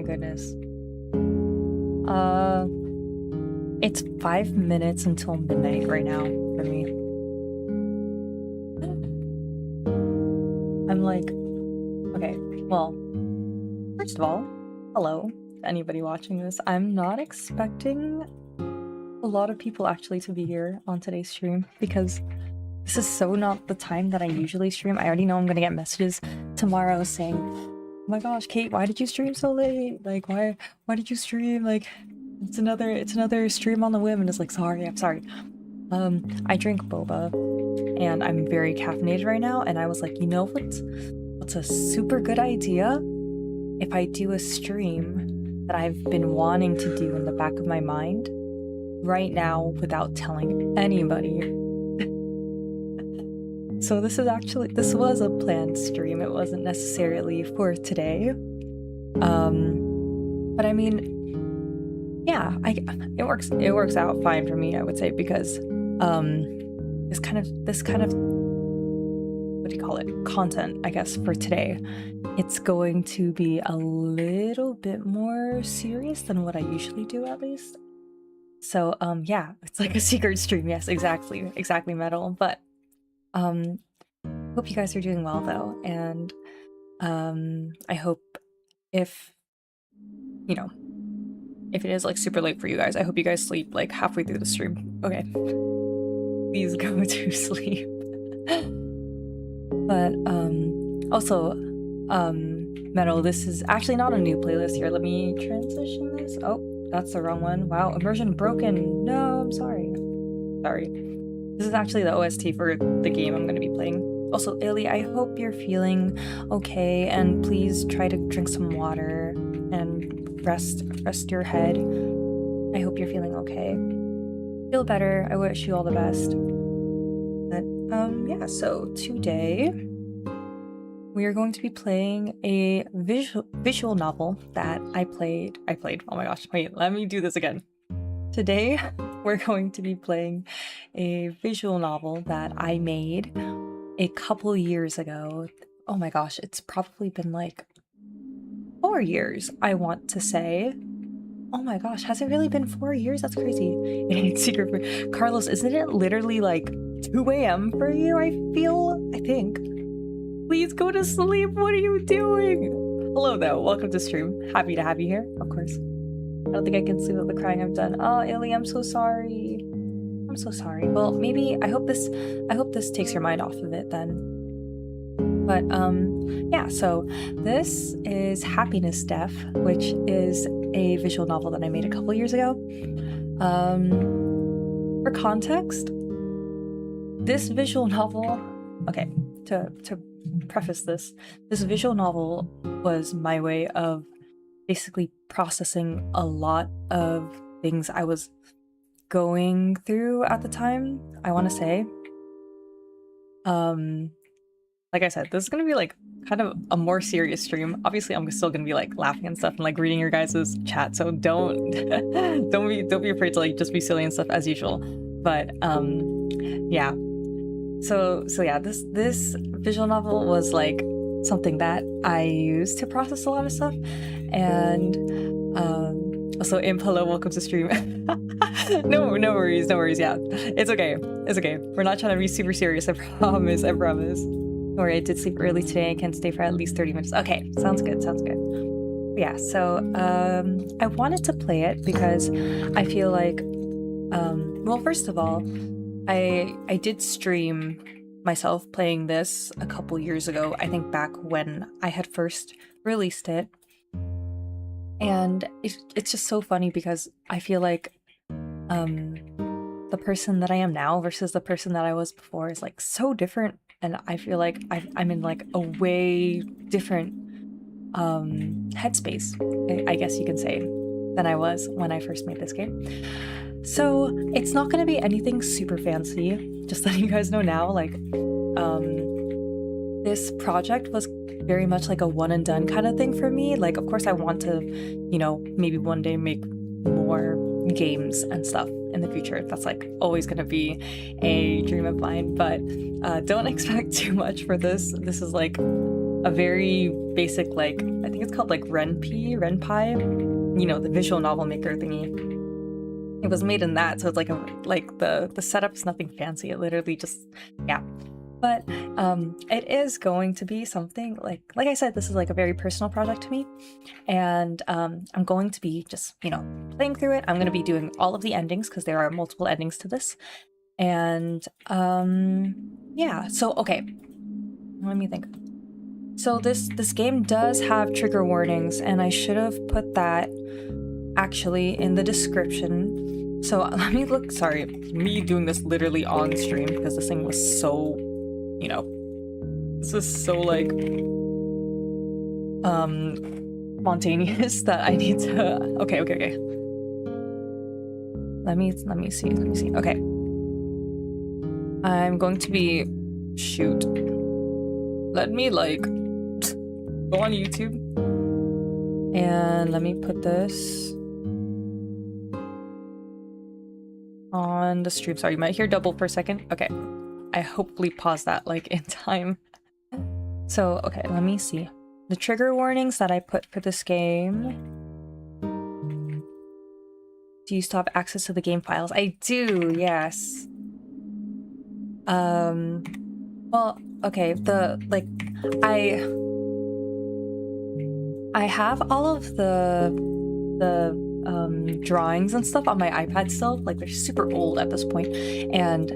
goodness. Uh, it's 5 minutes until midnight right now for me. I'm like, okay, well, first of all, hello to anybody watching this. I'm not expecting a lot of people actually to be here on today's stream because this is so not the time that I usually stream. I already know I'm gonna get messages tomorrow saying, "Oh my gosh, Kate, why did you stream so late? Like, why did you stream? Like, it's another stream on the whim." And it's like, I'm sorry. I drink boba, and I'm very caffeinated right now. And I was like, you know what's a super good idea? If I do a stream that I've been wanting to do in the back of my mind right now without telling anybody. So this was a planned stream. It wasn't necessarily for today. But I mean, yeah, it works out fine for me, I would say, because this kind of what do you call it? Content, I guess, for today. It's going to be a little bit more serious than what I usually do, at least. So yeah, it's like a secret stream. Yes, exactly, Metal. But hope you guys are doing well though, and I hope if it is like super late for you guys, I hope you guys sleep like halfway through the stream. Okay, please go to sleep. But also, Metal, this is actually not a new playlist here. Let me transition this. Oh, that's the wrong one. Wow, immersion broken. No, I'm sorry. This is actually the OST for the game I'm going to be playing. Also, Illy, I hope you're feeling okay, and please try to drink some water and rest your head. I hope you're feeling okay. Feel better. I wish you all the best. But yeah, so today we are going to be playing a visual novel that I played. Oh my gosh, wait, let me do this again. Today we're going to be playing a visual novel that I made a couple years ago. Oh my gosh, it's probably been like 4 years, I want to say. Oh my gosh, has it really been 4 years? That's crazy. Secret for Carlos, isn't it literally like 2 a.m. for you? I think. Please go to sleep. What are you doing? Hello though, welcome to stream. Happy to have you here, of course. I don't think I can sleep with the crying I've done. Oh, Illy, I'm so sorry. I'm so sorry. Well, maybe I hope this takes your mind off of it then. But yeah, so this is Happiness Deaf, which is a visual novel that I made a couple years ago. For context, this visual novel, okay, to preface this visual novel was my way of basically processing a lot of things I was going through at the time, I want to say. Like I said, this is gonna be like kind of a more serious stream. Obviously, I'm still gonna be like laughing and stuff and like reading your guys' chat, so don't be afraid to like just be silly and stuff as usual. But yeah. So yeah, this visual novel was like something that I used to process a lot of stuff. And also Imp, hello, welcome to stream. no worries, yeah, it's okay. We're not trying to be super serious, I promise. Don't worry, I did sleep early today. I can stay for at least 30 minutes. Okay, sounds good. Yeah, so I wanted to play it because I feel like well, first of all, I did stream myself playing this a couple years ago, I think back when I had first released it. And it's just so funny because I feel like the person that I am now versus the person that I was before is like so different, and I feel like I'm in like a way different headspace, I guess you can say, than I was when I first made this game. So it's not going to be anything super fancy, just letting you guys know now. Like this project was very much like a one and done kind of thing for me. Like, of course I want to, maybe one day make more games and stuff in the future. That's like always going to be a dream of mine, but don't expect too much for this. This is like a very basic, like, I think it's called like renpy, you know, the visual novel maker thingy. It was made in that, so it's like the setup's nothing fancy. It literally just, yeah. But it is going to be something like I said, this is like a very personal project to me, and I'm going to be just, you know, playing through it. I'm going to be doing all of the endings because there are multiple endings to this, and yeah. So okay, let me think. So this game does have trigger warnings, and I should have put that actually in the description. So let me look. Sorry, me doing this literally on stream because this thing was so, you know, this is so like spontaneous that I need to. Okay. Let me see. Okay, I'm going to be let me like go on YouTube and let me put this on the stream. Sorry, you might hear double for a second. Okay, I hopefully pause that like in time. So, okay, let me see. The trigger warnings that I put for this game. Do you still have access to the game files? I do, yes. Well, okay, I have all of the drawings and stuff on my iPad still. Like, they're super old at this point, and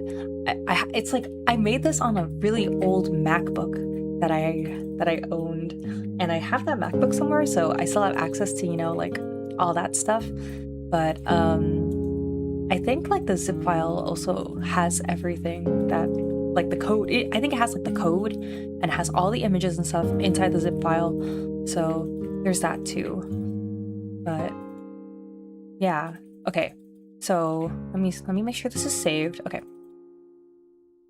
it's like I made this on a really old MacBook that I owned, and I have that MacBook somewhere, so I still have access to, you know, like all that stuff. But I think like the zip file also has everything that, like the code. I think it has like the code and it has all the images and stuff inside the zip file. So there's that too. But yeah, okay. So let me make sure this is saved. Okay.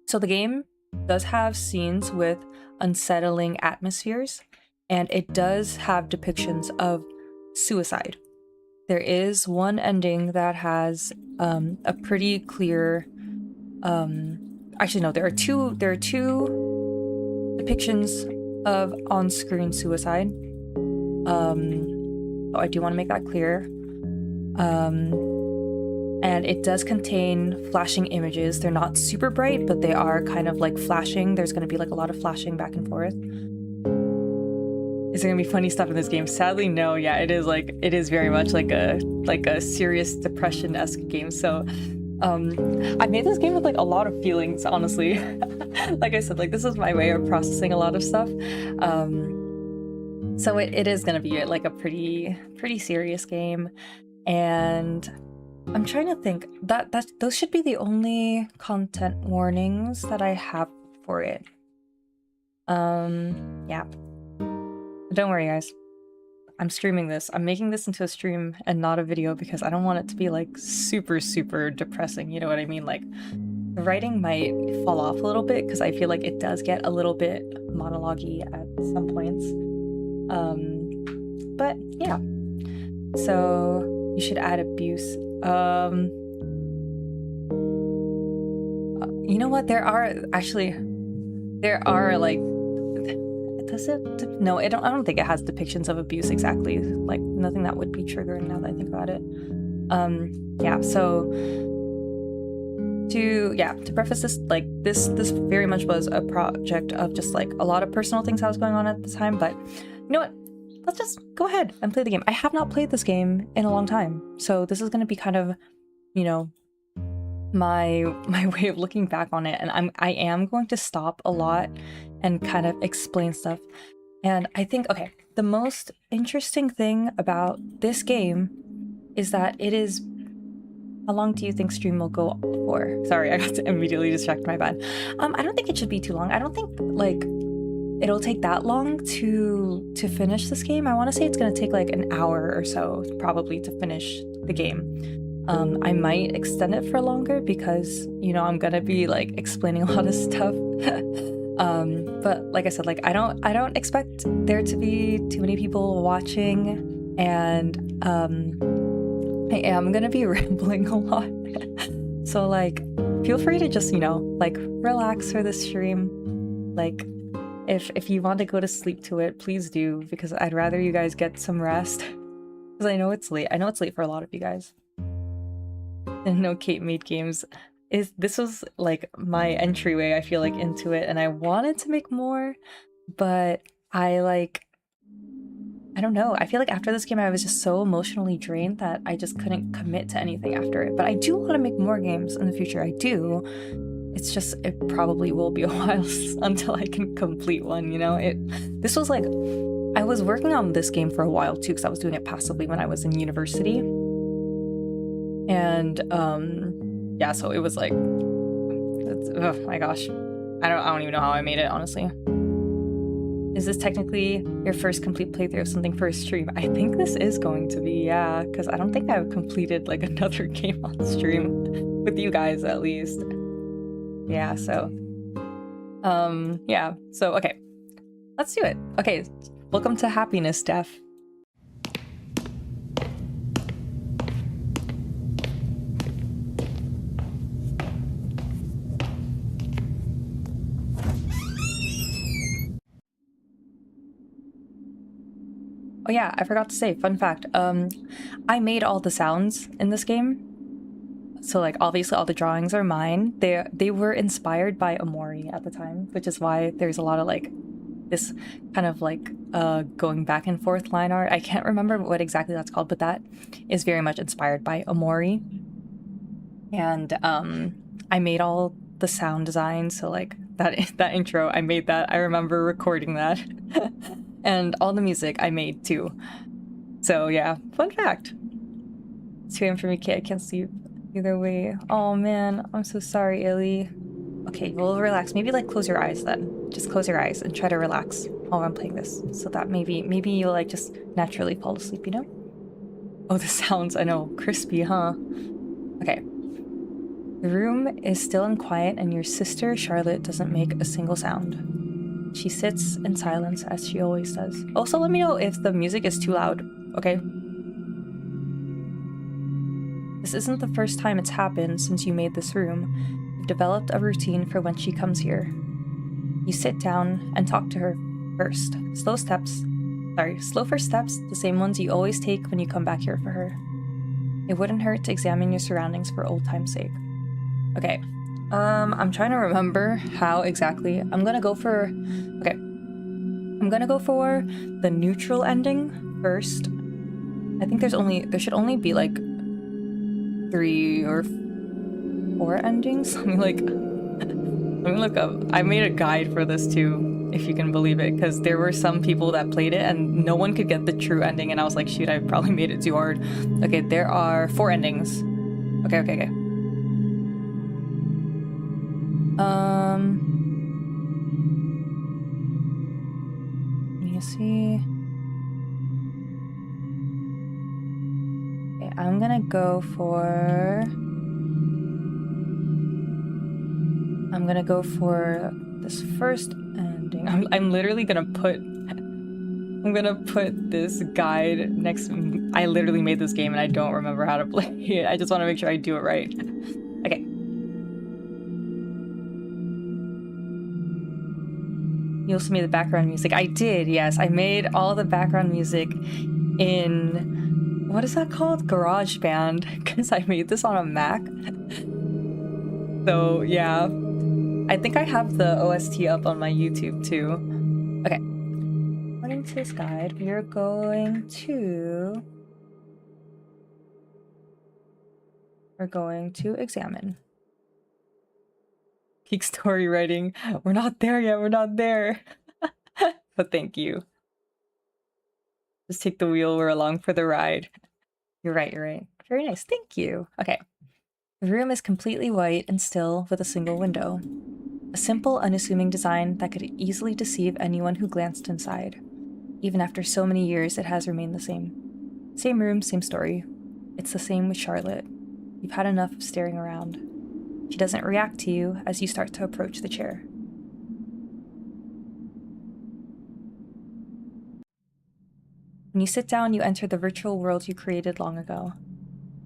So the game does have scenes with unsettling atmospheres, and it does have depictions of suicide. There is one ending that has a pretty clear. Actually, no. There are two depictions of on-screen suicide. I do want to make that clear. And it does contain flashing images. They're not super bright, but they are kind of like flashing. There's going to be like a lot of flashing back and forth. Is there gonna be funny stuff in this game? Sadly, no. Yeah, it is very much like a serious depression-esque game. So I made this game with like a lot of feelings, honestly. Like I said, like this is my way of processing a lot of stuff. So it is gonna be like a pretty serious game, and I'm trying to think that those should be the only content warnings that I have for it. Yeah. Don't worry, guys. I'm streaming this. I'm making this into a stream and not a video because I don't want it to be like super depressing. You know what I mean? Like the writing might fall off a little bit because I feel like it does get a little bit monologue-y at some points. But yeah. So you should add abuse. You know what? There are like. Does it? No, I don't think it has depictions of abuse exactly. Like nothing that would be triggering now that I think about it. Yeah. So to preface this, like this very much was a project of just like a lot of personal things that was going on at the time. But you know what? Let's just go ahead and play the game. I have not played this game in a long time, so this is going to be kind of, you know, my way of looking back on it, and I am going to stop a lot and kind of explain stuff. And I think, okay, the most interesting thing about this game is that it is. How long do you think stream will go for? Sorry, I got to immediately distracted, my bad. I don't think it should be too long. I don't think like it'll take that long to finish this game. I want to say it's going to take like an hour or so probably to finish the game. I might extend it for longer because, you know, I'm gonna be like explaining a lot of stuff. But like I said, like I don't expect there to be too many people watching, and I am gonna be rambling a lot. So like feel free to just, you know, like relax for the stream. Like if you want to go to sleep to it, please do, because I'd rather you guys get some rest. Because I know it's late. I know it's late for a lot of you guys. And no Kate made games. This was like my entryway, I feel like, into it, and I wanted to make more, but I don't know. I feel like after this game I was just so emotionally drained that I just couldn't commit to anything after it. But I do want to make more games in the future. I do. It's just, it probably will be a while until I can complete one, you know? This was like, I was working on this game for a while too, because I was doing it passively when I was in university. And yeah, so it was like, oh my gosh. I don't even know how I made it, honestly. Is this technically your first complete playthrough of something for a stream? I think this is going to be, yeah, because I don't think I've completed like another game on stream with you guys at least. Yeah, so yeah, so okay, let's do it. Okay, welcome to happiness, Steph. Oh yeah, I forgot to say, fun fact, I made all the sounds in this game. So like obviously all the drawings are mine. They were inspired by Omori at the time, which is why there's a lot of like this kind of like going back and forth line art. I can't remember what exactly that's called, but that is very much inspired by Omori. And I made all the sound design, so like that intro, I made that. I remember recording that. And all the music I made too. So yeah, fun fact. It's 2 a.m. for me, Kate. I can't sleep either way. Oh man, I'm so sorry, Illy. Okay, we'll relax. Maybe like close your eyes then. Just close your eyes and try to relax while I'm playing this, so that maybe you'll like just naturally fall asleep, you know? Oh, the sounds, I know. Crispy, huh? Okay. The room is still and quiet, and your sister, Charlotte, doesn't make a single sound. She sits in silence, as she always does. Also, let me know if the music is too loud, okay? This isn't the first time it's happened since you made this room. You've developed a routine for when she comes here. You sit down and talk to her first. Slow first steps, the same ones you always take when you come back here for her. It wouldn't hurt to examine your surroundings for old time's sake. Okay. I'm trying to remember how exactly. I'm gonna go for the neutral ending first. I think there should only be like 3 or 4 endings. Let me look up. I made a guide for this too, if you can believe it, because there were some people that played it and no one could get the true ending, and I was like, shoot, I probably made it too hard. Okay, there are 4 endings. Okay. Let me see. Okay, I'm gonna go for this first ending. I'm literally gonna put this guide next. I literally made this game and I don't remember how to play it. I just want to make sure I do it right. Okay. You also made the background music. I did, yes. I made all the background music in, what is that called? GarageBand, because I made this on a Mac. So yeah, I think I have the OST up on my YouTube too. Okay, according to this guide, we're going to examine. Peak story writing. We're not there yet, we're not there. But thank you. Just take the wheel, we're along for the ride. You're right. Very nice, thank you. Okay. The room is completely white and still with a single window. A simple, unassuming design that could easily deceive anyone who glanced inside. Even after so many years, it has remained the same. Same room, same story. It's the same with Charlotte. You've had enough of staring around. She doesn't react to you as you start to approach the chair. When you sit down, you enter the virtual world you created long ago.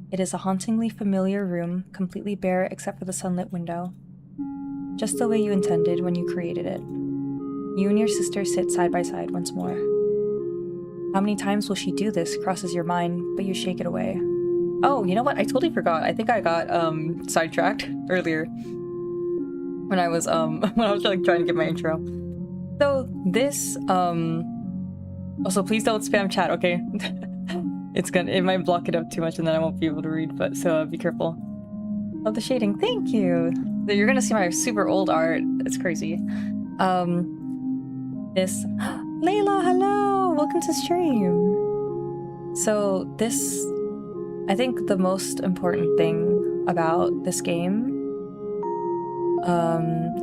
It is a hauntingly familiar room, completely bare except for the sunlit window. Just the way you intended when you created it. You and your sister sit side by side once more. How many times will she do this crosses your mind, but you shake it away. Oh, you know what? I totally forgot. I think I got sidetracked earlier when I was when I was like trying to get my intro. So this also please don't spam chat, okay? It might block it up too much and then I won't be able to read, but so be careful. Love the shading. Thank you. So you're gonna see my super old art. It's crazy. This Layla, hello! Welcome to stream. So this, I think the most important thing about this game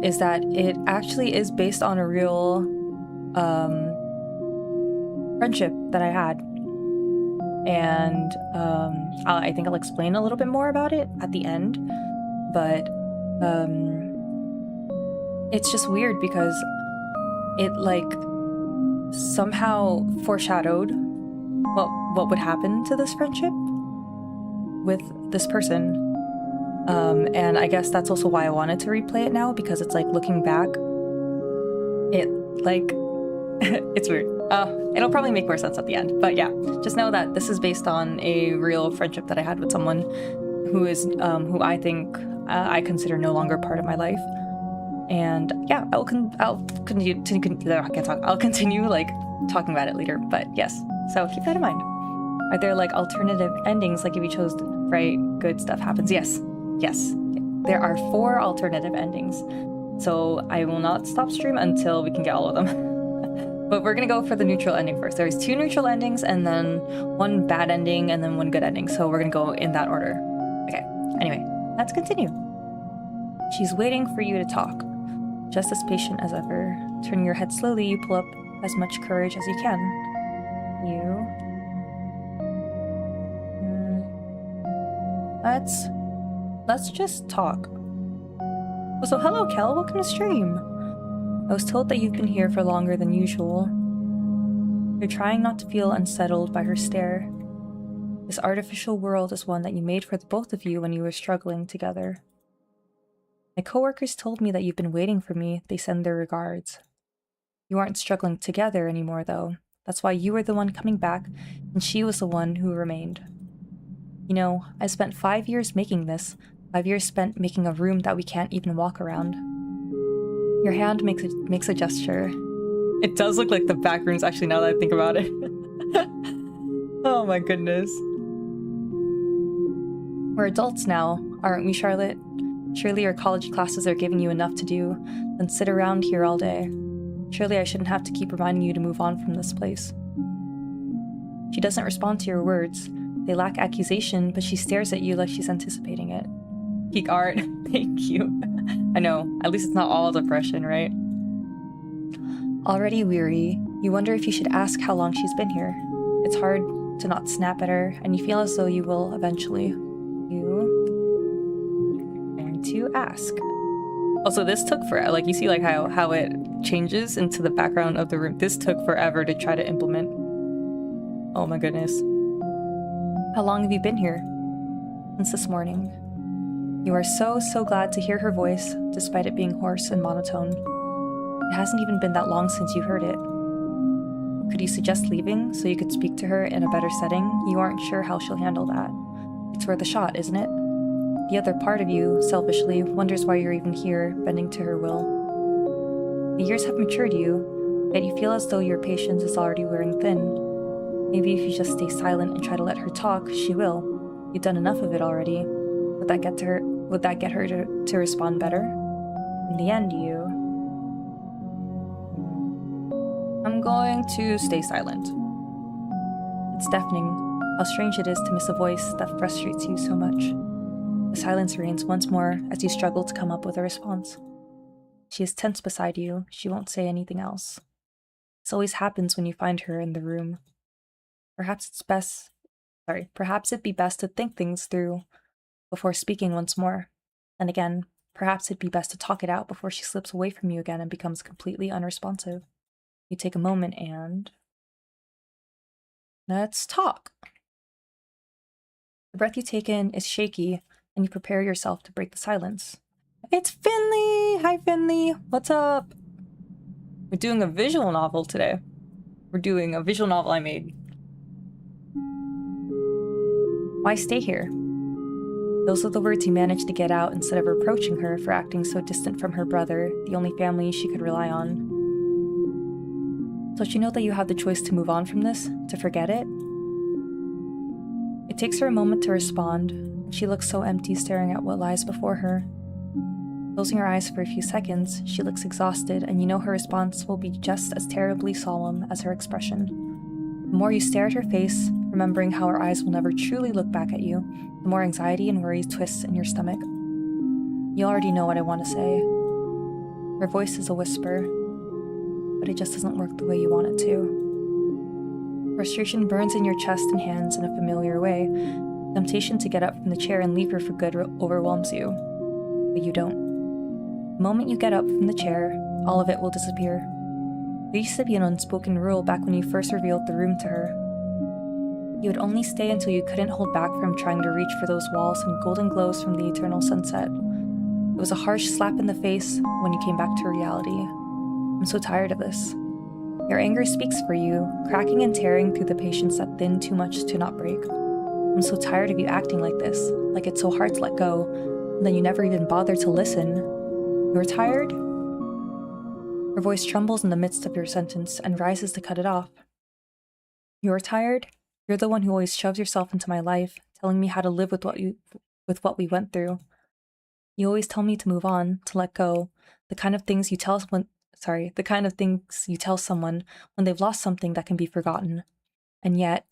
is that it actually is based on a real friendship that I had. And I think I'll explain a little bit more about it at the end, but it's just weird because it like somehow foreshadowed what would happen to this friendship with this person. And I guess that's also why I wanted to replay it now, because it's like looking back, it like it's weird. It'll probably make more sense at the end, but yeah, just know that this is based on a real friendship that I had with someone who is who I think I consider no longer part of my life. And yeah, I'll continue like talking about it later, but yes, so keep that in mind. Are there like alternative endings, like if you chose right, good stuff happens? Yes, there are 4 alternative endings, so I will not stop stream until we can get all of them. But we're gonna go for the neutral ending first. There's 2 neutral endings and then 1 bad ending and then 1 good ending, so we're gonna go in that order. Okay, anyway, let's continue. She's waiting for you to talk, just as patient as ever. Turning your head slowly, you pull up as much courage as you can. Let's just talk. Oh, so hello, Kel. Welcome to stream. I was told that you've been here for longer than usual. You're trying not to feel unsettled by her stare. This artificial world is one that you made for the both of you when you were struggling together. My coworkers told me that you've been waiting for me. They send their regards. You aren't struggling together anymore, though. That's why you were the one coming back, and she was the one who remained. You know, I spent 5 years making this. 5 years spent making a room that we can't even walk around. Your hand makes a gesture. It does look like the back rooms, actually, now that I think about it. Oh my goodness. We're adults now, aren't we, Charlotte? Surely your college classes are giving you enough to do than sit around here all day. Surely I shouldn't have to keep reminding you to move on from this place. She doesn't respond to your words. They lack accusation, but she stares at you like she's anticipating it. Peak art. Thank you. I know, at least it's not all depression, right? Already weary, you wonder if you should ask how long she's been here. It's hard to not snap at her, and you feel as though you will eventually. You going to ask. Also, this took forever. Like, you see like how it changes into the background of the room. This took forever to try to implement. Oh my goodness. How long have you been here? Since this morning. You are so glad to hear her voice, despite it being hoarse and monotone. It hasn't even been that long since you heard it. Could you suggest leaving so you could speak to her in a better setting? You aren't sure how she'll handle that. It's worth a shot, isn't it? The other part of you, selfishly, wonders why you're even here, bending to her will. The years have matured you, yet you feel as though your patience is already wearing thin. Maybe if you just stay silent and try to let her talk, she will. You've done enough of it already. Would that get her to respond better? In the end, I'm going to stay silent. It's deafening, how strange it is to miss a voice that frustrates you so much. The silence reigns once more as you struggle to come up with a response. She is tense beside you. She won't say anything else. This always happens when you find her in the room. Perhaps it'd be best to think things through before speaking once more. And again, perhaps it'd be best to talk it out before she slips away from you again and becomes completely unresponsive. You take a moment and... let's talk. The breath you take in is shaky, and you prepare yourself to break the silence. It's Finley! Hi, Finley! What's up? We're doing a visual novel today. We're doing a visual novel I made. Why stay here? Those are the words he managed to get out instead of reproaching her for acting so distant from her brother, the only family she could rely on. Don't you know that you have the choice to move on from this, to forget it? It takes her a moment to respond, and she looks so empty staring at what lies before her. Closing her eyes for a few seconds, she looks exhausted, and you know her response will be just as terribly solemn as her expression. The more you stare at her face, remembering how her eyes will never truly look back at you, the more anxiety and worry twists in your stomach. You already know what I want to say. Her voice is a whisper, but it just doesn't work the way you want it to. Frustration burns in your chest and hands in a familiar way. Temptation to get up from the chair and leave her for good overwhelms you, but you don't. The moment you get up from the chair, all of it will disappear. There used to be an unspoken rule back when you first revealed the room to her. You would only stay until you couldn't hold back from trying to reach for those walls and golden glows from the eternal sunset. It was a harsh slap in the face when you came back to reality. I'm so tired of this. Your anger speaks for you, cracking and tearing through the patience that thin too much to not break. I'm so tired of you acting like this, like it's so hard to let go, and then you never even bother to listen. You're tired? Her voice trembles in the midst of your sentence and rises to cut it off. You're tired? You're the one who always shoves yourself into my life, telling me how to live with what we went through. You always tell me to move on, to let go, the kind of things you tell someone when they've lost something that can be forgotten. And yet,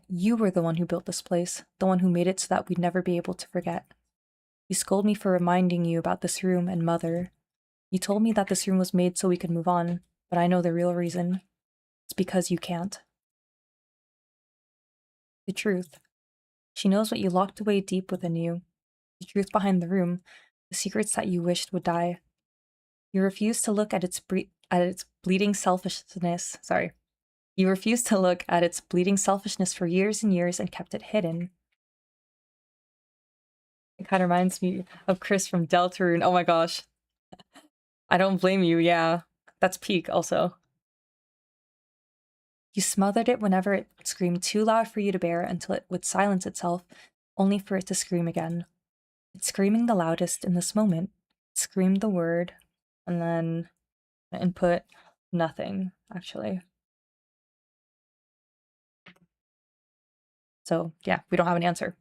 you were the one who built this place, the one who made it so that we'd never be able to forget. You scold me for reminding you about this room and Mother. You told me that this room was made so we could move on, but I know the real reason. It's because you can't. The truth. She knows what you locked away deep within you. The truth behind the room, the secrets that you wished would die. You refuse to look at its bleeding selfishness. You refused to look at its bleeding selfishness for years and years and kept it hidden. It kind of reminds me of Chris from Deltarune. Oh my gosh. I don't blame you, yeah. That's peak also. You smothered it whenever it screamed too loud for you to bear until it would silence itself, only for it to scream again. It's screaming the loudest in this moment. It screamed the word, and then input nothing, actually. So, yeah, we don't have an answer.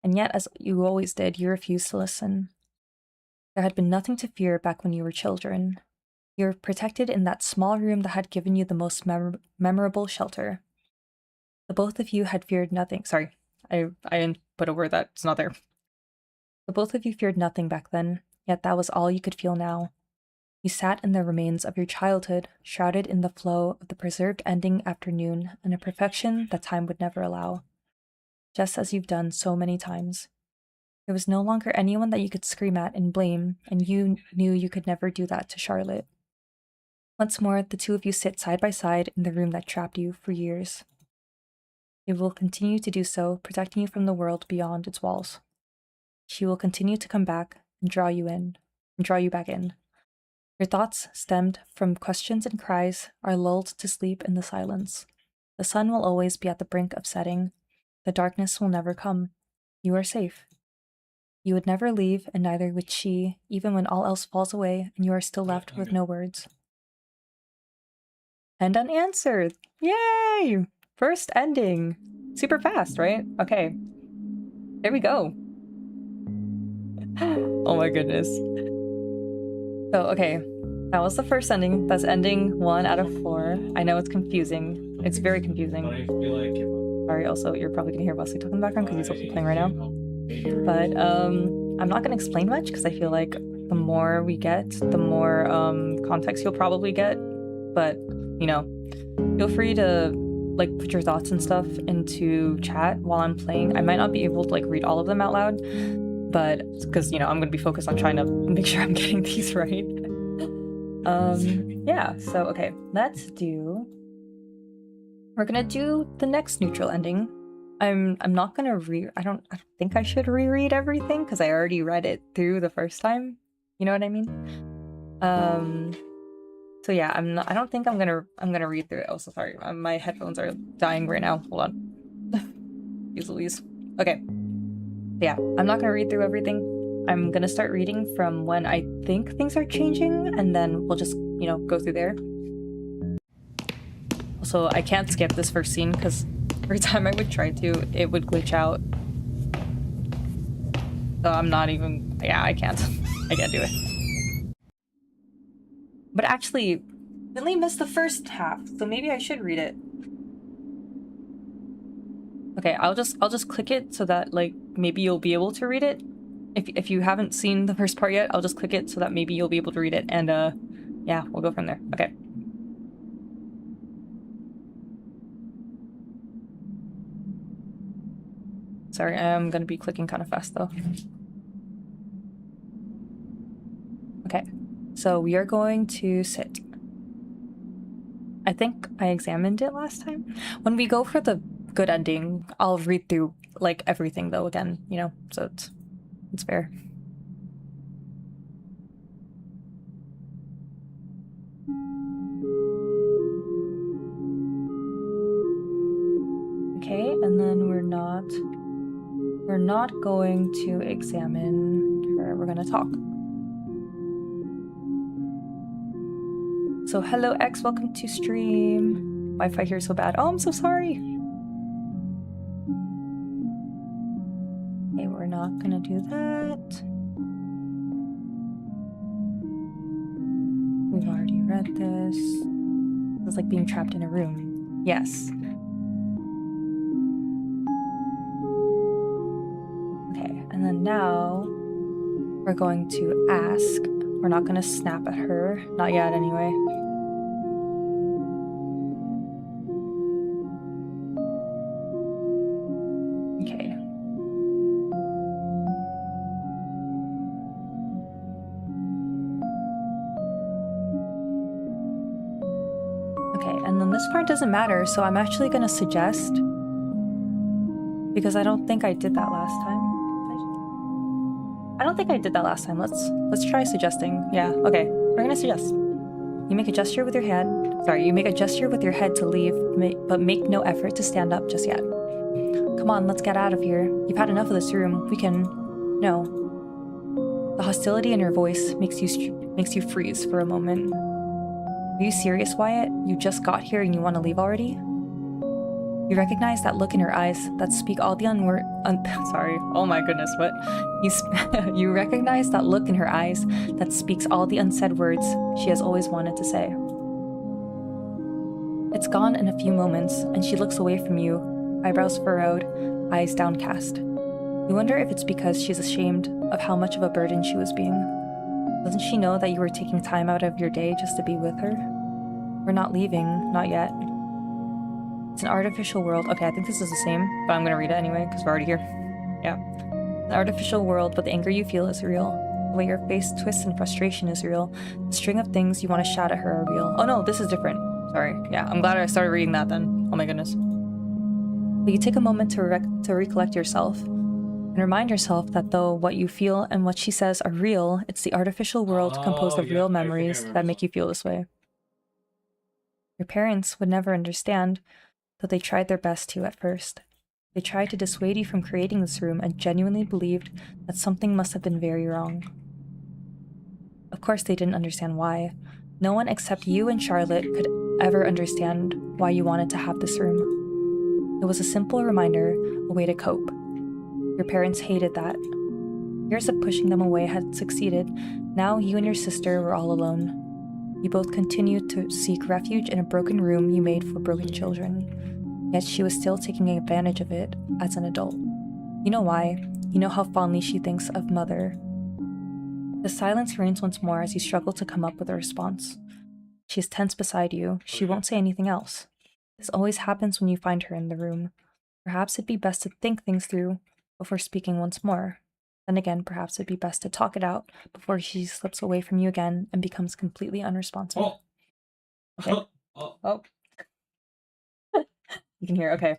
And yet, as you always did, you refused to listen. There had been nothing to fear back when you were children. You were protected in that small room that had given you the most memorable shelter. The both of you had feared nothing. Sorry, I didn't put a word that's not there. The both of you feared nothing back then, yet that was all you could feel now. You sat in the remains of your childhood, shrouded in the flow of the preserved ending afternoon and a perfection that time would never allow. Just as you've done so many times. There was no longer anyone that you could scream at and blame, and you knew you could never do that to Charlotte. Once more, the two of you sit side by side in the room that trapped you for years. It will continue to do so, protecting you from the world beyond its walls. She will continue to come back and draw you back in. Your thoughts, stemmed from questions and cries, are lulled to sleep in the silence. The sun will always be at the brink of setting. The darkness will never come. You are safe. You would never leave, and neither would she, even when all else falls away and you are still left with no words. And unanswered! Yay! First ending! Super fast, right? Okay. There we go. Oh my goodness. So, okay. That was the first ending. That's ending 1 out of 4. I know it's confusing. It's very confusing. Sorry, also, you're probably gonna hear Wesley talking in the background because he's also playing right now. But, I'm not gonna explain much because I feel like the more we get, the more, context you'll probably get. But, you know, feel free to, like, put your thoughts and stuff into chat while I'm playing. I might not be able to, like, read all of them out loud, but, because, you know, I'm gonna be focused on trying to make sure I'm getting these right. Yeah, so, okay, we're gonna do the next neutral ending. I'm not gonna I don't think I should reread everything, because I already read it through the first time. You know what I mean? So yeah, I don't think I'm gonna read through it. Oh, so sorry. My headphones are dying right now. Hold on. Use Louise. Okay. Yeah, I'm not gonna read through everything. I'm gonna start reading from when I think things are changing, and then we'll just, you know, go through there. Also, I can't skip this first scene because every time I would try to, it would glitch out. So I'm not even... Yeah, I can't. I can't do it. But actually, Billy missed the first half, so maybe I should read it. Okay, I'll just click it so that, like, maybe you'll be able to read it. If you haven't seen the first part yet, I'll just click it so that maybe you'll be able to read it, and yeah, we'll go from there. Okay. Sorry, I'm gonna be clicking kind of fast though. Okay, so we are going to sit. I think I examined it last time. When we go for the good ending, I'll read through like everything though again, you know, so it's fair. Okay, and then we're not going to examine her, we're gonna talk. So hello X, welcome to stream. Wi-Fi here is so bad. Oh, I'm so sorry. Okay, we're not gonna do that. We've already read this. It's like being trapped in a room. Yes. Okay, and then now we're going to ask. We're not gonna snap at her. Not yet, anyway. Okay. Okay, and then this part doesn't matter, so I'm actually gonna suggest, because I don't think I did that last time. I don't think I did that last time. Let's try suggesting. Yeah, okay. We're gonna suggest. You make a gesture with your head. Sorry, you make a gesture with your head to leave, but make no effort to stand up just yet. Come on, let's get out of here. You've had enough of this room. We can... No. The hostility in your voice makes you freeze for a moment. Are you serious, Wyatt? You just got here and you want to leave already? You recognize that look in her eyes that speak all the sorry, oh my goodness, what? You recognize that look in her eyes that speaks all the unsaid words she has always wanted to say. It's gone in a few moments, and she looks away from you, eyebrows furrowed, eyes downcast. You wonder if it's because she's ashamed of how much of a burden she was being. Doesn't she know that you were taking time out of your day just to be with her? We're not leaving, not yet. It's an artificial world. Okay, I think this is the same, but I'm gonna read it anyway, because we're already here. Yeah. An artificial world, but the anger you feel is real. The way your face twists in frustration is real. The string of things you want to shout at her are real. Oh no, this is different. Sorry. Yeah, I'm glad I started reading that then. Oh my goodness. But you take a moment to recollect yourself, and remind yourself that though what you feel and what she says are real, it's the artificial world composed of real memories that make you feel this way. Your parents would never understand, though they tried their best to at first. They tried to dissuade you from creating this room and genuinely believed that something must have been very wrong. Of course they didn't understand why. No one except you and Charlotte could ever understand why you wanted to have this room. It was a simple reminder, a way to cope. Your parents hated that. Years of pushing them away had succeeded. Now you and your sister were all alone. You both continued to seek refuge in a broken room you made for broken children. Yet she was still taking advantage of it as an adult. You know why. You know how fondly she thinks of Mother. The silence reigns once more as you struggle to come up with a response. She is tense beside you. She won't say anything else. This always happens when you find her in the room. Perhaps it'd be best to think things through before speaking once more. Then again, perhaps it'd be best to talk it out before she slips away from you again and becomes completely unresponsive. Okay. Oh. You can hear, okay.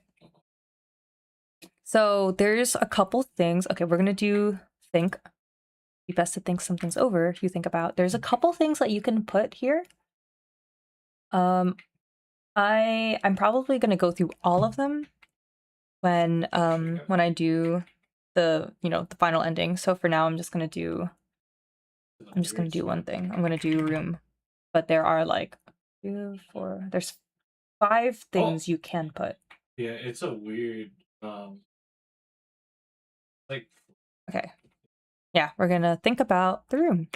So there's a couple things. Okay, we're gonna do think. Be best to think some things over. You think about. There's a couple things that you can put here. I'm probably gonna go through all of them when I do the the final ending. So for now I'm just gonna do one thing. I'm gonna do room. But there are like 2, 4, there's 5 things you can put. Yeah, it's a weird like Okay. Yeah, we're gonna think about the room.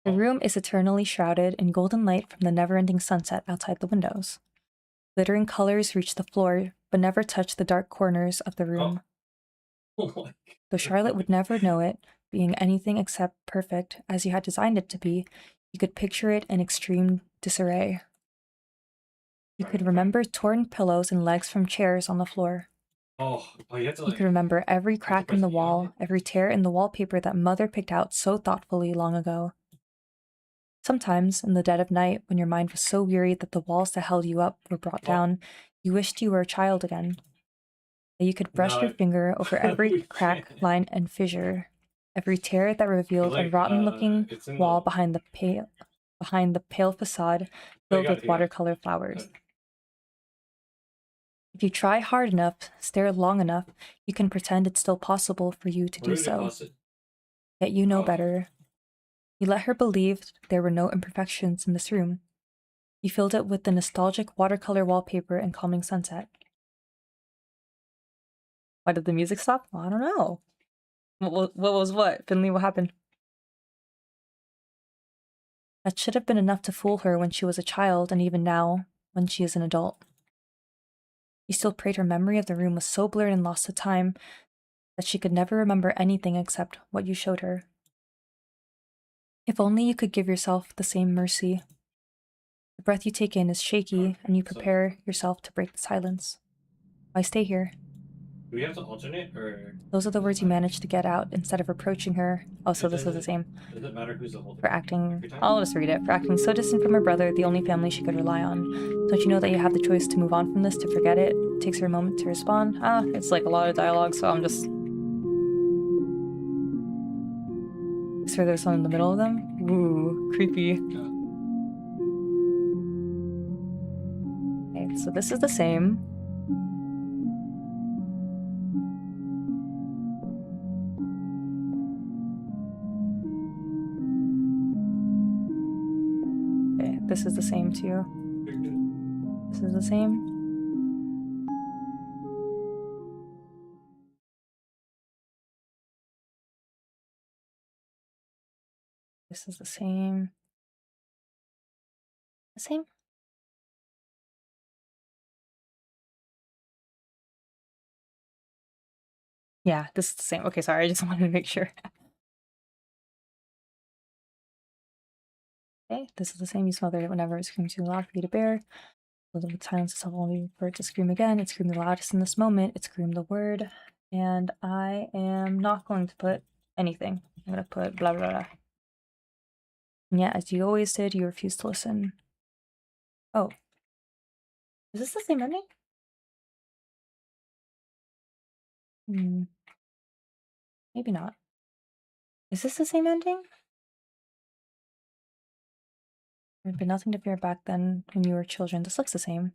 The room is eternally shrouded in golden light from the never-ending sunset outside the windows. Glittering colors reach the floor, but never touch the dark corners of the room. Oh. Though Charlotte would never know it, being anything except perfect as you had designed it to be, you could picture it in extreme disarray. You could remember torn pillows and legs from chairs on the floor. You could remember every crack in the wall, every tear in the wallpaper that Mother picked out so thoughtfully long ago. Sometimes, in the dead of night, when your mind was so weary that the walls that held you up were brought down, you wished you were a child again. That you could brush your finger over every crack, line, and fissure, every tear that revealed a rotten-looking wall behind the pale facade filled with watercolor flowers. If you try hard enough, stare long enough, you can pretend it's still possible for you to do so. Yet you know better. You let her believe there were no imperfections in this room. You filled it with the nostalgic watercolor wallpaper and calming sunset. Why did the music stop? Well, I don't know. What was what? Finley, what happened? That should have been enough to fool her when she was a child, and even now, when she is an adult. You still prayed her memory of the room was so blurred and lost to time that she could never remember anything except what you showed her. If only you could give yourself the same mercy. The breath you take in is shaky, and you prepare yourself to break the silence. Why stay here? Do we have to alternate, or...? Those are the words you managed to get out instead of reproaching her. Oh, so this is the same. Does it matter who's the holder? For acting... I'll just read it. For acting so distant from her brother, the only family she could rely on. Don't you know that you have the choice to move on from this, to forget it? It takes her a moment to respond. It's like a lot of dialogue, so I'm just... Is there there's one in the middle of them? Ooh, creepy. Okay, so this is the same. Okay, this is the same too. This is the same. This is the same. The same? Yeah, this is the same. Okay, sorry, I just wanted to make sure. Okay, this is the same. You smother it whenever it screams too loud for you to bear. The silence itself only for it to scream again. It screamed the loudest in this moment. It screamed the word. And I am not going to put anything. I'm going to put blah, blah, blah. And yeah, as you always did, you refused to listen. Oh. Is this the same ending? Maybe not. Is this the same ending? There had been nothing to fear back then when you were children. This looks the same.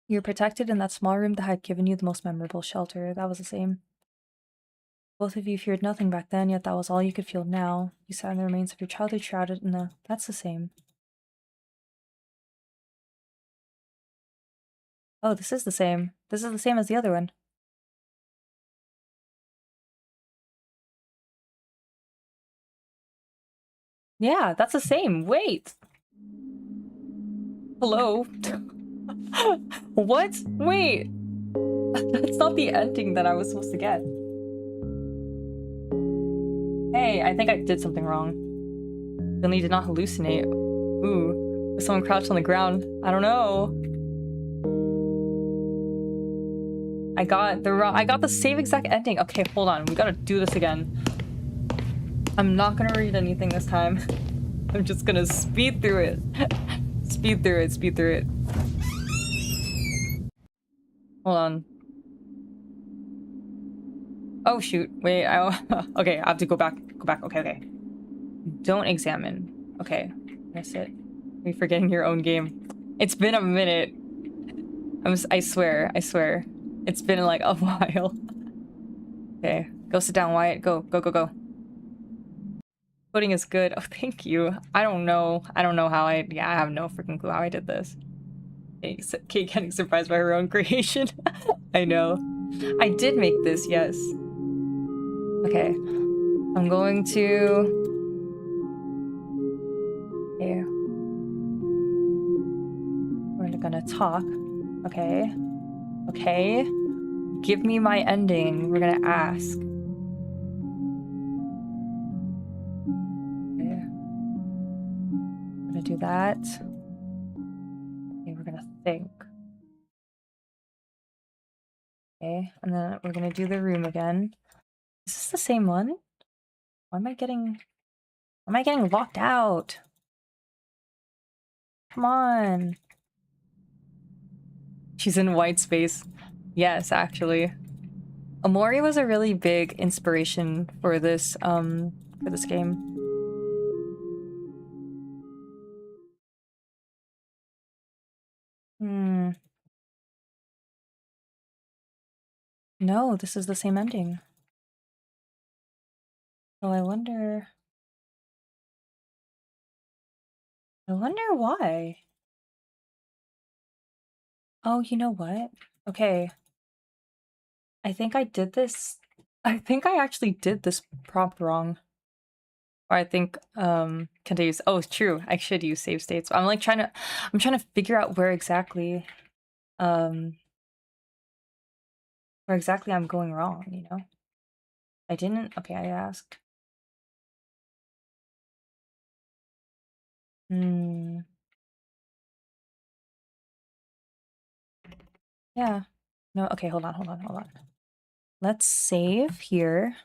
You were protected in that small room that had given you the most memorable shelter. That was the same. Both of you feared nothing back then, yet that was all you could feel now. You sat in the remains of your childhood shrouded in the... That's the same. Oh, this is the same. This is the same as the other one. Yeah, that's the same. Wait. Hello? What? Wait. That's not the ending that I was supposed to get. Hey, I think I did something wrong. Finley did not hallucinate. Ooh, was someone crouched on the ground? I don't know. I got the same exact ending. Okay, hold on. We gotta do this again. I'm not gonna read anything this time. I'm just gonna speed through it. Speed through it. Hold on. Oh shoot, wait, okay, I have to go back. Okay. Don't examine. Okay. Miss it. Are you forgetting your own game? It's been a minute. I swear, I swear. It's been like a while. Okay, go sit down, Wyatt. Go, go, go, go. Pudding is good. Oh, thank you. I don't know. I don't know how yeah, I have no freaking clue how I did this. Kate getting surprised by her own creation. I know. I did make this, yes. Okay. I'm going to... Okay. We're gonna talk. Okay. Okay. Give me my ending. We're gonna ask. Okay. We're gonna do that. Okay, we're gonna think. Okay, and then we're gonna do the room again. Is this the same one? Why am I getting locked out? Come on. She's in white space. Yes, actually. Amori was a really big inspiration for this game. Hmm. No, this is the same ending. So I wonder why. Oh, you know what? Okay. I think I did this. I think I actually did this prompt wrong. Or I think can I use oh it's true. I should use save states. I'm like trying to figure out um where exactly I'm going wrong, you know? I didn't okay, I asked. Hmm. Yeah. No, okay, hold on. Let's save here.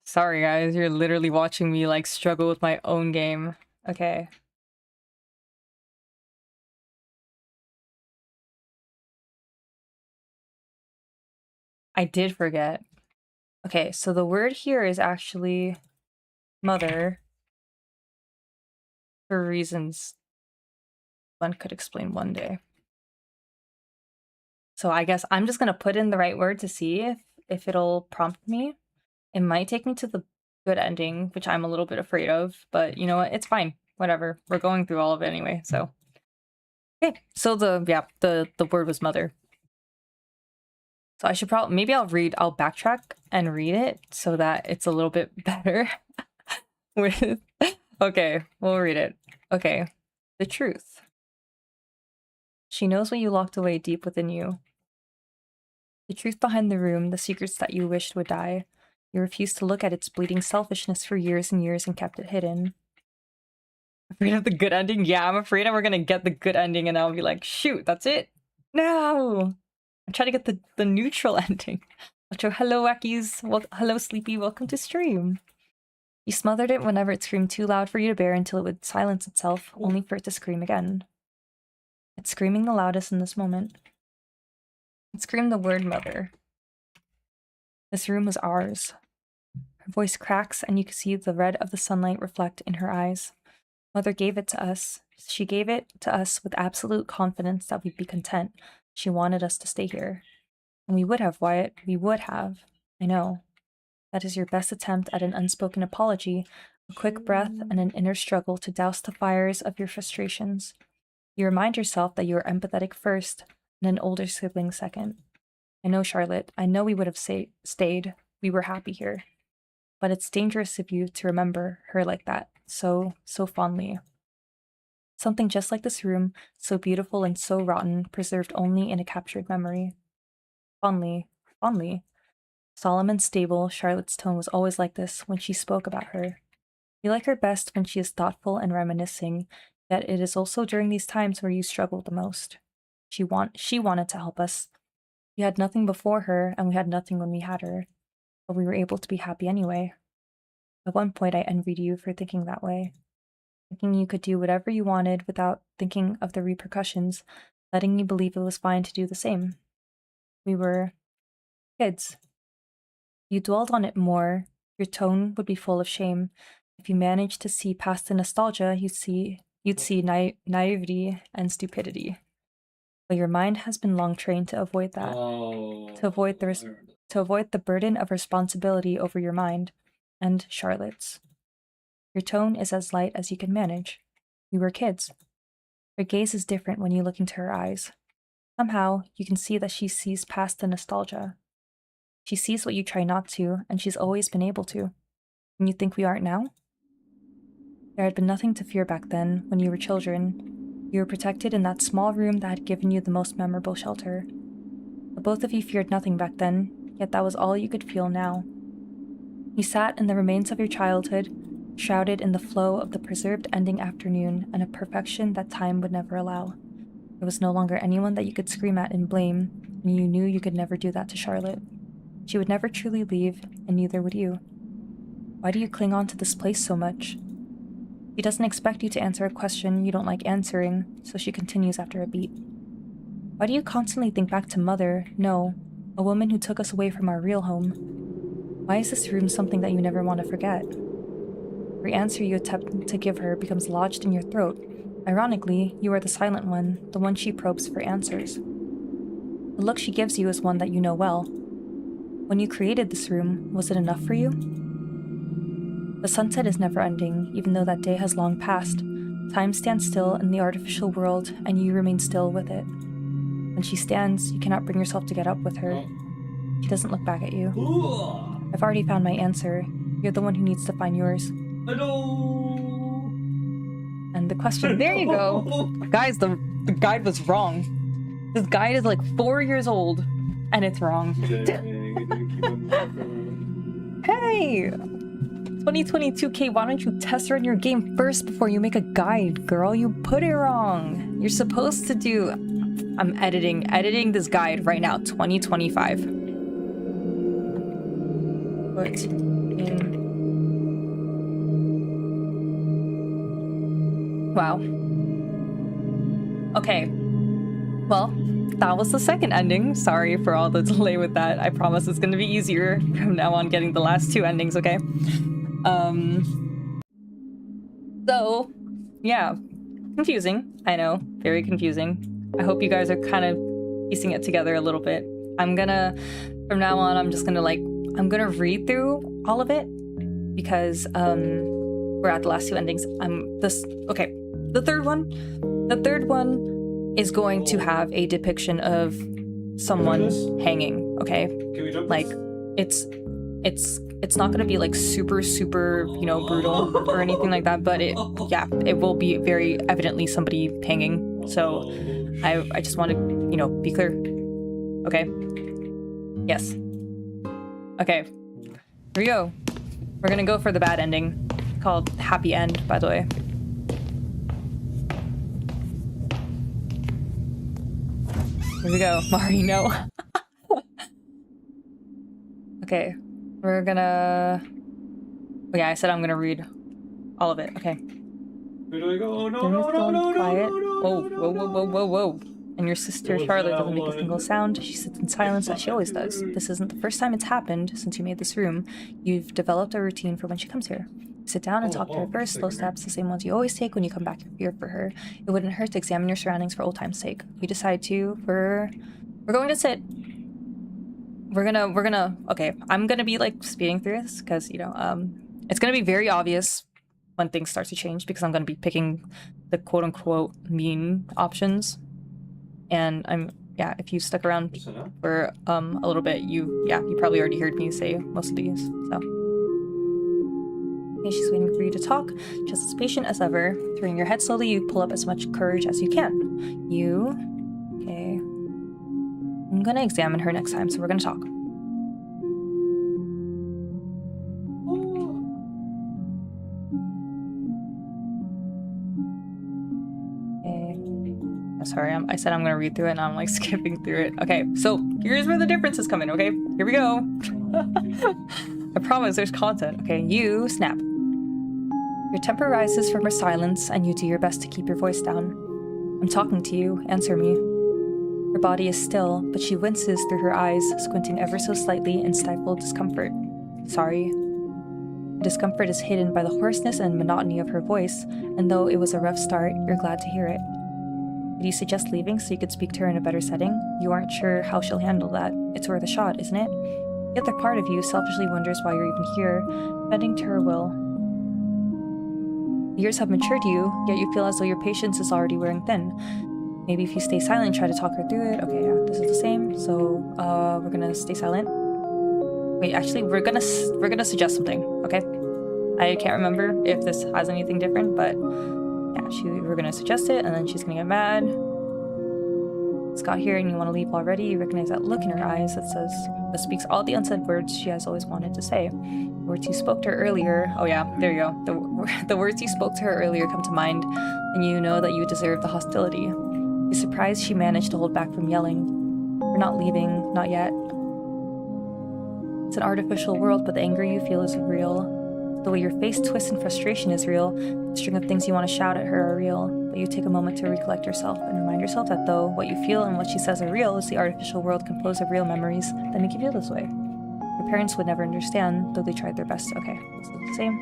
Sorry guys, you're literally watching me like struggle with my own game. Okay. I did forget. Okay, so the word here is actually mother for reasons one could explain one day. So I guess I'm just gonna put in the right word to see if it'll prompt me. It might take me to the good ending, which I'm a little bit afraid of, but you know what? It's fine. Whatever. We're going through all of it anyway, so. Okay, so the word was mother. So I should probably maybe I'll backtrack and read it so that it's a little bit better with okay, we'll read it. Okay. The truth. She knows what you locked away deep within you. The truth behind the room, the secrets that you wished would die. You refused to look at its bleeding selfishness for years and years and kept it hidden. Afraid of the good ending? Yeah, I'm afraid we're gonna get the good ending and I'll be like, shoot, that's it? No! I'm trying to get the neutral ending. Ocho, hello, Wackies. Well, hello, Sleepy. Welcome to stream. You smothered it whenever it screamed too loud for you to bear until it would silence itself, only for it to scream again. It's screaming the loudest in this moment. It screamed the word mother. This room was ours. Her voice cracks, and you can see the red of the sunlight reflect in her eyes. Mother gave it to us. She gave it to us with absolute confidence that we'd be content. She wanted us to stay here. And we would have, Wyatt. We would have. I know. That is your best attempt at an unspoken apology, a quick breath, and an inner struggle to douse the fires of your frustrations. You remind yourself that you are empathetic first, and an older sibling second. I know, Charlotte. I know we would have stayed. We were happy here. But it's dangerous of you to remember her like that, so fondly. Something just like this room, so beautiful and so rotten, preserved only in a captured memory. Fondly, fondly. Solemn and stable, Charlotte's tone was always like this when she spoke about her. You like her best when she is thoughtful and reminiscing, yet it is also during these times where you struggle the most. She wanted to help us. We had nothing before her, and we had nothing when we had her, but we were able to be happy anyway. At one point I envied you for thinking that way, thinking you could do whatever you wanted without thinking of the repercussions, letting you believe it was fine to do the same. We were kids. You dwelled on it more, your tone would be full of shame, If you managed to see past the nostalgia, you'd see naivety and stupidity. But your mind has been long trained to avoid that, to avoid the burden of responsibility over your mind and Charlotte's. Your tone is as light as you can manage. We were kids. Her gaze is different when you look into her eyes. Somehow, you can see that she sees past the nostalgia. She sees what you try not to, and she's always been able to. And you think we aren't now? There had been nothing to fear back then, when you were children. You were protected in that small room that had given you the most memorable shelter. But both of you feared nothing back then, yet that was all you could feel now. You sat in the remains of your childhood, shrouded in the flow of the preserved ending afternoon and a perfection that time would never allow. There was no longer anyone that you could scream at and blame, and you knew you could never do that to Charlotte. She would never truly leave, and neither would you. Why do you cling on to this place so much? She doesn't expect you to answer a question you don't like answering, so she continues after a beat. Why do you constantly think back to Mother, no, a woman who took us away from our real home? Why is this room something that you never want to forget? Every answer you attempt to give her becomes lodged in your throat. Ironically, you are the silent one, the one she probes for answers. The look she gives you is one that you know well. When you created this room, was it enough for you? The sunset is never ending, even though that day has long passed. Time stands still in the artificial world, and you remain still with it. When she stands, you cannot bring yourself to get up with her. She doesn't look back at you. I've already found my answer. You're the one who needs to find yours. Hello. And the question, there you go. Guys, the guide was wrong. This guide is like 4 years old, and it's wrong. Hey! 2022K, why don't you test run your game first before you make a guide, girl? You put it wrong. You're supposed to do... I'm editing this guide right now, 2025. Put in... Wow. Okay. Well, that was the second ending. Sorry for all the delay with that. I promise it's gonna be easier from now on getting the last two endings, okay? So, yeah. Confusing. I know. Very confusing. I hope you guys are kind of piecing it together a little bit. I'm gonna, from now on, I'm just gonna I'm gonna read through all of it because, we're at the last two endings. Okay. The third one is going to have a depiction of someone hanging, okay? Can we jump Like, this? it's not gonna be like super, you know, brutal or anything like that, but it will be very evidently somebody hanging. So I just want to, you know, be clear. Okay. Yes. Okay. Here we go. We're gonna go for the bad ending, called Happy End, by the way. Here we go. Mari, no. Okay. We're gonna... Oh yeah, I said I'm gonna read all of it. Okay. Where do I go? No, Room no, is no, still no, no, quiet. no, no, Whoa, no, whoa, no, whoa, whoa, whoa, whoa. And your sister was Charlotte that doesn't make a single one? sound. She sits in silence as she always does. This isn't the first time it's happened since you made this room. You've developed a routine for when she comes here. You sit down and talk to her first, slow steps, the same ones you always take when you come back here for her. It wouldn't hurt to examine your surroundings for old time's sake. You decide to, we're going to sit. We're gonna, okay, I'm gonna be like speeding through this because, you know, it's gonna be very obvious when things start to change because I'm gonna be picking the quote-unquote mean options. And yeah, if you stuck around for a little bit, you probably already heard me say most of these, so. Okay, she's waiting for you to talk, just as patient as ever. Turning your head slowly, you pull up as much courage as you can. Okay. I'm gonna examine her next time, so we're gonna talk. Sorry, I said I'm gonna read through it and I'm like skipping through it. Okay, so here's where the differences come in, okay? Here we go. I promise there's content. Okay, you snap. Your temper rises from her silence and you do your best to keep your voice down. I'm talking to you, answer me. Her body is still, but she winces through her eyes, squinting ever so slightly in stifled discomfort. Sorry. discomfort is hidden by the hoarseness and monotony of her voice, and though it was a rough start, you're glad to hear it. Did you suggest leaving so you could speak to her in a better setting? You aren't sure how she'll handle that. It's worth a shot, isn't it? The other part of you selfishly wonders why you're even here, bending to her will. Years have matured you, yet you feel as though your patience is already wearing thin. Maybe if you stay silent and try to talk her through it. Okay, yeah, this is the same. So, we're gonna stay silent. Wait, actually, we're gonna suggest something, okay? I can't remember if this has anything different, but yeah, we're gonna suggest it, and then she's gonna get mad. It's got here, and you want to leave already. You recognize that look in her eyes that speaks all the unsaid words she has always wanted to say. The words you spoke to her earlier. Oh yeah, there you go. The words you spoke to her earlier come to mind, and you know that you deserve the hostility. You're surprised she managed to hold back from yelling. You're not leaving, not yet. It's an artificial world, but the anger you feel is real. The way your face twists in frustration is real. The string of things you want to shout at her are real. But you take a moment to recollect yourself and remind yourself that though what you feel and what she says are real, it's the artificial world composed of real memories that make you feel this way. Your parents would never understand, though they tried their best. Okay, this is the same.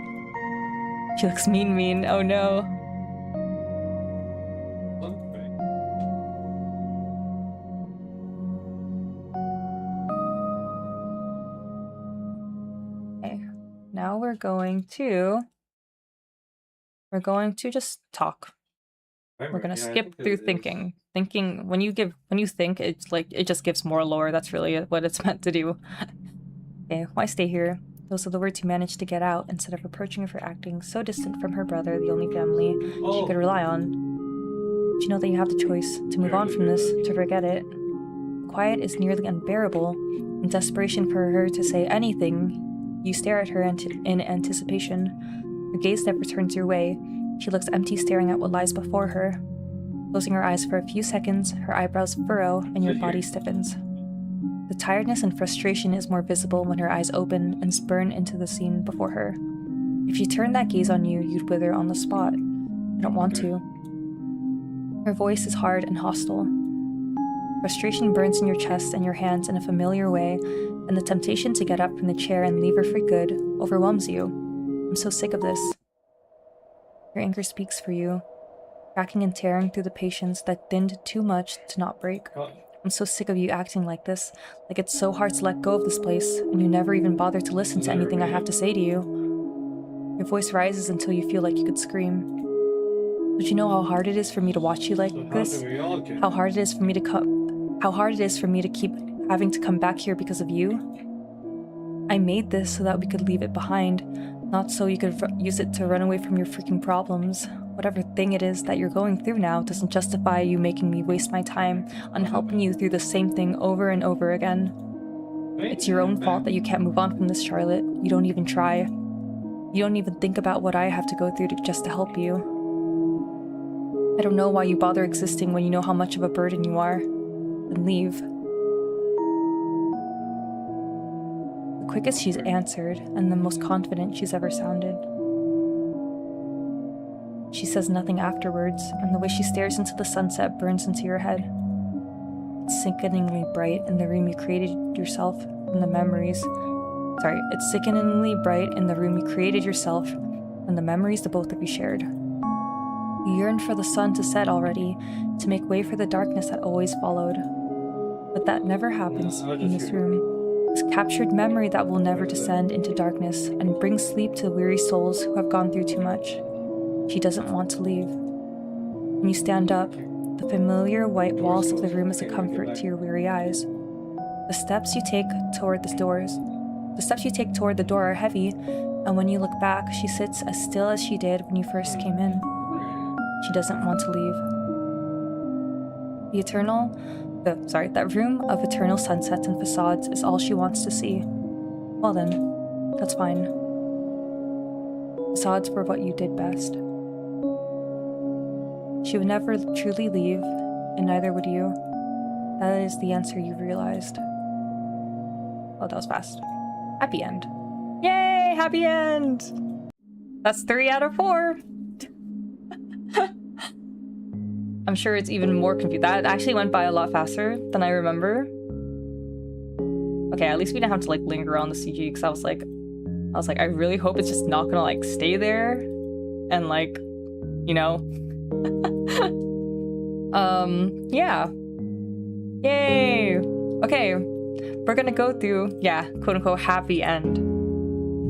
She looks mean. Oh no. Now we're going to just talk. We're gonna skip through thinking. Thinking, when you think, it's like it just gives more lore. That's really what it's meant to do. Okay, why stay here? Those are the words you managed to get out instead of reproaching her for acting so distant from her brother, the only family she could rely on. But you know that you have the choice to move on from this, to forget it. The quiet is nearly unbearable. In desperation for her to say anything, you stare at her in anticipation. Her gaze never turns your way. She looks empty, staring at what lies before her. Closing her eyes for a few seconds, her eyebrows furrow and your body stiffens. The tiredness and frustration is more visible when her eyes open and burn into the scene before her. If she turned that gaze on you, you'd wither on the spot. I don't want to. Her voice is hard and hostile. Frustration burns in your chest and your hands in a familiar way, and the temptation to get up from the chair and leave her for good overwhelms you. I'm so sick of this. Your anger speaks for you, cracking and tearing through the patience that thinned too much to not break. I'm so sick of you acting like this, like it's so hard to let go of this place, and you never even bother to listen to anything I have to say to you. Your voice rises until you feel like you could scream. But you know how hard it is for me to watch you like this? How hard it is for me to keep having to come back here because of you? I made this so that we could leave it behind, not so you could use it to run away from your freaking problems. Whatever thing it is that you're going through now doesn't justify you making me waste my time on helping you through the same thing over and over again. It's your own fault that you can't move on from this, Charlotte. You don't even try. You don't even think about what I have to go through just to help you. I don't know why you bother existing when you know how much of a burden you are. Then leave. The quickest she's answered, and the most confident she's ever sounded. She says nothing afterwards, and the way she stares into the sunset burns into your head. It's sickeningly bright in the room you created yourself from the memories. It's sickeningly bright in the room you created yourself and the memories the both of you shared. You yearned for the sun to set already, to make way for the darkness that always followed. But that never happens in this room. This captured memory that will never descend into darkness and bring sleep to weary souls who have gone through too much. She doesn't want to leave. When you stand up, the familiar white walls of the room is a comfort to your weary eyes. The steps you take toward the door are heavy, and when you look back, she sits as still as she did when you first came in. She doesn't want to leave. That room of eternal sunsets and facades is all she wants to see. Well then, that's fine. Facades were what you did best. She would never truly leave, and neither would you. That is the answer you've realized. Oh, that was fast. Happy end. Yay! Happy end! That's 3 out of 4! I'm sure it's even more confused. That actually went by a lot faster than I remember. Okay, at least we didn't have to like linger on the CG, because I was like, I was like, I really hope it's just not gonna like stay there and like, you know. Yeah. Yay. Okay. We're gonna go through, yeah, quote unquote happy end.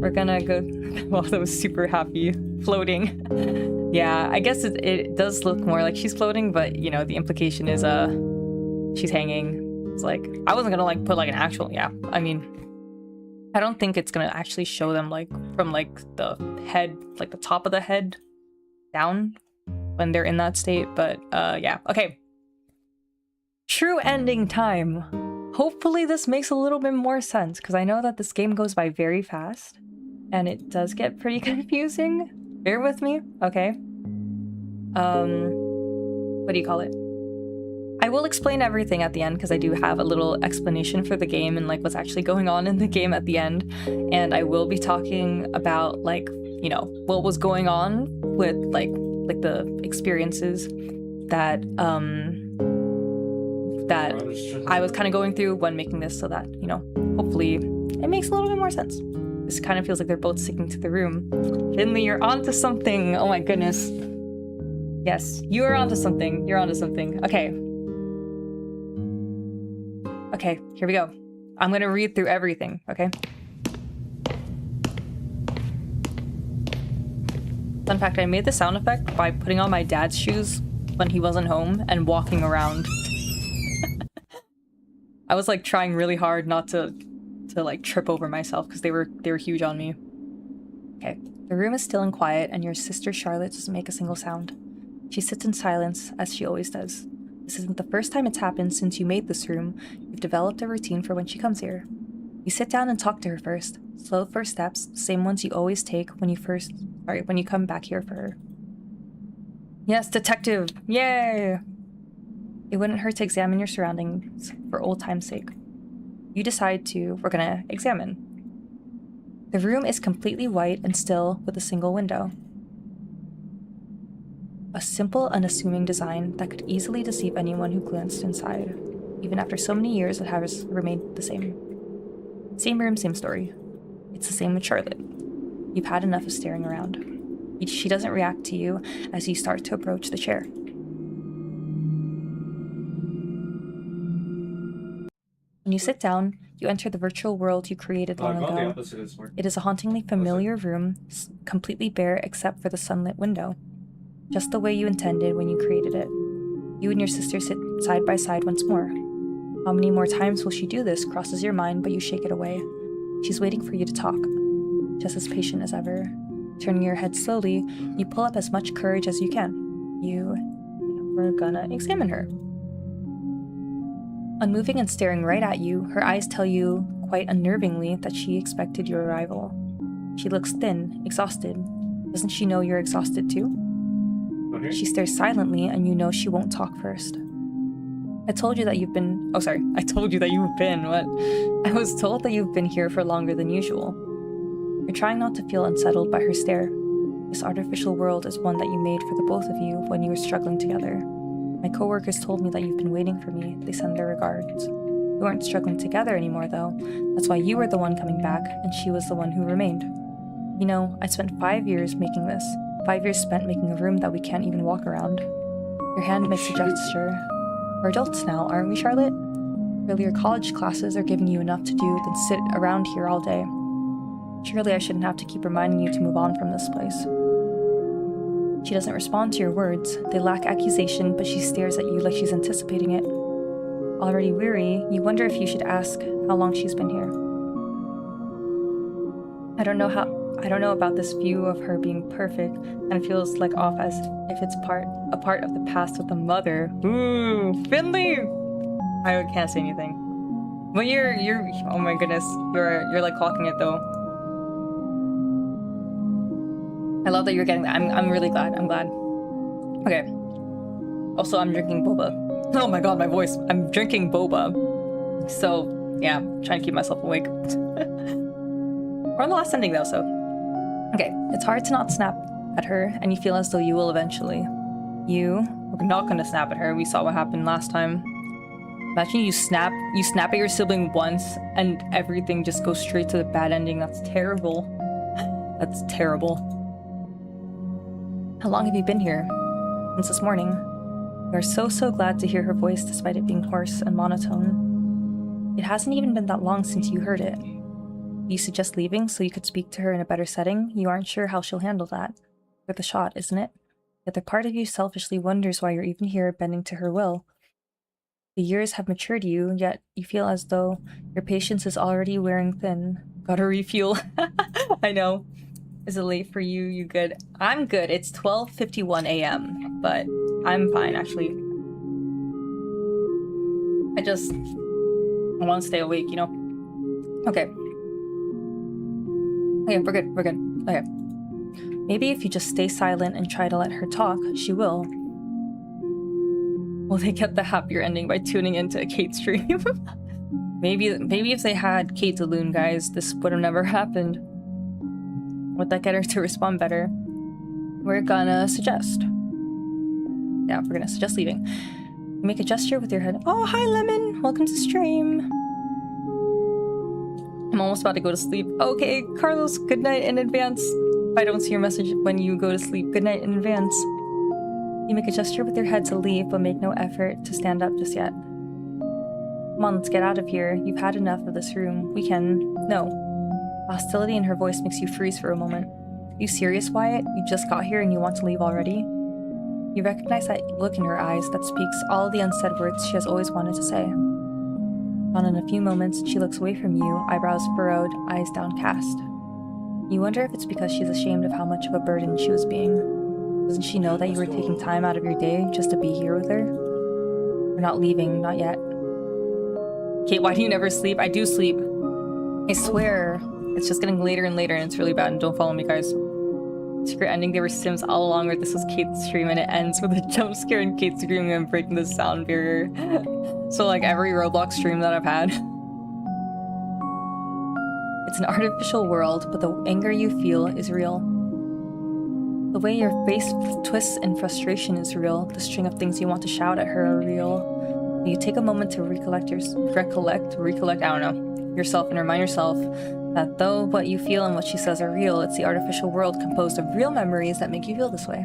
We're gonna go, well, that was super happy. Floating. Yeah, I guess it does look more like she's floating, but you know, the implication is she's hanging. It's like, I wasn't gonna like put like an actual, yeah, I mean, I don't think it's gonna actually show them like from like the head, like the top of the head down when they're in that state, but yeah, okay. True ending time. Hopefully this makes a little bit more sense, because I know that this game goes by very fast and it does get pretty confusing. Bear with me, okay? What do you call it? I will explain everything at the end, because I do have a little explanation for the game and like what's actually going on in the game at the end. And I will be talking about like, you know, what was going on with like the experiences that that I was kind of going through when making this, so that, you know, hopefully it makes a little bit more sense. This kind of feels like they're both sticking to the room. Finley, you're onto something. Oh my goodness. Yes, you are onto something. You're onto something. Okay. Okay, here we go. I'm gonna read through everything, okay? Fun fact, I made the sound effect by putting on my dad's shoes when he wasn't home and walking around. I was like trying really hard not to like trip over myself, because they were huge on me. Okay, the room is still and quiet, and your sister Charlotte doesn't make a single sound. She sits in silence, as she always does. This isn't the first time it's happened since you made this room. You've developed a routine for when she comes here. You sit down and talk to her first. Slow first steps, same ones you always take when you come back here for her. Yes, detective! Yay! It wouldn't hurt to examine your surroundings for old time's sake. You decide we're gonna examine. The room is completely white and still with a single window. A simple, unassuming design that could easily deceive anyone who glanced inside. Even after so many years, it has remained the same. Same room, same story. It's the same with Charlotte. You've had enough of staring around. She doesn't react to you as you start to approach the chair. When you sit down, you enter the virtual world you created long ago. It is a hauntingly familiar room, completely bare except for the sunlit window. Just the way you intended when you created it. You and your sister sit side by side once more. How many more times will she do this crosses your mind, but you shake it away. She's waiting for you to talk, just as patient as ever. Turning your head slowly, you pull up as much courage as you can. We're gonna examine her. Unmoving and staring right at you, her eyes tell you, quite unnervingly, that she expected your arrival. She looks thin, exhausted. Doesn't she know you're exhausted too? Okay. She stares silently, and you know she won't talk first. I told you that you've been... Oh, sorry. I told you that you've been... What? I was told that you've been here for longer than usual. You're trying not to feel unsettled by her stare. This artificial world is one that you made for the both of you when you were struggling together. My coworkers told me that you've been waiting for me. They send their regards. We weren't struggling together anymore, though. That's why you were the one coming back, and she was the one who remained. You know, I spent 5 years making this. 5 years spent making a room that we can't even walk around. Your hand makes a gesture. We're adults now, aren't we, Charlotte? Really, your college classes are giving you enough to do than sit around here all day. Surely I shouldn't have to keep reminding you to move on from this place. She doesn't respond to your words. They lack accusation, but she stares at you like she's anticipating it. Already weary, you wonder if you should ask how long she's been here. I don't know about this view of her being perfect, and it feels like off as if it's a part of the past with the mother. Ooh, Finley! I can't say anything. But you're oh my goodness, you're like clocking it though. I love that you're getting that. I'm really glad. I'm glad. Okay. Also, I'm drinking boba. Oh my god, my voice. I'm drinking boba. So, yeah, I'm trying to keep myself awake. We're on the last ending though, so. Okay, it's hard to not snap at her, and you feel as though you will eventually. We're not gonna snap at her. We saw what happened last time. Imagine you snap at your sibling once, and everything just goes straight to the bad ending. That's terrible. That's terrible. How long have you been here? Since this morning. We are so glad to hear her voice despite it being hoarse and monotone. It hasn't even been that long since you heard it. You suggest leaving so you could speak to her in a better setting? You aren't sure how she'll handle that. Worth a shot, isn't it? Yet the part of you selfishly wonders why you're even here bending to her will. The years have matured you, yet you feel as though your patience is already wearing thin. Gotta refuel. I know. Is it late for you? You good? I'm good. It's 12:51 a.m., but I'm fine, actually. I want to stay awake, you know? Okay. Okay, we're good. We're good. Okay. Maybe if you just stay silent and try to let her talk, she will. Will they get the happier ending by tuning into a Kate stream? Maybe if they had Kate Saloon, guys, this would have never happened. Would that get her to respond better? We're gonna suggest. Yeah, we're gonna suggest leaving. Make a gesture with your head. Oh, hi, Lemon! Welcome to stream. I'm almost about to go to sleep. Okay, Carlos, good night in advance. If I don't see your message when you go to sleep, good night in advance. You make a gesture with your head to leave, but make no effort to stand up just yet. Come on, let's get out of here. You've had enough of this room. We can... No. Hostility in her voice makes you freeze for a moment. You serious, Wyatt? You just got here and you want to leave already? You recognize that look in her eyes that speaks all the unsaid words she has always wanted to say. And in a few moments, she looks away from you, eyebrows furrowed, eyes downcast. You wonder if it's because she's ashamed of how much of a burden she was being. Doesn't she know that you were taking time out of your day just to be here with her? We're not leaving, not yet. Kate, why do you never sleep? I do sleep. I swear. It's just getting later and later and it's really bad, and don't follow me, guys. Secret ending, they were Sims all along where this was Kate's stream and it ends with a jump scare and Kate screaming and breaking the sound barrier. So like every Roblox stream that I've had. It's an artificial world, but the anger you feel is real. The way your face twists in frustration is real. The string of things you want to shout at her are real. You take a moment to recollect, I don't know, yourself and remind yourself that though what you feel and what she says are real, it's the artificial world composed of real memories that make you feel this way.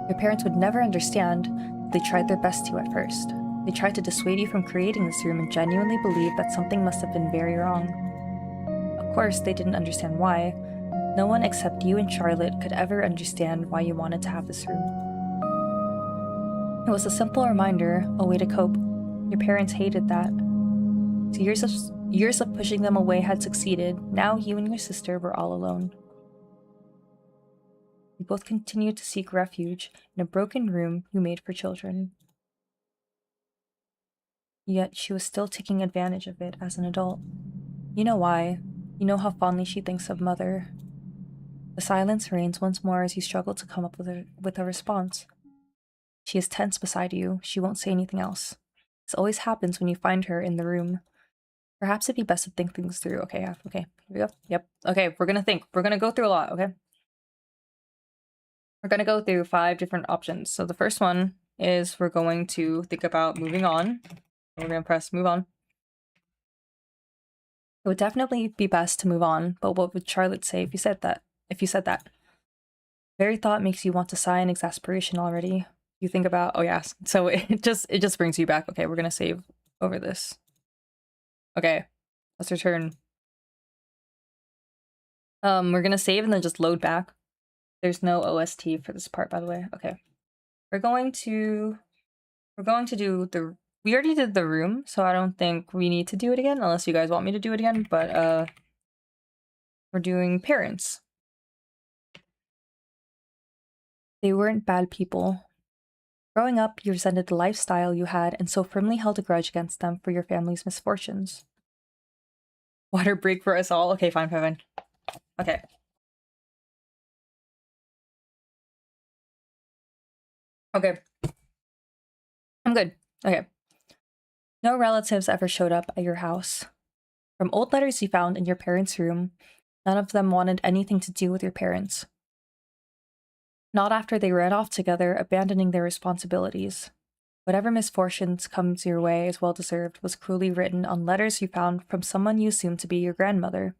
Your parents would never understand, but they tried their best to at first. They tried to dissuade you from creating this room and genuinely believed that something must have been very wrong. Of course, they didn't understand why. No one except you and Charlotte could ever understand why you wanted to have this room. It was a simple reminder, a way to cope. Your parents hated that. So years of pushing them away had succeeded. Now you and your sister were all alone. You both continued to seek refuge in a broken room you made for children. Yet she was still taking advantage of it as an adult. You know why. You know how fondly she thinks of Mother. The silence reigns once more as you struggle to come up with a response. She is tense beside you. She won't say anything else. This always happens when you find her in the room. Perhaps it'd be best to think things through. Okay, yeah, okay, here we go. Yep. Okay, we're gonna think. We're gonna go through a lot, okay? We're gonna go through 5 different options. So the first one is we're going to think about moving on. We're gonna press move on. It would definitely be best to move on, but what would Charlotte say if you said that? Very thought makes you want to sigh in exasperation already. You think about, oh yes, so it just brings you back. Okay, we're gonna save over this. Okay, let's return. We're gonna save and then just load back. There's no OST for this part, by the way. Okay, we're going to do the. We already did the room, so I don't think we need to do it again, unless you guys want me to do it again. But we're doing parents. They weren't bad people. Growing up, you resented the lifestyle you had and so firmly held a grudge against them for your family's misfortunes. Water break for us all? Okay, fine. Okay. Okay. I'm good. Okay. No relatives ever showed up at your house. From old letters you found in your parents' room, none of them wanted anything to do with your parents. Not after they ran off together, abandoning their responsibilities. Whatever misfortunes comes your way is well-deserved was cruelly written on letters you found from someone you assumed to be your grandmother.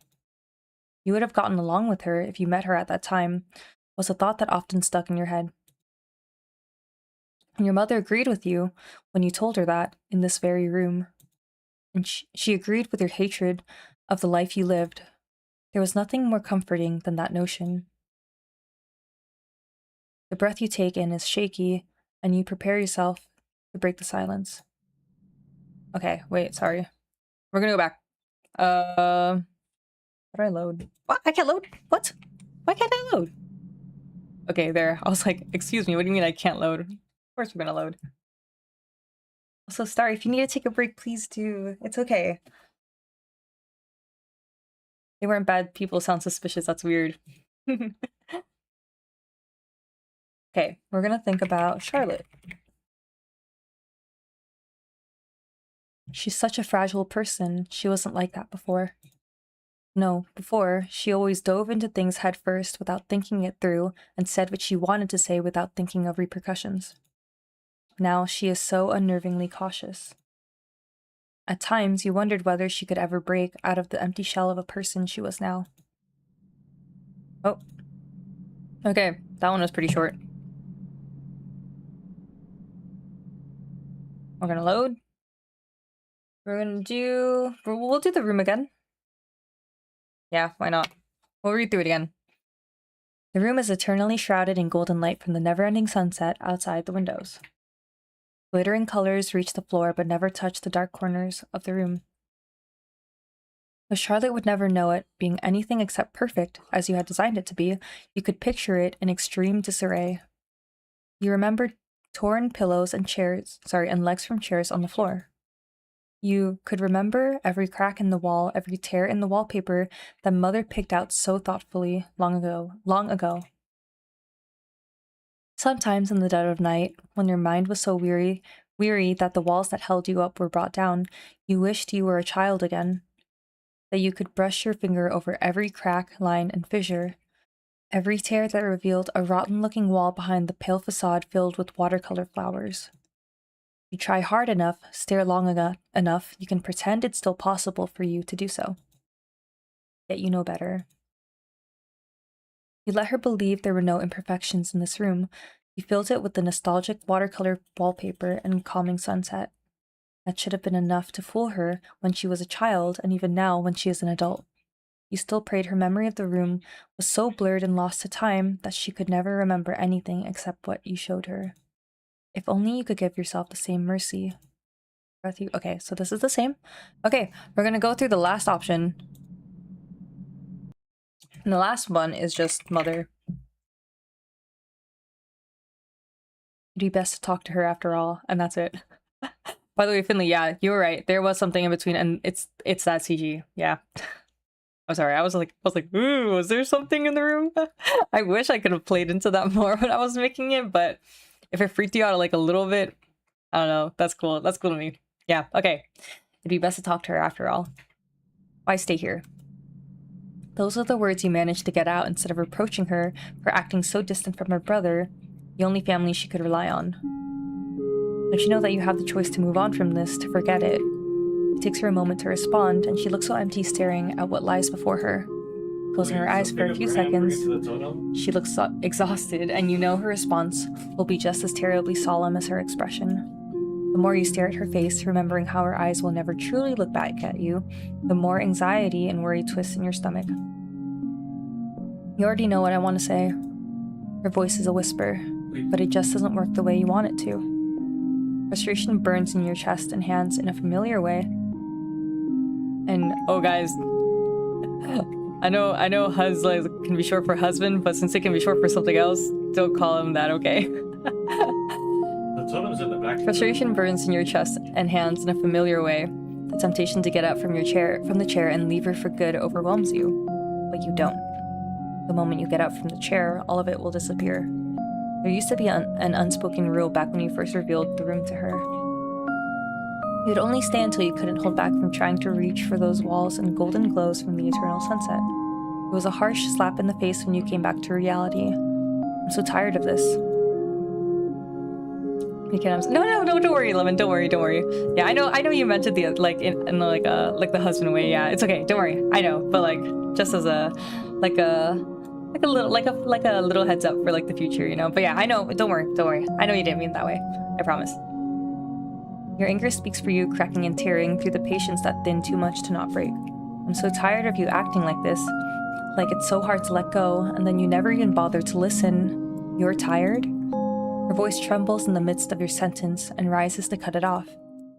you would have gotten along with her if you met her at that time, was a thought that often stuck in your head. And your mother agreed with you when you told her that in this very room. And she agreed with your hatred of the life you lived. There was nothing more comforting than that notion. The breath you take in is shaky, and you prepare yourself to break the silence. Okay, wait, sorry. We're gonna go back. How do I load? What? I can't load? What? Why can't I load? Okay, there. I was like, excuse me, what do you mean I can't load? Of course we're gonna load. Also, Star, if you need to take a break, please do. It's okay. They weren't bad people, sound suspicious, that's weird. Okay, we're gonna think about Charlotte. She's such a fragile person. She wasn't like that before. No, before, she always dove into things head first without thinking it through and said what she wanted to say without thinking of repercussions. Now she is so unnervingly cautious. At times, you wondered whether she could ever break out of the empty shell of a person she was now. Oh. Okay, that one was pretty short. We're gonna load. We're gonna do... We'll do the room again. Yeah, why not? We'll read through it again. The room is eternally shrouded in golden light from the never-ending sunset outside the windows. Glittering colors reach the floor but never touch the dark corners of the room. Though Charlotte would never know it being anything except perfect as you had designed it to be, you could picture it in extreme disarray. You remembered torn pillows and and legs from chairs on the floor. You could remember every crack in the wall, every tear in the wallpaper that Mother picked out so thoughtfully long ago. Sometimes in the dead of night, when your mind was so weary that the walls that held you up were brought down, you wished you were a child again, that you could brush your finger over every crack, line, and fissure, every tear that revealed a rotten-looking wall behind the pale facade filled with watercolor flowers. You try hard enough, stare long enough, you can pretend it's still possible for you to do so. Yet you know better. You let her believe there were no imperfections in this room. You filled it with the nostalgic watercolor wallpaper and calming sunset. That should have been enough to fool her when she was a child, and even now when she is an adult. You still prayed her memory of the room was so blurred and lost to time that she could never remember anything except what you showed her. If only you could give yourself the same mercy. Okay, so this is the same. Okay, we're gonna go through the last option. And the last one is just Mother. It'd be best to talk to her after all, and that's it. By the way, Finley, yeah, you were right. There was something in between, and it's that CG. Yeah. I'm sorry. I was like, ooh, was there something in the room? I wish I could have played into that more when I was making it, but if it freaked you out like a little bit, I don't know. That's cool. That's cool to me. Yeah. Okay. It'd be best to talk to her after all. Why stay here? Those are the words you managed to get out instead of reproaching her for acting so distant from her brother, the only family she could rely on. Don't you know that you have the choice to move on from this, to forget it? It takes her a moment to respond, and she looks so empty staring at what lies before her. Closing her eyes for a few seconds, she looks exhausted, and you know her response will be just as terribly solemn as her expression. The more you stare at her face, remembering how her eyes will never truly look back at you, the more anxiety and worry twists in your stomach. You already know what I want to say. Her voice is a whisper, but it just doesn't work the way you want it to. Frustration burns in your chest and hands in a familiar way. And, oh guys, I know hus like, can be short for husband, but since it can be short for something else, don't call him that, okay? The totem's in the back. Frustration burns in your chest and hands in a familiar way. The temptation to get up from the chair and leave her for good overwhelms you, but you don't. The moment you get up from the chair, all of it will disappear. There used to be an unspoken rule back when you first revealed the room to her. You'd only stay until you couldn't hold back from trying to reach for those walls and golden glows from the eternal sunset. It was a harsh slap in the face when you came back to reality. I'm so tired of this. No, don't worry, Lemon. Don't worry. Yeah, I know you mentioned the like in like the husband way. Yeah, it's okay. Don't worry. I know, but like just as a like a like a little heads up for like the future, you know. But yeah, I know. Don't worry. I know you didn't mean it that way. I promise. Your anger speaks for you, cracking and tearing through the patience that thin too much to not break. I'm so tired of you acting like this, like it's so hard to let go, and then you never even bother to listen. You're tired? Her voice trembles in the midst of your sentence and rises to cut it off.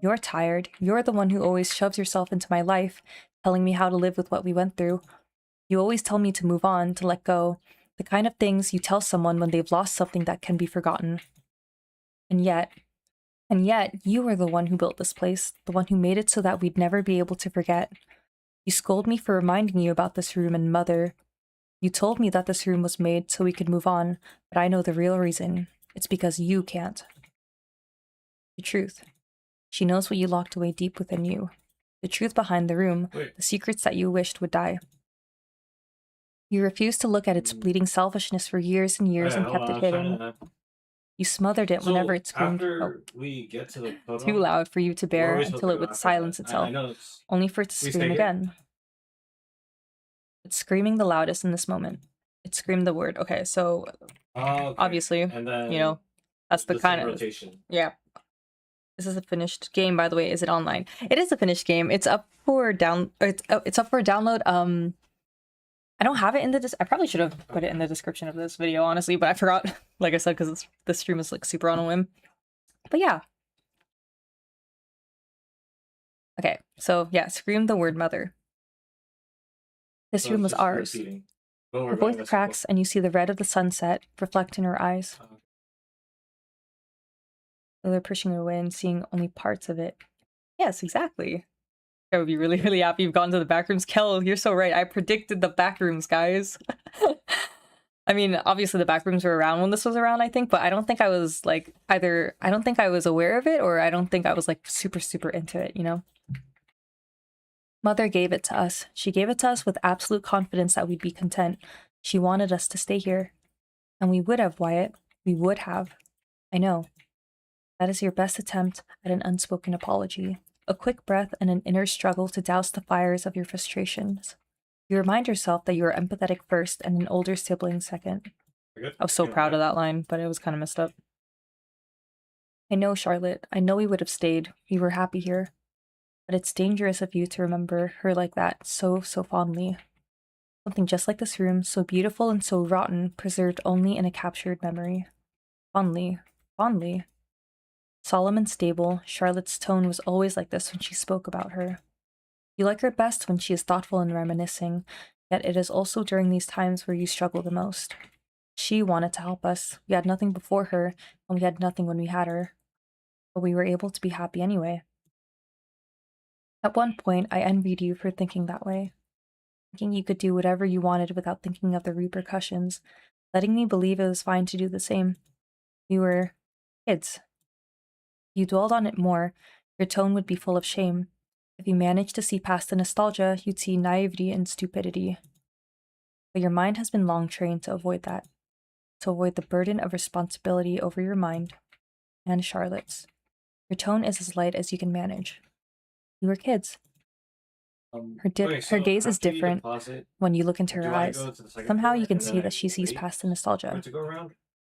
You're tired. You're the one who always shoves yourself into my life, telling me how to live with what we went through. You always tell me to move on, to let go, the kind of things you tell someone when they've lost something that can be forgotten. And yet, you were the one who built this place, the one who made it so that we'd never be able to forget. You scold me for reminding you about this room and Mother. You told me that this room was made so we could move on, but I know the real reason. It's because you can't. The truth. She knows what you locked away deep within you. The truth behind the room, the secrets that you wished would die. You refused to look at its bleeding selfishness for years and years and kept it hidden. You smothered it whenever it screamed. After we get to the photo, too loud for you to bear until it would silence itself, only for it to scream again. It's screaming the loudest in this moment. It screamed the word. Okay, so obviously, and then you know, that's the kind of rotation. Yeah. This is a finished game, by the way. Is it online? It is a finished game. It's up for it's up for download. I don't have it in the I probably should have put it in the description of this video, honestly, but I forgot. Like I said, because this stream is like super on a whim. But yeah. Okay, so yeah, scream the word Mother. This room was ours. Her voice cracks and you see the red of the sunset reflect in her eyes. So they're pushing it away and seeing only parts of it. Yes, exactly. I would be really, really happy you've gone to the back rooms. Kel, you're so right. I predicted the back rooms, guys. I mean, obviously the back rooms were around when this was around, I think, but I don't think I was like I don't think I was aware of it, or I don't think I was like super, super into it, you know? Mother gave it to us. She gave it to us with absolute confidence that we'd be content. She wanted us to stay here. And we would have, Wyatt. We would have. I know. That is your best attempt at an unspoken apology. A quick breath and an inner struggle to douse the fires of your frustrations. You remind yourself that you are empathetic first and an older sibling second. I was so proud of that line, but it was kind of messed up. I know, Charlotte. I know we would have stayed. We were happy here. But it's dangerous of you to remember her like that so fondly. Something just like this room, so beautiful and so rotten, preserved only in a captured memory. Fondly. Solemn and stable, Charlotte's tone was always like this when she spoke about her. You like her best when she is thoughtful and reminiscing, yet it is also during these times where you struggle the most. She wanted to help us. We had nothing before her, and we had nothing when we had her. But we were able to be happy anyway. At one point, I envied you for thinking that way. Thinking you could do whatever you wanted without thinking of the repercussions, letting me believe it was fine to do the same. We were kids. If you dwelled on it more, your tone would be full of shame. If you managed to see past the nostalgia, you'd see naivety and stupidity. But your mind has been long trained to avoid that, to avoid the burden of responsibility over your mind and Charlotte's. Your tone is as light as you can manage. You were kids. Her gaze is different when you look into her eyes. Somehow you can see that she sees past the nostalgia.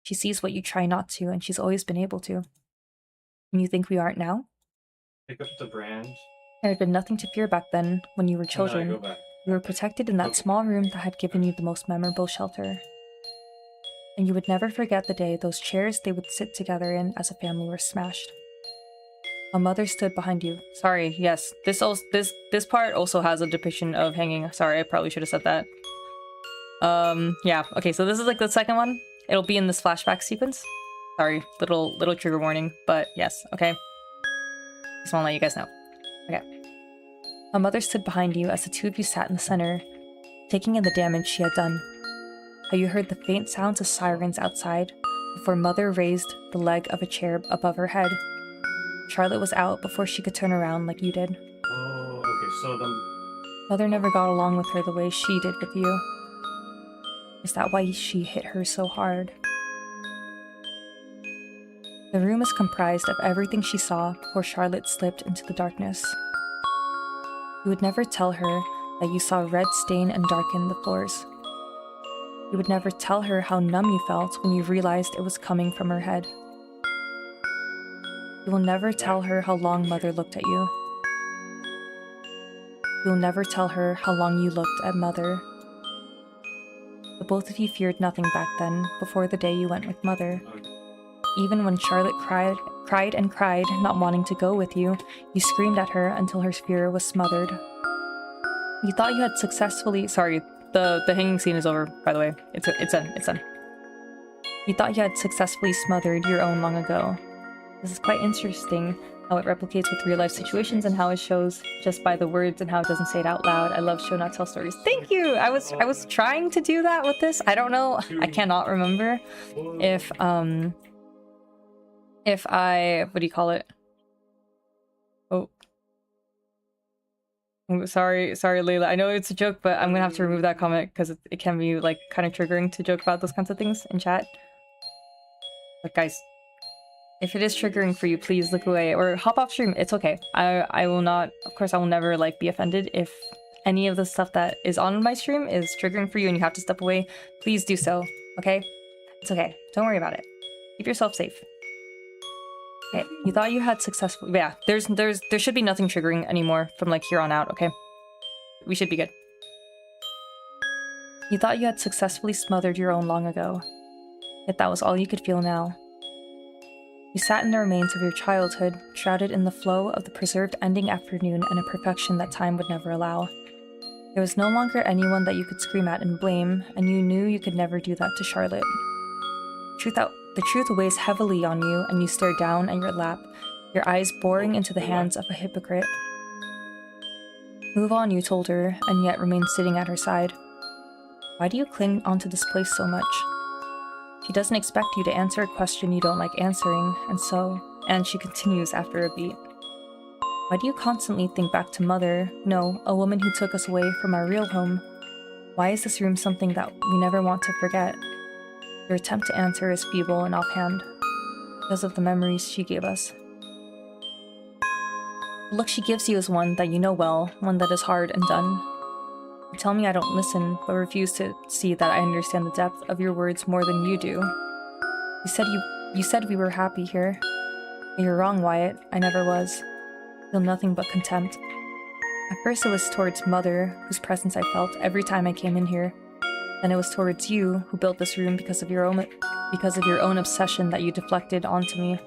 She sees what you try not to, and she's always been able to. And you think we aren't now? Pick up the brand. There had been nothing to fear back then, when you were children. You were protected in that small room that had given you the most memorable shelter. And you would never forget the day those chairs they would sit together in as a family were smashed. A mother stood behind you. Sorry, yes. This part also has a depiction of hanging. Sorry, I probably should have said that. Yeah. Okay, so this is like the second one. It'll be in this flashback sequence. Sorry, little trigger warning, but yes, okay. Just want to let you guys know. Okay. A mother stood behind you as the two of you sat in the center, taking in the damage she had done. How you heard the faint sounds of sirens outside before Mother raised the leg of a chair above her head. Charlotte was out before she could turn around like you did. Oh, okay, so Mother never got along with her the way she did with you. Is that why she hit her so hard? The room is comprised of everything she saw before Charlotte slipped into the darkness. You would never tell her that you saw red stain and darken the floors. You would never tell her how numb you felt when you realized it was coming from her head. You will never tell her how long Mother looked at you. You will never tell her how long you looked at Mother. The both of you feared nothing back then, before the day you went with Mother. Even when Charlotte cried and cried, not wanting to go with you, you screamed at her until her fear was smothered. You thought you had successfully— sorry, the hanging scene is over, by the way. It's done. You thought you had successfully smothered your own long ago. This is quite interesting, how it replicates with real-life situations and how it shows just by the words and how it doesn't say it out loud. I love show not tell stories. Thank you! I was trying to do that with this. I don't know. I cannot remember if I— what do you call it? Oh. Sorry, Layla. I know it's a joke, but I'm gonna have to remove that comment because it can be like kind of triggering to joke about those kinds of things in chat. But guys, if it is triggering for you, please look away or hop off stream. It's okay. I will not— of course, I will never like be offended if any of the stuff that is on my stream is triggering for you and you have to step away. Please do so, okay? It's okay. Don't worry about it. Keep yourself safe. Okay, you thought you had successfully— yeah, there should be nothing triggering anymore from like here on out, okay? We should be good. You thought you had successfully smothered your own long ago, yet that was all you could feel now. You sat in the remains of your childhood, shrouded in the flow of the preserved ending afternoon and a perfection that time would never allow. There was no longer anyone that you could scream at and blame, and you knew you could never do that to Charlotte. The truth weighs heavily on you, and you stare down at your lap, your eyes boring into the hands of a hypocrite. Move on, you told her, and yet remained sitting at her side. Why do you cling onto this place so much? She doesn't expect you to answer a question you don't like answering, and she continues after a beat. Why do you constantly think back to Mother, no, a woman who took us away from our real home? Why is this room something that we never want to forget? Your attempt to answer is feeble and offhand, because of the memories she gave us. The look she gives you is one that you know well, one that is hard and done. You tell me I don't listen, but refuse to see that I understand the depth of your words more than you do. You said we were happy here. But you're wrong, Wyatt. I never was. I feel nothing but contempt. At first it was towards Mother, whose presence I felt every time I came in here. Then it was towards you, who built this room because of your own obsession that you deflected onto me.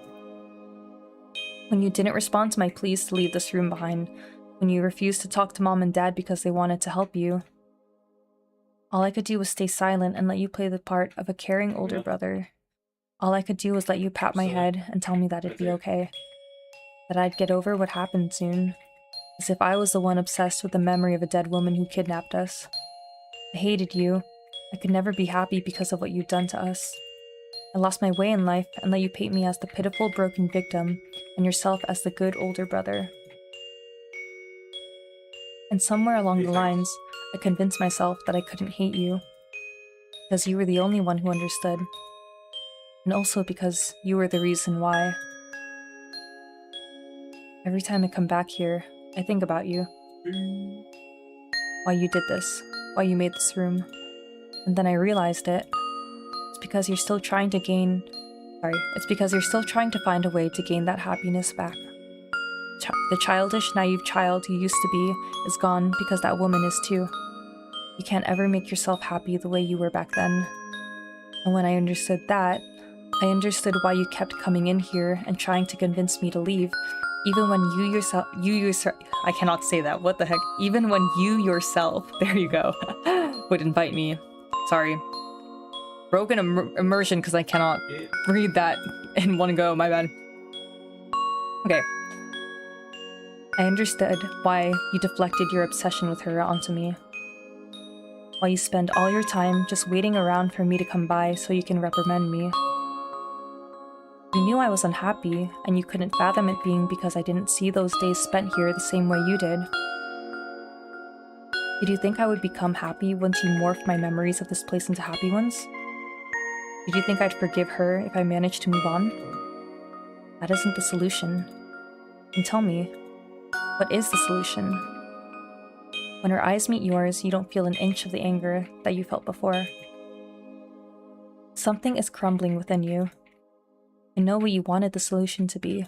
When you didn't respond to my pleas to leave this room behind, when you refused to talk to Mom and Dad because they wanted to help you, all I could do was stay silent and let you play the part of a caring older brother. All I could do was let you pat my head and tell me that it'd be okay. That I'd get over what happened soon. As if I was the one obsessed with the memory of a dead woman who kidnapped us. I hated you. I could never be happy because of what you'd done to us. I lost my way in life and let you paint me as the pitiful broken victim and yourself as the good older brother. And somewhere along the lines, I convinced myself that I couldn't hate you. Because you were the only one who understood. And also because you were the reason why. Every time I come back here, I think about you. Why you did this. Why you made this room. And then I realized it. It's because you're still trying to find a way to gain that happiness back. The childish, naive child you used to be is gone because that woman is too. You can't ever make yourself happy the way you were back then. And when I understood that, I understood why you kept coming in here and trying to convince me to leave, even when you yourself, I cannot say that, what the heck, even when you yourself, there you go, would invite me. Sorry. Broken immersion because I cannot read that in one go, my bad. Okay. I understood why you deflected your obsession with her onto me. Why you spend all your time just waiting around for me to come by so you can reprimand me. You knew I was unhappy, and you couldn't fathom it being because I didn't see those days spent here the same way you did. Did you think I would become happy once you morphed my memories of this place into happy ones? Did you think I'd forgive her if I managed to move on? That isn't the solution. And tell me, what is the solution? When her eyes meet yours, you don't feel an inch of the anger that you felt before. Something is crumbling within you. I know what you wanted the solution to be.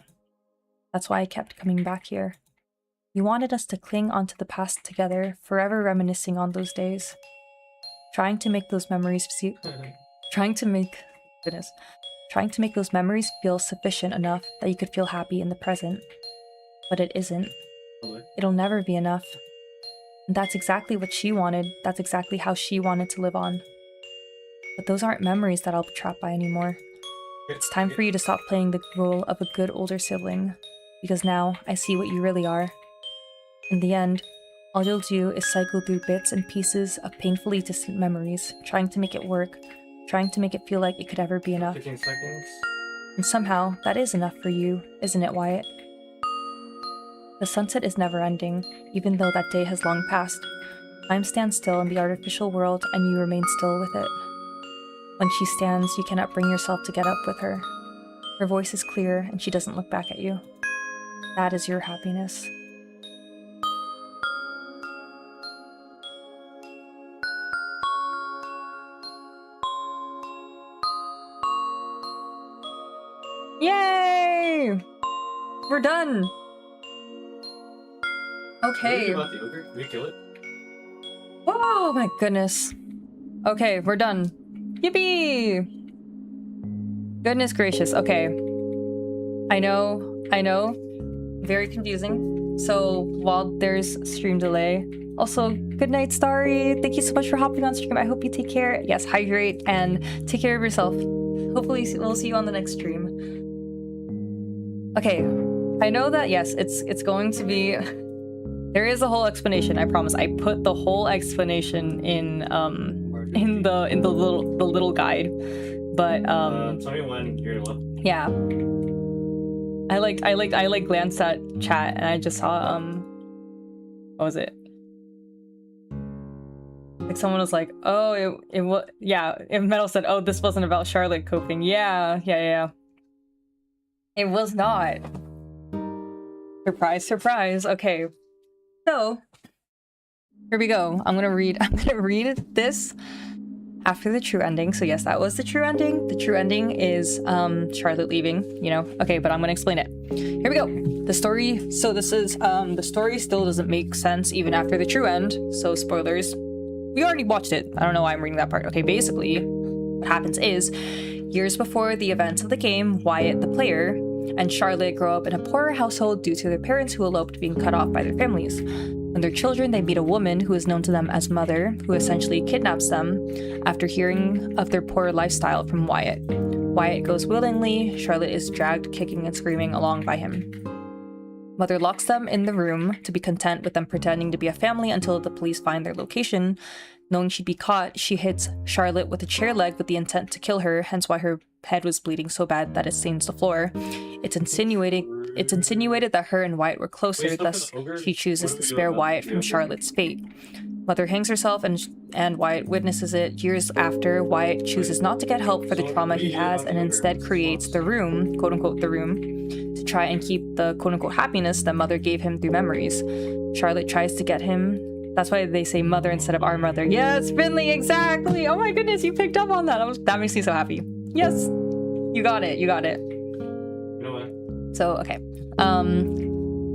That's why I kept coming back here. You wanted us to cling onto the past together, forever reminiscing on those days. Trying to make those memories feel sufficient enough that you could feel happy in the present. But it isn't. It'll never be enough. And that's exactly what she wanted. That's exactly how she wanted to live on. But those aren't memories that I'll be trapped by anymore. It's time for you to stop playing the role of a good older sibling, because now I see what you really are. In the end, all you'll do is cycle through bits and pieces of painfully distant memories, trying to make it work, trying to make it feel like it could ever be enough. 15 seconds. And somehow, that is enough for you, isn't it, Wyatt? The sunset is never ending, even though that day has long passed. Time stands still in the artificial world, and you remain still with it. When she stands, you cannot bring yourself to get up with her. Her voice is clear, and she doesn't look back at you. That is your happiness. Yay! We're done! Okay. About the ogre? Did we kill it? Oh my goodness. Okay, we're done. Yippee! Goodness gracious. Okay. I know. Very confusing. So while there's stream delay, also good night, Starry. Thank you so much for hopping on stream. I hope you take care. Yes, hydrate and take care of yourself. Hopefully we'll see you on the next stream. Okay, I know that yes, it's going to be. There is a whole explanation. I promise. I put the whole explanation in the little guide, but tell me when you're left. Yeah. I glanced at chat and I just saw what was it? Like someone was like, oh, it was, yeah. And Metal said, oh, this wasn't about Charlotte coping. Yeah. It was not. Surprise, surprise. Okay. So here we go. I'm gonna read this after the true ending. So yes, that was the true ending. The true ending is Charlotte leaving, you know. Okay, but I'm gonna explain it. Here we go. The story. So this is the story still doesn't make sense even after the true end. So spoilers. We already watched it. I don't know why I'm reading that part. Okay, basically, what happens is, years before the events of the game, Wyatt, the player, and Charlotte grow up in a poorer household due to their parents who eloped, being cut off by their families. When they're children, they meet a woman who is known to them as Mother, who essentially kidnaps them after hearing of their poor lifestyle from Wyatt. Wyatt goes willingly. Charlotte is dragged kicking and screaming along by him. Mother locks them in the room to be content with them pretending to be a family until the police find their location. Knowing she'd be caught, she hits Charlotte with a chair leg with the intent to kill her, hence why her head was bleeding so bad that it stains the floor. It's insinuated that her and Wyatt were closer, thus she chooses to spare Wyatt from Charlotte's fate. Mother hangs herself and Wyatt witnesses it. Years after, Wyatt chooses not to get help for the trauma he has and instead creates the room, quote-unquote the room, to try and keep the quote-unquote happiness that Mother gave him through memories. Charlotte tries to get him. That's why they say mother instead of our mother. Yes, Finley, exactly! Oh my goodness, you picked up on that. That makes me so happy. Yes! You got it. You know what? So, okay.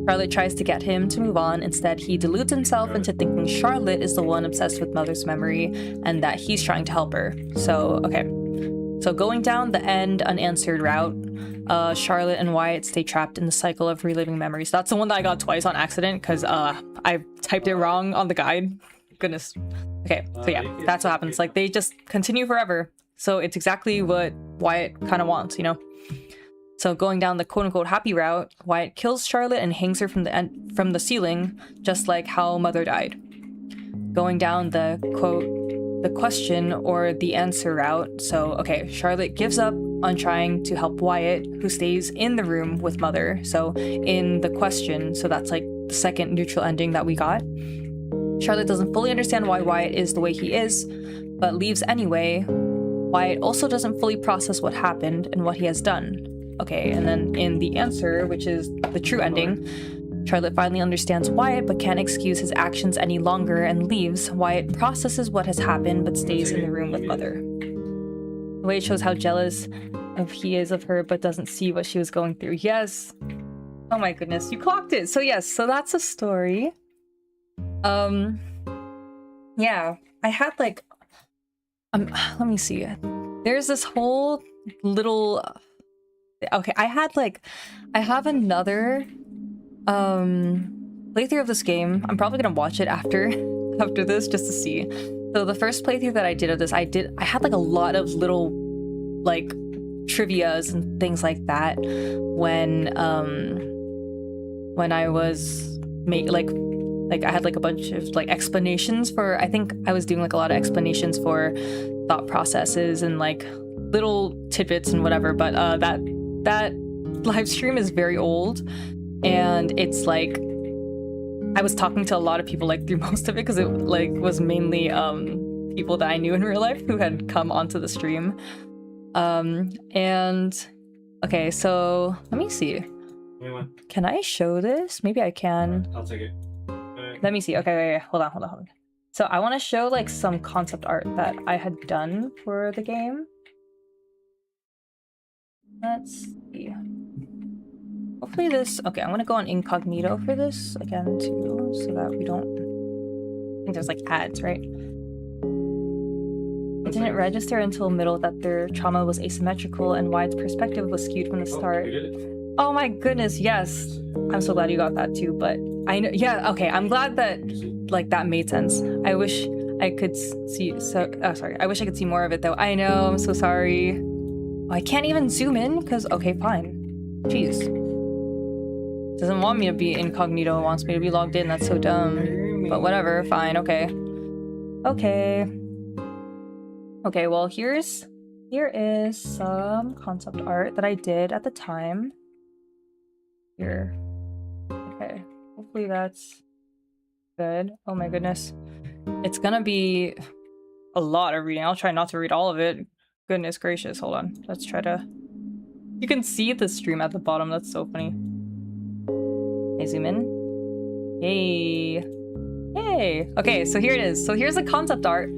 Charlotte tries to get him to move on. Instead, he deludes himself into thinking Charlotte is the one obsessed with Mother's memory and that he's trying to help her. So, okay. So going down the end unanswered route, Charlotte and Wyatt stay trapped in the cycle of reliving memories. That's the one that I got twice on accident because I typed it wrong on the guide. Goodness. Okay, so yeah, that's what happens. Like, they just continue forever. So it's exactly what Wyatt kind of wants, you know? So going down the quote-unquote happy route, Wyatt kills Charlotte and hangs her from the ceiling, just like how Mother died. Going down the question or the answer route, so okay, Charlotte gives up on trying to help Wyatt, who stays in the room with Mother. So in the question, so that's like the second neutral ending that we got. Charlotte doesn't fully understand why Wyatt is the way he is, but leaves anyway. Wyatt also doesn't fully process what happened and what he has done. Okay, and then in the answer, which is the true ending, Charlotte finally understands Wyatt but can't excuse his actions any longer and leaves. Wyatt processes what has happened but stays in the room with Mother. The way it shows how jealous he is of her but doesn't see what she was going through. Yes. Oh my goodness, you clocked it. So yes, so that's a story. Yeah, I had like let me see. There's this whole little okay, I have another playthrough of this game. I'm probably gonna watch it after this just to see. So the first playthrough that I did of this, I had like a lot of little like trivias and things like that when I was like I had like a bunch of like explanations for, I think I was doing like a lot of explanations for thought processes and like little tidbits and whatever, but that live stream is very old, and it's like I was talking to a lot of people like through most of it because it like was mainly people that I knew in real life who had come onto the stream. And okay, so let me see. Can I show this? Maybe I can. I'll take it. Let me see. Okay, wait. Hold on. So I want to show like some concept art that I had done for the game. Let's see. Hopefully this... Okay, I'm gonna go on incognito for this again too, so that we don't... I think there's like ads, right? It didn't register until middle that their trauma was asymmetrical and Wyatt's perspective was skewed from the start. You did it? Oh my goodness, yes. I'm so glad you got that too, but I know, yeah, okay, I'm glad that like that made sense. I wish I could see, I wish I could see more of it though. I know, I'm so sorry. I can't even zoom in because, okay, fine. Jeez. Doesn't want me to be incognito, it wants me to be logged in, that's so dumb. But whatever, fine, okay. Okay, well here is some concept art that I did at the time. Here. Okay, hopefully that's good. Oh my goodness. It's gonna be a lot of reading. I'll try not to read all of it. Goodness gracious, hold on. Let's try to... You can see the stream at the bottom, that's so funny. Hey, zoom in. Yay. Yay! Okay, so here it is. So here's the concept art.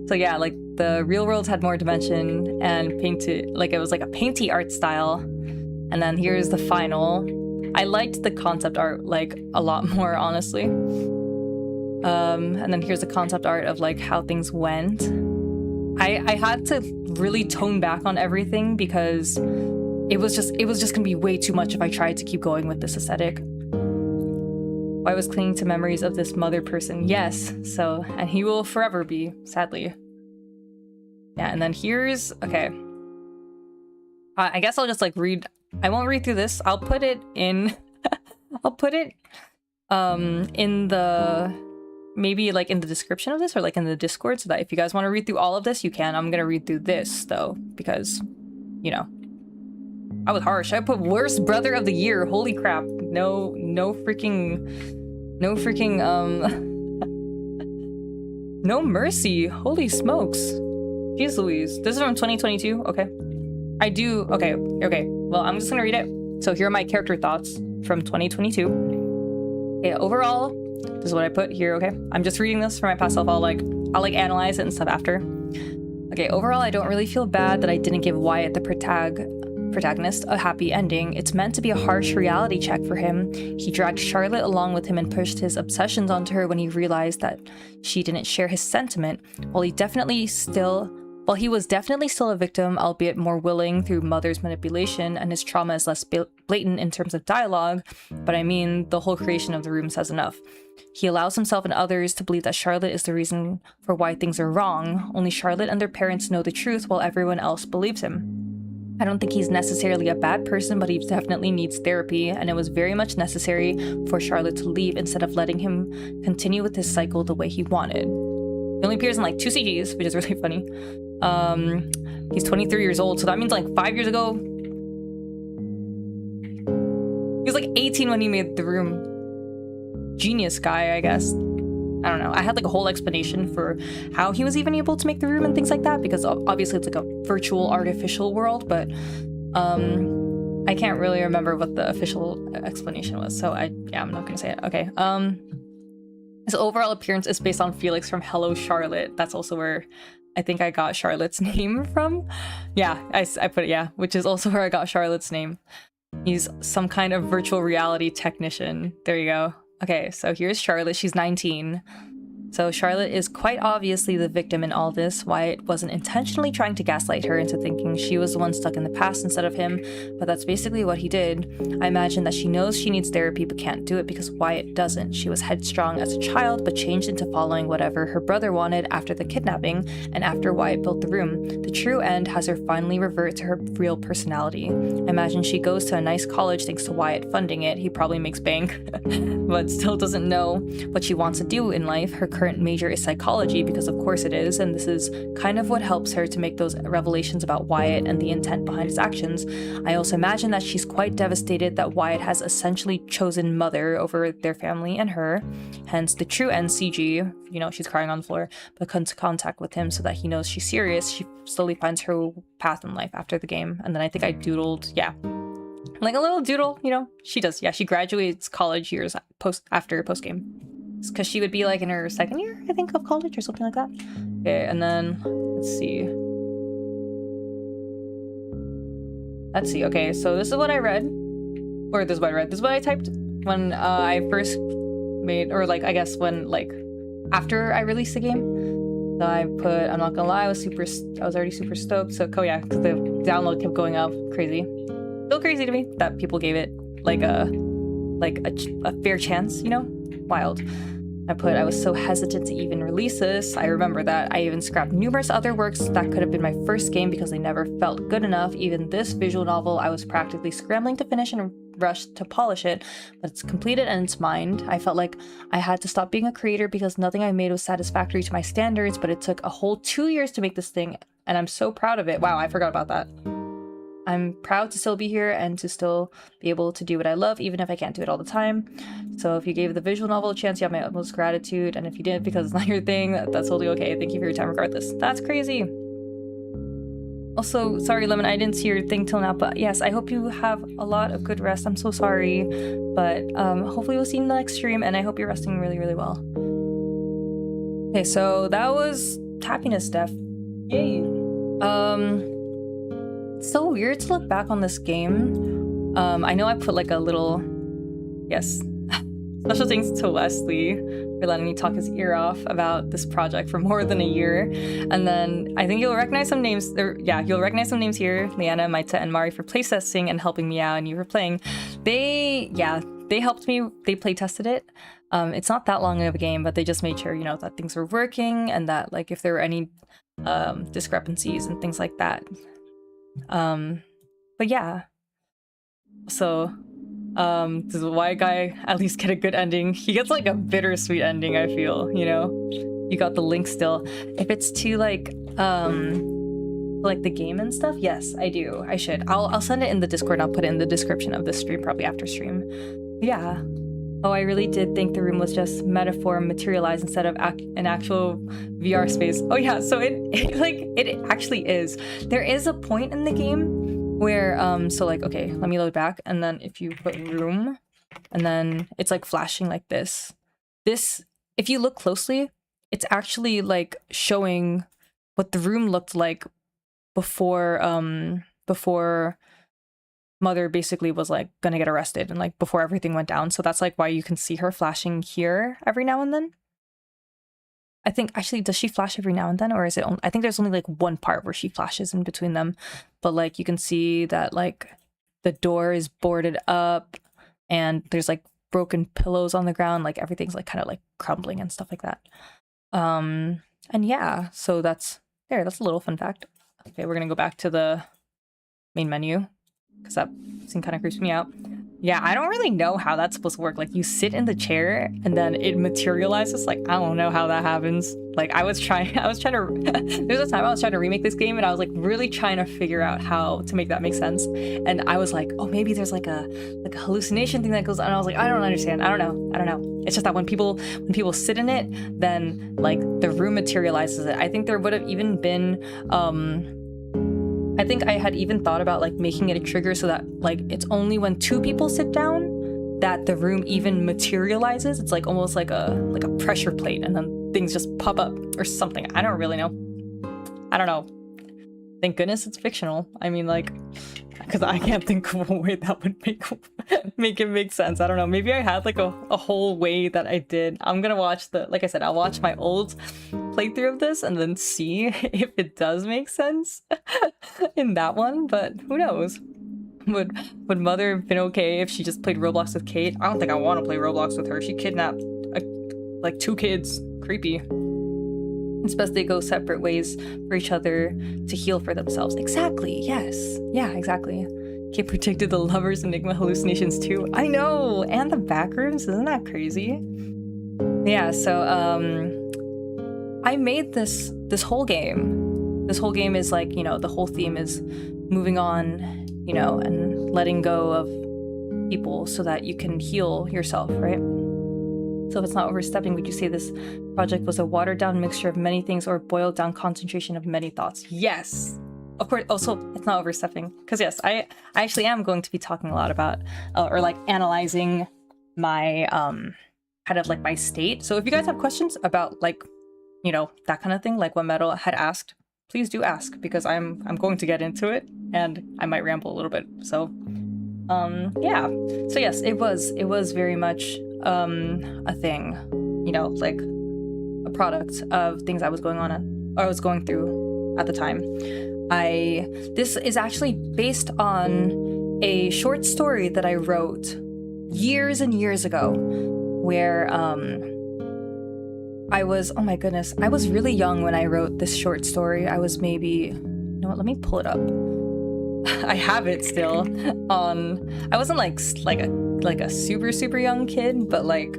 So yeah, like the real world had more dimension and painted, like it was like a painty art style. And then here's the final. I liked the concept art like a lot more, honestly. And then here's the concept art of like how things went. I had to really tone back on everything because it was just gonna be way too much if I tried to keep going with this aesthetic. I was clinging to memories of this mother person. Yes, so, and he will forever be, sadly. Yeah, and then here's, okay. I guess I'll just like read, I won't read through this. I'll put it in, I'll put it in the, maybe like in the description of this or like in the Discord so that if you guys want to read through all of this, you can. I'm gonna read through this though, because, you know, I was harsh. I put worst brother of the year. Holy crap. No freaking, no mercy. Holy smokes. Jeez Louise. This is from 2022. Okay. Okay. Well, I'm just gonna read it. So here are my character thoughts from 2022. Okay, overall, this is what I put here, okay? I'm just reading this for my past self. I'll analyze it and stuff after. Okay, overall, I don't really feel bad that I didn't give Wyatt, the protagonist, a happy ending. It's meant to be a harsh reality check for him. He dragged Charlotte along with him and pushed his obsessions onto her when he realized that she didn't share his sentiment. While he was definitely still a victim, albeit more willing through Mother's manipulation, and his trauma is less blatant in terms of dialogue, but I mean, the whole creation of the room says enough. He allows himself and others to believe that Charlotte is the reason for why things are wrong. Only Charlotte and their parents know the truth while everyone else believes him. I don't think he's necessarily a bad person, but he definitely needs therapy, and it was very much necessary for Charlotte to leave instead of letting him continue with his cycle the way he wanted. He only appears in like 2 CGs, which is really funny. He's 23 years old, so that means like 5 years ago. He was like 18 when he made the room. Genius guy, I guess. I don't know. I had like a whole explanation for how he was even able to make the room and things like that, because obviously it's like a virtual artificial world, but I I can't really remember what the official explanation was, so I'm not gonna say it. Okay. His overall appearance is based on Felix from Hello Charlotte. That's also where I think I got Charlotte's name from. Yeah, I put it, yeah, which is also where I got Charlotte's name. He's some kind of virtual reality technician. There you go. Okay, so here's Charlotte. She's 19. So Charlotte is quite obviously the victim in all this. Wyatt wasn't intentionally trying to gaslight her into thinking she was the one stuck in the past instead of him, but that's basically what he did. I imagine that she knows she needs therapy but can't do it because Wyatt doesn't. She was headstrong as a child but changed into following whatever her brother wanted after the kidnapping and after Wyatt built the room. The true end has her finally revert to her real personality. I imagine she goes to a nice college thanks to Wyatt funding it. He probably makes bank, but still doesn't know what she wants to do in life. Her current major is psychology because of course it is, and this is kind of what helps her to make those revelations about Wyatt and the intent behind his actions. I also imagine that she's quite devastated that Wyatt has essentially chosen mother over their family and her, hence the true end CG, you know, she's crying on the floor, but comes to contact with him so that he knows she's serious. She slowly finds her path in life after the game, and then I think I doodled, yeah, like a little doodle, you know, she does, yeah, she graduates college years after post game. Because she would be like in her second year, I think, of college or something like that. Okay, and then let's see. Okay, so this is what I read, or this is what I read. This is what I typed when I first made, or like I guess when like after I released the game. So I put, I'm not gonna lie, I was already super stoked. So yeah, because the download kept going up, crazy. Still crazy to me that people gave it like a fair chance, you know. Wild. I put, I was so hesitant to even release this. I remember that. I even scrapped numerous other works that could have been my first game because they never felt good enough. Even this visual novel, I was practically scrambling to finish and rushed to polish it, but it's completed and it's mine. I felt like I had to stop being a creator because nothing I made was satisfactory to my standards, but it took a whole 2 years to make this thing, and I'm so proud of it. Wow, I forgot about that. I'm proud to still be here and to still be able to do what I love, even if I can't do it all the time. So if you gave the visual novel a chance, you have my utmost gratitude. And if you didn't because it's not your thing, that's totally okay. Thank you for your time regardless. That's crazy. Also, sorry, Lemon, I didn't see your thing till now, but yes, I hope you have a lot of good rest. I'm so sorry, but hopefully we'll see you in the next stream, and I hope you're resting really, really well. Okay, so that was happiness stuff. Yay. It's so weird to look back on this game. I know I put like a little, yes, special thanks to Wesley for letting me talk his ear off about this project for more than a year. And then I think you'll recognize some names. You'll recognize some names here. Leanna, Maita, and Mari for playtesting and helping me out, and you for playing. They helped me. They playtested it. It's not that long of a game, but they just made sure, you know, that things were working and that like if there were any discrepancies and things like that. But yeah, so does the white guy at least get a good ending? He gets like a bittersweet ending, I feel, you know. You got the link still. If it's to like the game and stuff, yes, I do. I should. I'll send it in the Discord and I'll put it in the description of this stream, probably after stream. Yeah. Oh, I really did think the room was just metaphor materialized instead of an actual VR space. Oh yeah, so it actually is. There is a point in the game where so like, okay, let me load back, and then if you put room, and then it's like flashing like this. This, if you look closely, it's actually like showing what the room looked like before Mother basically was like gonna get arrested and like before everything went down. So that's like why you can see her flashing here every now and then. I think actually, does she flash every now and then, or is it only, I think there's only like one part where she flashes in between them, but like you can see that like the door is boarded up and there's like broken pillows on the ground, like everything's like kind of like crumbling and stuff like that. And yeah, so that's a little fun fact. Okay, we're gonna go back to the main menu because that scene kind of creeps me out. Yeah, I don't really know how that's supposed to work. Like, you sit in the chair and then it materializes. Like, I don't know how that happens. Like, I was trying to, there's a time I was trying to remake this game and I was like really trying to figure out how to make that make sense. And I was like, oh, maybe there's like a hallucination thing that goes on. And I was like, I don't understand. I don't know. It's just that when people sit in it, then like the room materializes it. I think there would have even been, I think I had even thought about like making it a trigger so that like it's only when 2 people sit down that the room even materializes. It's like almost like a pressure plate, and then things just pop up or something. I don't really know. I don't know. Thank goodness it's fictional. I mean, like, because I can't think of a way that would make it make sense. I don't know. Maybe I had like a whole way that I did. I'm gonna watch like I said, I'll watch my old playthrough of this and then see if it does make sense in that one. But who knows? Would Mother have been okay if she just played Roblox with Kate? I don't think I want to play Roblox with her. She kidnapped like 2 kids. Creepy. It's best they go separate ways for each other to heal for themselves. Exactly, yes. Yeah, exactly. Kate predicted the lover's enigma hallucinations too. I know! And the backrooms, isn't that crazy? Yeah, so, I made this whole game. This whole game is like, you know, the whole theme is moving on, you know, and letting go of people so that you can heal yourself, right? So if it's not overstepping, would you say this project was a watered-down mixture of many things or a boiled-down concentration of many thoughts? Yes! Of course, also, it's not overstepping. Because yes, I actually am going to be talking a lot about, or like analyzing my, kind of like my state. So if you guys have questions about like, you know, that kind of thing, like what Metal had asked, please do ask, because I'm going to get into it, and I might ramble a little bit, so... yeah. So yes, it was very much a thing, you know, like a product of things I was going through at the time. This is actually based on a short story that I wrote years and years ago, where I was, oh my goodness, I was really young when I wrote this short story. I was maybe, you know what, let me pull it up. I have it still on. I wasn't like a super young kid, but like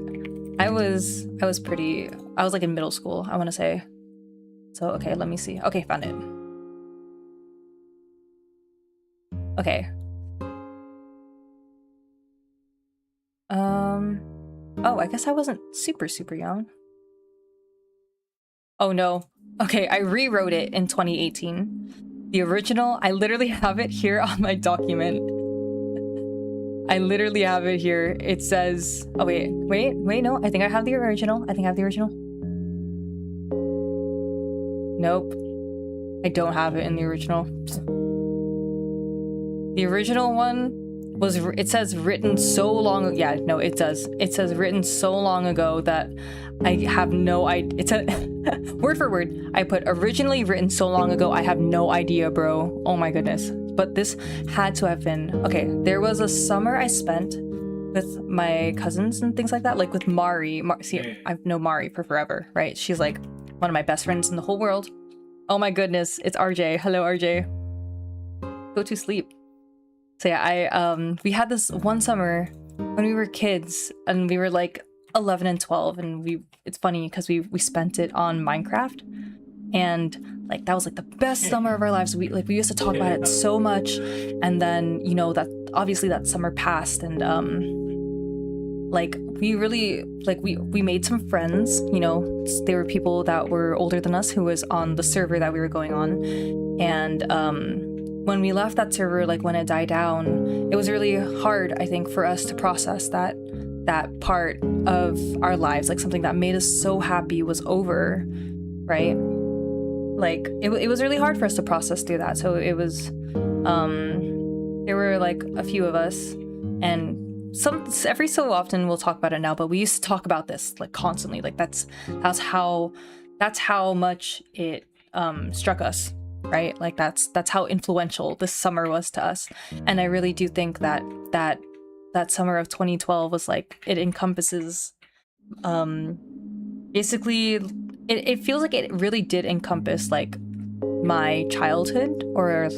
I was like in middle school, I want to say. So okay, let me see. Okay, found it. Okay. Oh, I guess I wasn't super young. Oh no. Okay, I rewrote it in 2018. The original, I literally have it here on my document. I literally have it here. It says, oh wait, no, I think I have the original. Nope. I don't have it in the original. The original one was, it says written so long, yeah, no, it does. It says written so long ago that I have no idea. It's a word for word. I put originally written so long ago. I have no idea, bro. Oh my goodness. But this had to have been, okay, there was a summer I spent with my cousins and things like that, like with Mari. See, I've known Mari for forever, right? She's like one of my best friends in the whole world. Oh my goodness, it's RJ. Hello, RJ. Go to sleep. So yeah, we had this one summer when we were kids, and we were like 11 and 12, and it's funny because we spent it on Minecraft, and like that was like the best summer of our lives. We used to talk about it so much, and then, you know, that obviously that summer passed, and like we really, like we made some friends, you know. There were people that were older than us who was on the server that we were going on, and when we left that server, like when it died down, it was really hard, I think, for us to process that part of our lives, like something that made us so happy was over, right? Like it was really hard for us to process through that. So it was, there were like a few of us, and every so often we'll talk about it now, but we used to talk about this like constantly. Like that's how much it struck us. Right? Like that's how influential this summer was to us. And I really do think that summer of 2012 was like, it encompasses basically it feels like it really did encompass like my childhood, or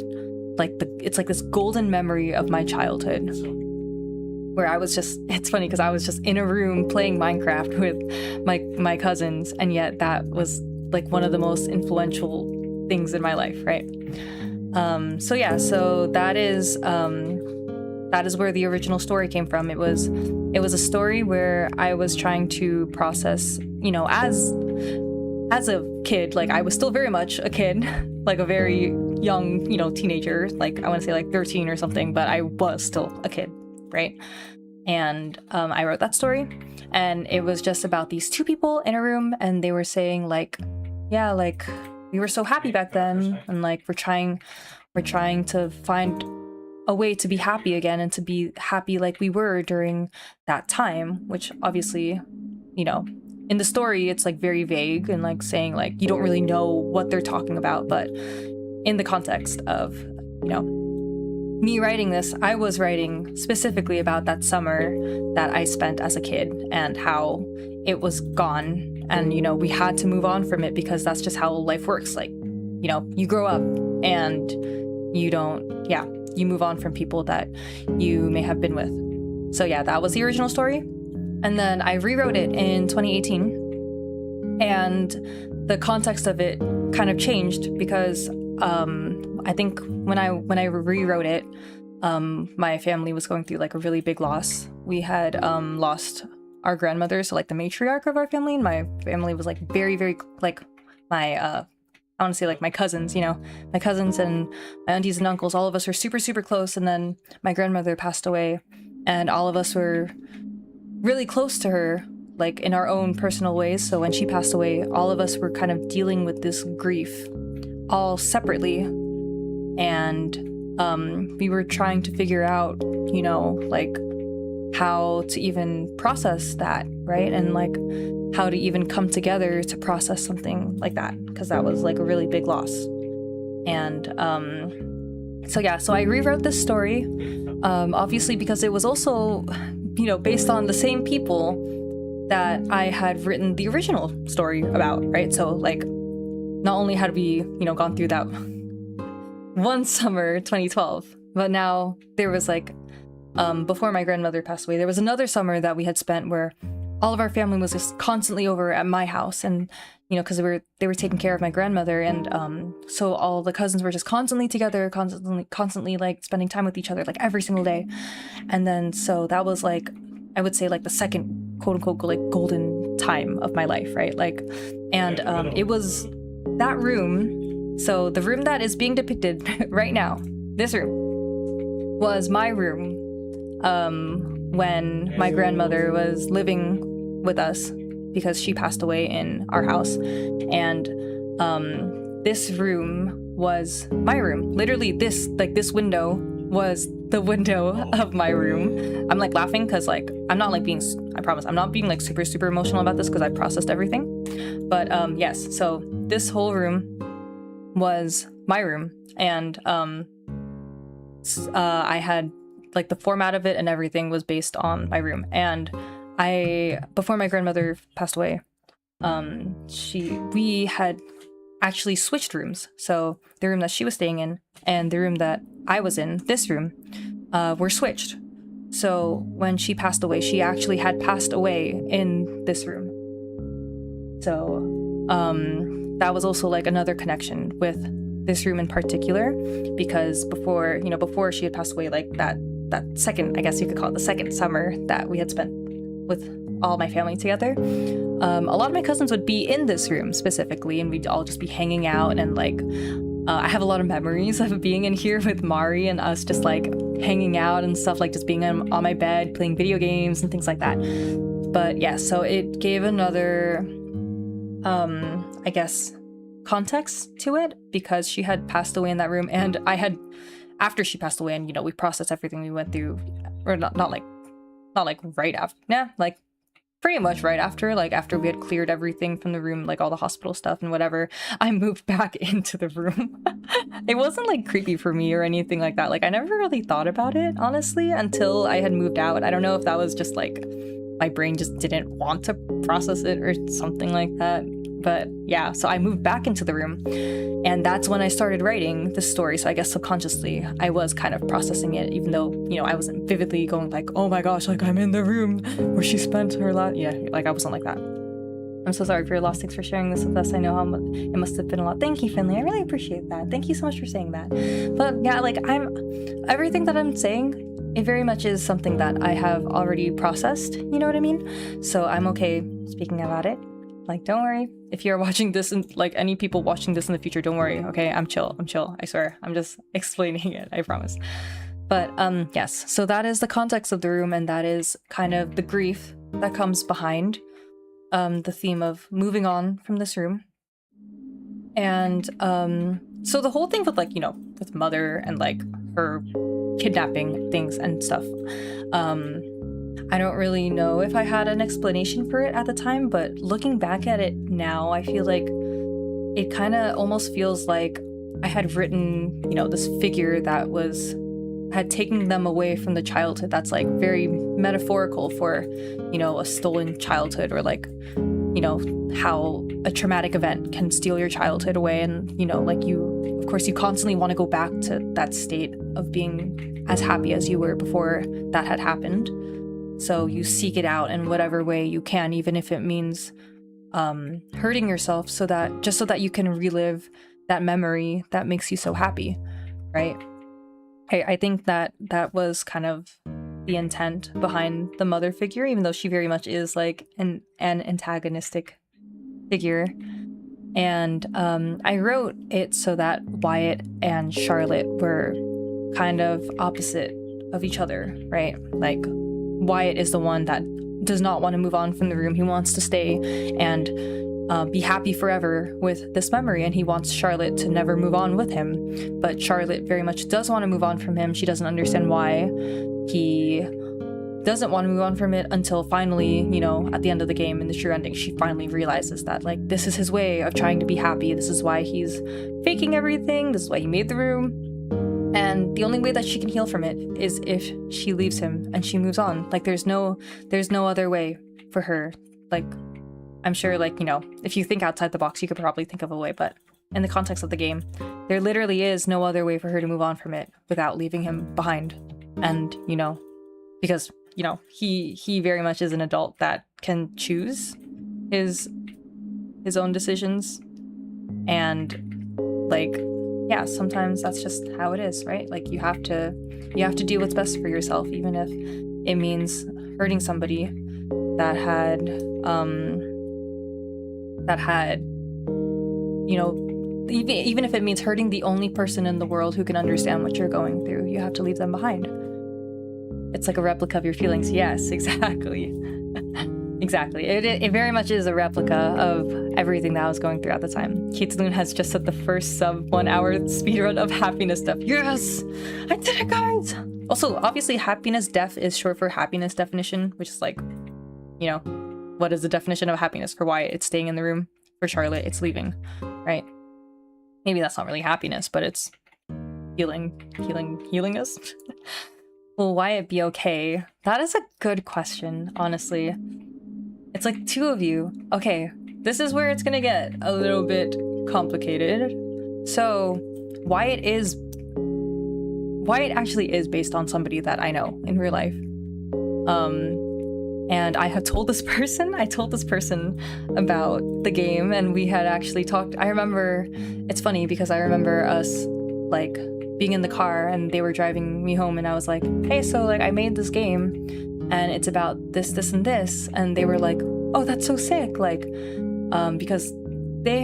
like it's like this golden memory of my childhood where I was just, it's funny because I was just in a room playing Minecraft with my cousins, and yet that was like one of the most influential things in my life, right? So yeah, so that is where the original story came from. It was a story where I was trying to process, you know, as as a kid, like I was still very much a kid, like a very young, teenager, like I want to say like 13 or something, but I was still a kid, right? And I wrote that story, and it was just about these two people in a room, and they were saying like, yeah, like we were so happy back then, and like we're trying to find a way to be happy again and to be happy like we were during that time, which obviously, in the story it's like very vague and like saying like you don't really know what they're talking about, but in the context of, me writing this, I was writing specifically about that summer that I spent as a kid and how it was gone, and we had to move on from it because that's just how life works. Like, you grow up and you move on from people that you may have been with. So yeah, that was the original story. And then I rewrote it in 2018, and the context of it kind of changed because I think when I rewrote it, my family was going through like a really big loss. We had lost our grandmother, so like the matriarch of our family, and my family was like very, very like my I want to say like my cousins, my cousins and my aunties and uncles, all of us were super, super close. And then my grandmother passed away, and all of us were really close to her, like in our own personal ways. So when she passed away, all of us were kind of dealing with this grief all separately. And we were trying to figure out, like how to even process that, right? And like how to even come together to process something like that, because that was like a really big loss. And so I rewrote this story, obviously because it was also, based on the same people that I had written the original story about, right? So like, not only had we, gone through that one summer, 2012, but now there was like, before my grandmother passed away, there was another summer that we had spent where all of our family was just constantly over at my house, and because they were taking care of my grandmother, and so all the cousins were just constantly together, constantly like spending time with each other like every single day. And then so that was like, I would say like the second quote unquote like golden time of my life, right? Like, and it was that room. So the room that is being depicted right now, this room, was my room when my grandmother was living with us, because she passed away in our house. And this room was my room. Literally this window was the window of my room. I'm like laughing because like I promise I'm not being like super, super emotional about this because I processed everything. But yes, so this whole room was my room, and I had like the format of it and everything was based on my room. And before my grandmother passed away, we had actually switched rooms. So the room that she was staying in and the room that I was in, this room, were switched. So when she passed away, she actually had passed away in this room. So that was also like another connection with this room in particular, because before she had passed away, like that second, I guess you could call it the second summer that we had spent with all my family together, a lot of my cousins would be in this room specifically, and we'd all just be hanging out. And like I have a lot of memories of being in here with Mari and us just like hanging out and stuff, like just being on my bed playing video games and things like that. But yeah, so it gave another I guess context to it, because she had passed away in that room, and I had, after she passed away, and we processed everything we went through, or not like right after, like pretty much right after, like after we had cleared everything from the room, like all the hospital stuff and whatever, I moved back into the room. It wasn't like creepy for me or anything like that. Like I never really thought about it, honestly, until I had moved out. I don't know if that was just like my brain just didn't want to process it or something like that. But yeah, so I moved back into the room, and that's when I started writing the story. So I guess subconsciously I was kind of processing it, even though, I wasn't vividly going like, oh my gosh, like I'm in the room where she spent her life. Yeah, like I wasn't like that. I'm so sorry for your loss. Thanks for sharing this with us. I know how much it must have been a lot. Thank you, Finley. I really appreciate that. Thank you so much for saying that. But yeah, like everything that I'm saying, it very much is something that I have already processed. You know what I mean? So I'm okay speaking about it. Like, don't worry. If you're watching this and like any people watching this in the future, don't worry. Okay, I'm chill. I swear. I'm just explaining it. I promise. But yes. So that is the context of the room, and that is kind of the grief that comes behind the theme of moving on from this room. And so the whole thing with like, with Mother and like her kidnapping things and stuff, I don't really know if I had an explanation for it at the time, but looking back at it now, I feel like it kind of almost feels like I had written, this figure that had taken them away from the childhood. That's like very metaphorical for, a stolen childhood, or like, how a traumatic event can steal your childhood away. And, like of course, you constantly want to go back to that state of being as happy as you were before that had happened. So you seek it out in whatever way you can, even if it means hurting yourself, so that you can relive that memory that makes you so happy, right? I think that was kind of the intent behind the Mother figure, even though she very much is like an antagonistic figure. And I wrote it so that Wyatt and Charlotte were kind of opposite of each other, right? Like, Wyatt is the one that does not want to move on from the room. He wants to stay and be happy forever with this memory, and he wants Charlotte to never move on with him. But Charlotte very much does want to move on from him. She doesn't understand why he doesn't want to move on from it until finally, at the end of the game, in the true ending, she finally realizes that, like, this is his way of trying to be happy. This is why he's faking everything. This is why he made the room. And the only way that she can heal from it is if she leaves him and she moves on. Like, there's no other way for her. Like, I'm sure, like, if you think outside the box, you could probably think of a way, but in the context of the game, there literally is no other way for her to move on from it without leaving him behind. And, because, he very much is an adult that can choose his own decisions. And, like, yeah, sometimes that's just how it is, right? Like, you have to do what's best for yourself, even if it means hurting somebody that had even if it means hurting the only person in the world who can understand what you're going through. You have to leave them behind. It's like a replica of your feelings. Yes, exactly. Exactly. It very much is a replica of everything that I was going through at the time. Kitsune has just set the first sub 1 hour speedrun of happiness stuff. Yes! I did it, guys! Also, obviously, happiness def is short for happiness definition, which is like, what is the definition of happiness? For Wyatt, it's staying in the room. For Charlotte, it's leaving, right? Maybe that's not really happiness, but it's healing us. Will Wyatt be okay? That is a good question, honestly. It's like two of you. Okay, this is where it's gonna get a little bit complicated. So, Wyatt actually is based on somebody that I know in real life. And I told this person about the game, and we had actually talked. I remember, it's funny because I remember us like being in the car and they were driving me home, and I was like, hey, so like I made this game and it's about this, and this, and they were like, oh, that's so sick, like, because they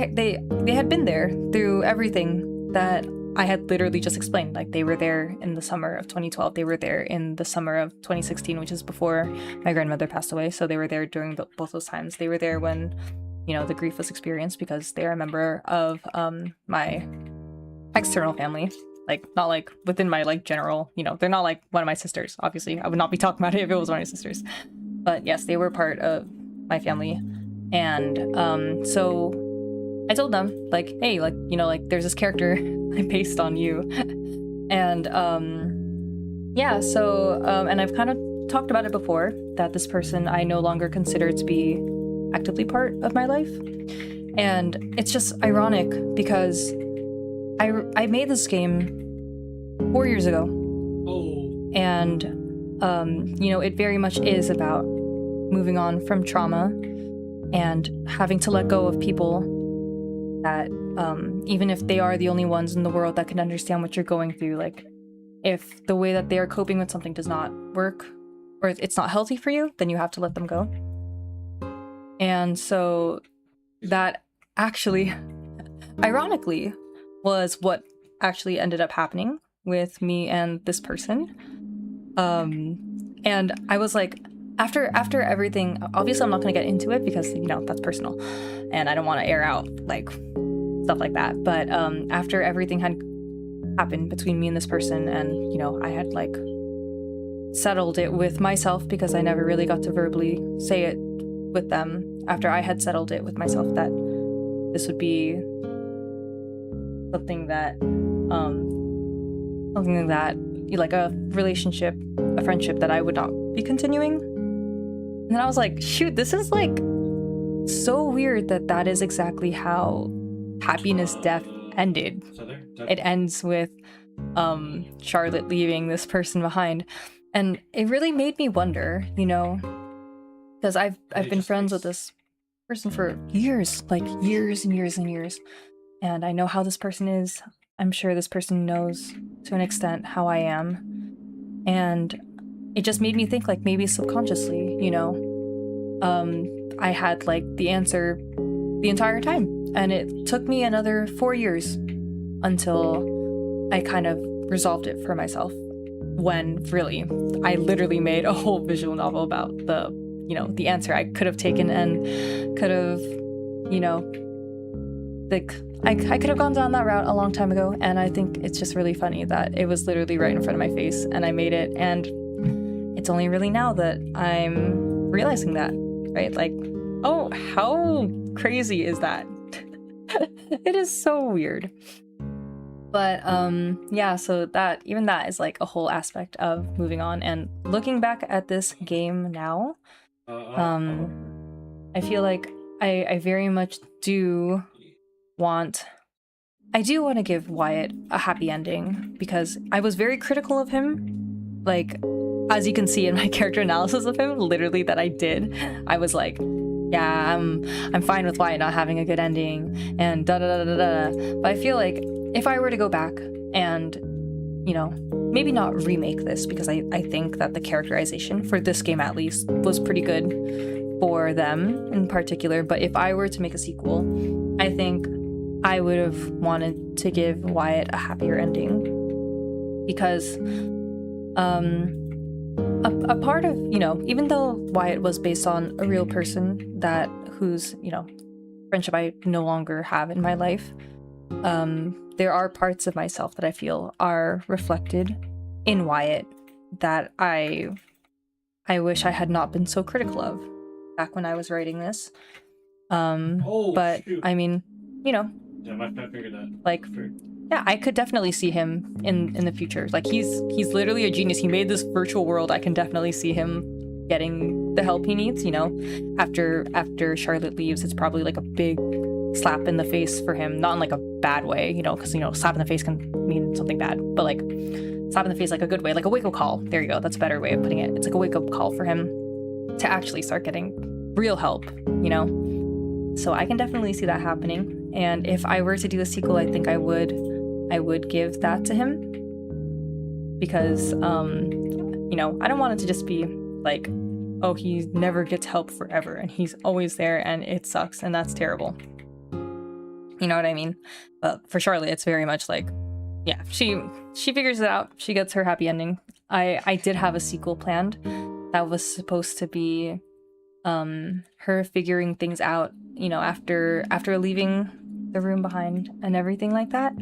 had been there through everything that I had literally just explained. Like, they were there in the summer of 2012. They were there in the summer of 2016, which is before my grandmother passed away. So they were there during both those times. They were there when, the grief was experienced, because they're a member of my external family. Like, not like within my like general, they're not like one of my sisters. Obviously, I would not be talking about it if it was one of my sisters. But yes, they were part of my family. And so I told them, like, hey, like, like, there's this character I based on you. And, yeah, so, and I've kind of talked about it before, that this person I no longer consider to be actively part of my life. And it's just ironic, because I made this game 4 years ago. Oh. And, it very much is about moving on from trauma and having to let go of people that, even if they are the only ones in the world that can understand what you're going through, like, if the way that they are coping with something does not work, or it's not healthy for you, then you have to let them go. And so that actually, ironically, was what actually ended up happening with me and this person. And I was like, after everything, obviously I'm not going to get into it because, you know, that's personal and I don't want to air out like stuff like that. But after everything had happened between me and this person, and, you know, I had like settled it with myself because I never really got to verbally say it with them. After I had settled it with myself that this would be something that like a relationship, a friendship that I would not be continuing. And then I was like, shoot, this is like so weird that that is exactly how Happiness Death ended. It ends with Charlotte leaving this person behind. And it really made me wonder, you know, because I've been friends with this person for years, like years and years and years. And I know how this person is. I'm sure this person knows to an extent how I am. And it just made me think, like, maybe subconsciously, you know, I had like the answer the entire time. And it took me another 4 years until I kind of resolved it for myself, when really I literally made a whole visual novel about the, you know, the answer I could have taken and could have, you know, like I could have gone down that route a long time ago. And I think it's just really funny that it was literally right in front of my face and I made it. And it's only really now that I'm realizing that, right? Like, oh, how crazy is that? It is so weird. But yeah, so that is like a whole aspect of moving on. And looking back at this game now, I feel like I very much do want to give Wyatt a happy ending, because I was very critical of him. Like, as you can see in my character analysis of him, literally that I did, I was like, yeah, I'm fine with Wyatt not having a good ending and da da da da da. But I feel like if I were to go back and, you know, maybe not remake this, because I think that the characterization for this game at least was pretty good for them in particular, but if I were to make a sequel, I think I would have wanted to give Wyatt a happier ending, because a part of, you know, even though Wyatt was based on a real person whose, you know, friendship I no longer have in my life, there are parts of myself that I feel are reflected in Wyatt that I wish I had not been so critical of back when I was writing this. But shoot. I mean, you know, yeah, I figured that. Like, yeah, I could definitely see him in the future. Like, he's literally a genius. He made this virtual world. I can definitely see him getting the help he needs, you know. After Charlotte leaves, it's probably like a big slap in the face for him, not in like a bad way, you know, because, you know, slap in the face can mean something bad, but like slap in the face like a good way, like a wake-up call. There you go, that's a better way of putting it. It's like a wake-up call for him to actually start getting real help, you know. So I can definitely see that happening. And if I were to do a sequel, I think I would give that to him, because you know, I don't want it to just be like, oh, he never gets help forever and he's always there and it sucks and that's terrible. You know what I mean? But for Charlotte, it's very much like, yeah, she figures it out. She gets her happy ending. I did have a sequel planned that was supposed to be her figuring things out, you know, after leaving the room behind and everything like that.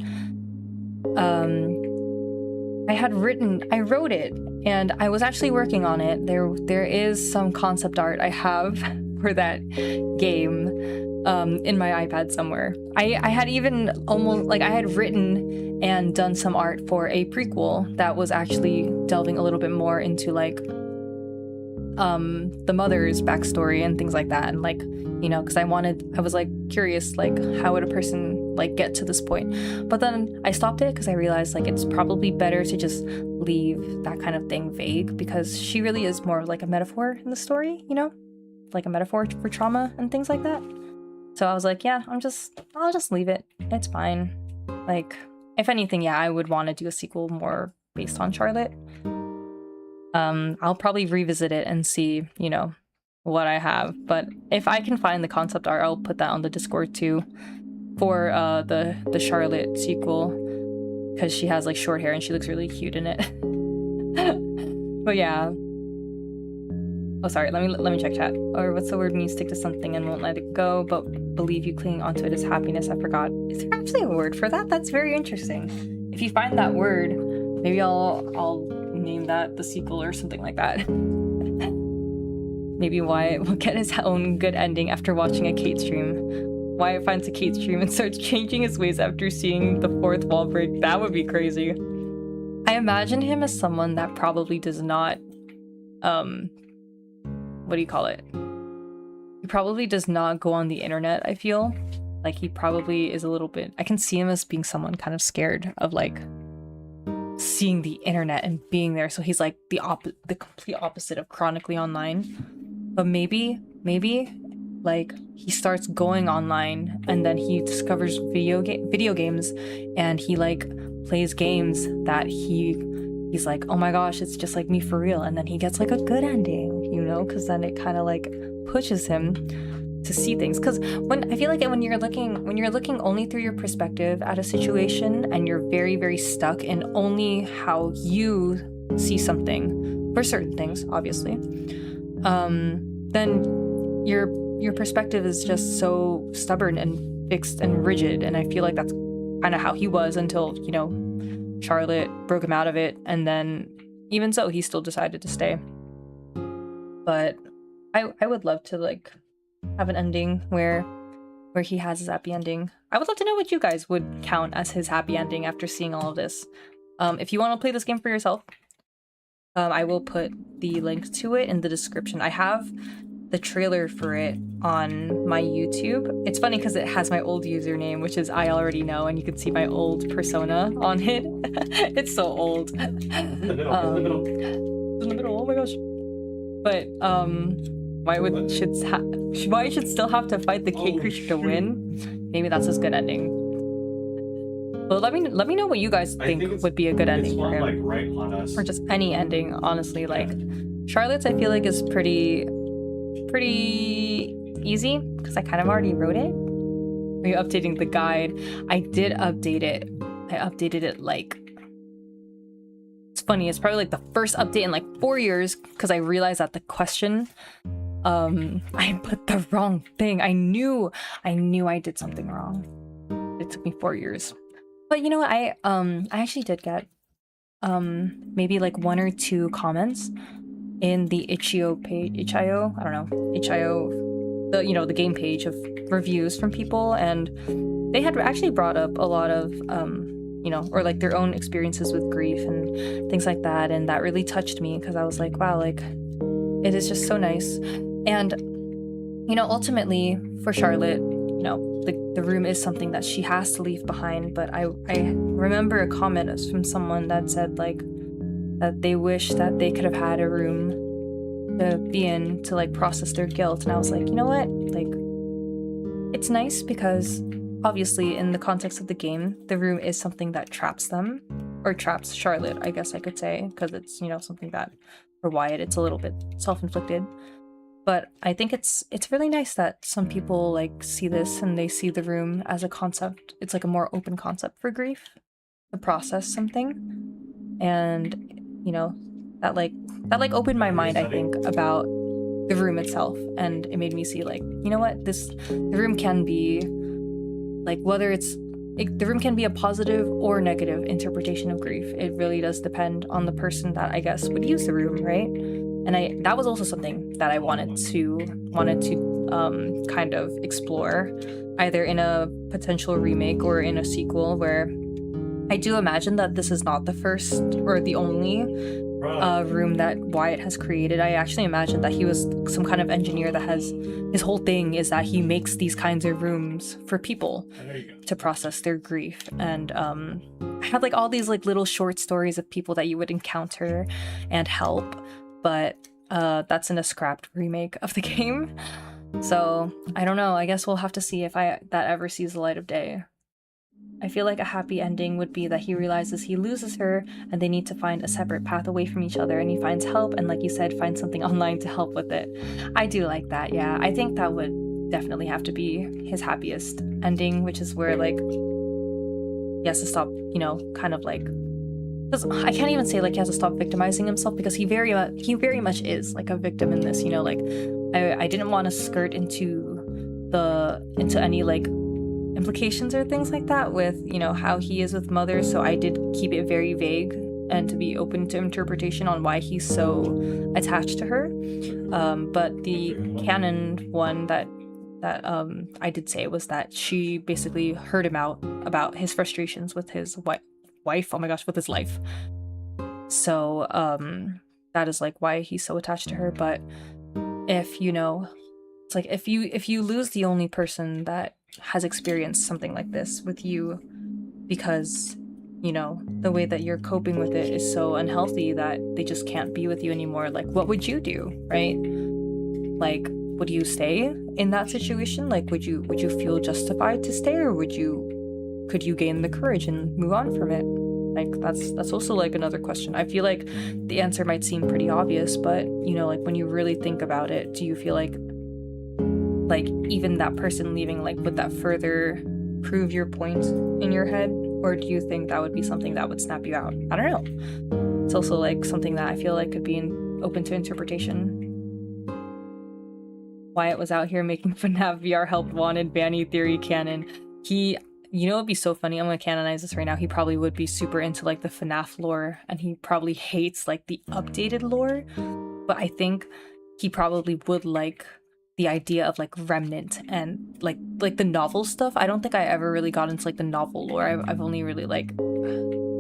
I wrote it and I was actually working on it. There is some concept art I have for that game in my iPad somewhere. I had even almost, like, I had written and done some art for a prequel that was actually delving a little bit more into like the mother's backstory and things like that, and like, you know, because I was like curious, like, how would a person like get to this point? But then I stopped it because I realized like it's probably better to just leave that kind of thing vague, because she really is more like a metaphor in the story, you know, like a metaphor for trauma and things like that. So I was like, yeah, I'll just leave it. It's fine. Like, if anything, yeah, I would want to do a sequel more based on Charlotte. I'll probably revisit it and see, you know, what I have, but if I can find the concept art, I'll put that on the Discord too for the Charlotte sequel, because she has like short hair and she looks really cute in it. But yeah. Oh, sorry. Let me check chat. Or what's the word when you stick to something and won't let it go, but believe you cling onto it as happiness? I forgot. Is there actually a word for that? That's very interesting. If you find that word, maybe I'll name that the sequel or something like that. Maybe Wyatt will get his own good ending after watching a Kate stream. Wyatt finds a Kate stream and starts changing his ways after seeing the fourth wall break. That would be crazy. I imagine him as someone that probably does not, what do you call it? He probably does not go on the internet, I feel. Like he probably is a little bit, I can see him as being someone kind of scared of like seeing the internet and being there. So he's like the complete opposite of chronically online. But maybe like he starts going online and then he discovers video games and he like plays games that he's like, oh my gosh, it's just like me for real. And then he gets like a good ending, you know, because then it kind of like pushes him to see things. Because when I feel like when you're looking only through your perspective at a situation and you're very, very stuck in only how you see something for certain things, obviously, then your perspective is just so stubborn and fixed and rigid. And I feel like that's kind of how he was until, you know, Charlotte broke him out of it, and then even so he still decided to stay. But I would love to like have an ending where he has his happy ending. I would love to know what you guys would count as his happy ending after seeing all of this. If you want to play this game for yourself, I will put the link to it in the description. I have the trailer for it on my YouTube. It's funny because it has my old username, which is I already know, and you can see my old persona on it. It's so old. In the middle. In the middle. Oh my gosh. But Why should still have to fight the cake creature to win? Maybe that's his good ending. But let me know what you guys think would be a good ending for him. Like right on us. Or just any ending, honestly. Like Charlotte's, I feel like is pretty easy because I kind of already wrote it. Are you updating the guide? I did update it. I updated it like, it's funny, it's probably like the first update in like 4 years because I realized that the question, I put the wrong thing. I knew I did something wrong. It took me 4 years. But you know what, I actually did get maybe like 1 or 2 comments in the Itch.io page, I don't know, Itch.io, the game page of reviews from people, and they had actually brought up a lot of or like their own experiences with grief and things like that, and that really touched me because I was like, wow, like it is just so nice. And ultimately for Charlotte, the room is something that she has to leave behind, but I remember a comment from someone that said like that they wish that they could have had a room to be in to like process their guilt. And I was like, you know what, like it's nice because obviously in the context of the game, the room is something that traps them, or traps Charlotte, I guess I could say, because it's something that for Wyatt it's a little bit self-inflicted. But I think it's really nice that some people like see this and they see the room as a concept. It's like a more open concept for grief, to process something. And that opened my mind, I think, about the room itself, and it made me see like, you know what, the room can be like, the room can be a positive or negative interpretation of grief. It really does depend on the person that I guess would use the room, right? And that was also something that I wanted to kind of explore, either in a potential remake or in a sequel, where I do imagine that this is not the first or the only room that Wyatt has created. I actually imagine that he was some kind of engineer that his whole thing is that he makes these kinds of rooms for people to process their grief. And I have like all these like little short stories of people that you would encounter and help, but that's in a scrapped remake of the game. So I don't know, I guess we'll have to see if that ever sees the light of day. I feel like a happy ending would be that he realizes he loses her and they need to find a separate path away from each other, and he finds help and, like you said, finds something online to help with it. I do like that, yeah. I think that would definitely have to be his happiest ending, which is where, like, he has to stop, you know, kind of like, because I can't even say like he has to stop victimizing himself, because he very much is like a victim in this, you know. Like, I didn't want to skirt into any like implications or things like that with, you know, how he is with Mother, so I did keep it very vague and to be open to interpretation on why he's so attached to her. But the canon one that I did say was that she basically heard him out about his frustrations with his wife, oh my gosh, with his life. So that is like why he's so attached to her. But if, you know, it's like if you lose the only person that has experienced something like this with you, because, you know, the way that you're coping with it is so unhealthy that they just can't be with you anymore, like, what would you do, right? Like, would you stay in that situation? Like, would you feel justified to stay, or could you gain the courage and move on from it? Like, that's also like another question. I feel like the answer might seem pretty obvious, but, you know, like, when you really think about it, do you feel like even that person leaving, like, would that further prove your point in your head, or do you think that would be something that would snap you out? I don't know. It's also like something that I feel like could be open to interpretation. Wyatt was out here making FNAF VR helped wanted Banny theory canon. You know, it'd be so funny. I'm gonna canonize this right now. He probably would be super into like the FNAF lore, and he probably hates like the updated lore. But I think he probably would like the idea of like Remnant and like the novel stuff. I don't think I ever really got into like the novel lore. I've only really like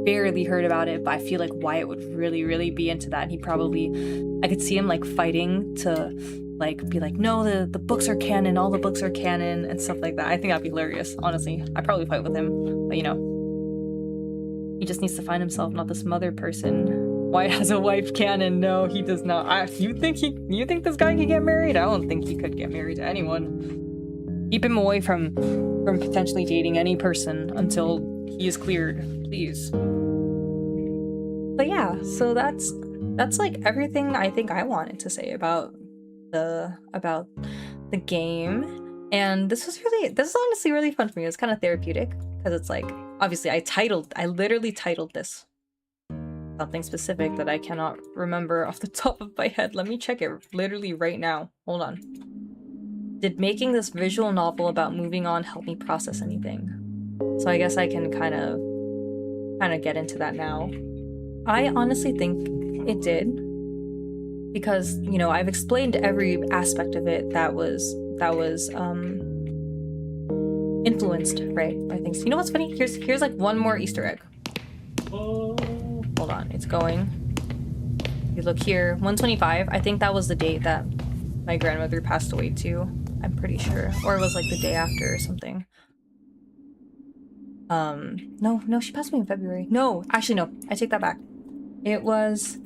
barely heard about it, but I feel like Wyatt would really be into that. And I could see him like fighting to like be like, no, the books are canon, all the books are canon and stuff like that. I think that'd be hilarious, honestly. I'd probably fight with him, but, you know, he just needs to find himself, not this Mother person. Wyatt has a wife canon. No, he does not. You think this guy could get married? I don't think he could get married to anyone. Keep him away from potentially dating any person until he is cleared, please. But yeah, so that's like everything I think I wanted to say about the game. And this is honestly really fun for me. It's kind of therapeutic, because it's like, obviously I literally titled this something specific that I cannot remember off the top of my head. Let me check it literally right now. Hold on. Did making this visual novel about moving on help me process anything? So I guess I can kind of get into that now. I honestly think it did, because, you know, I've explained every aspect of it that was influenced, right, by things. You know what's funny? Here's like one more Easter egg. Hold on, it's going. You look here, 125. I think that was the date that my grandmother passed away too. I'm pretty sure, or it was like the day after or something. No, she passed away in February. No, actually no, I take that back. It was,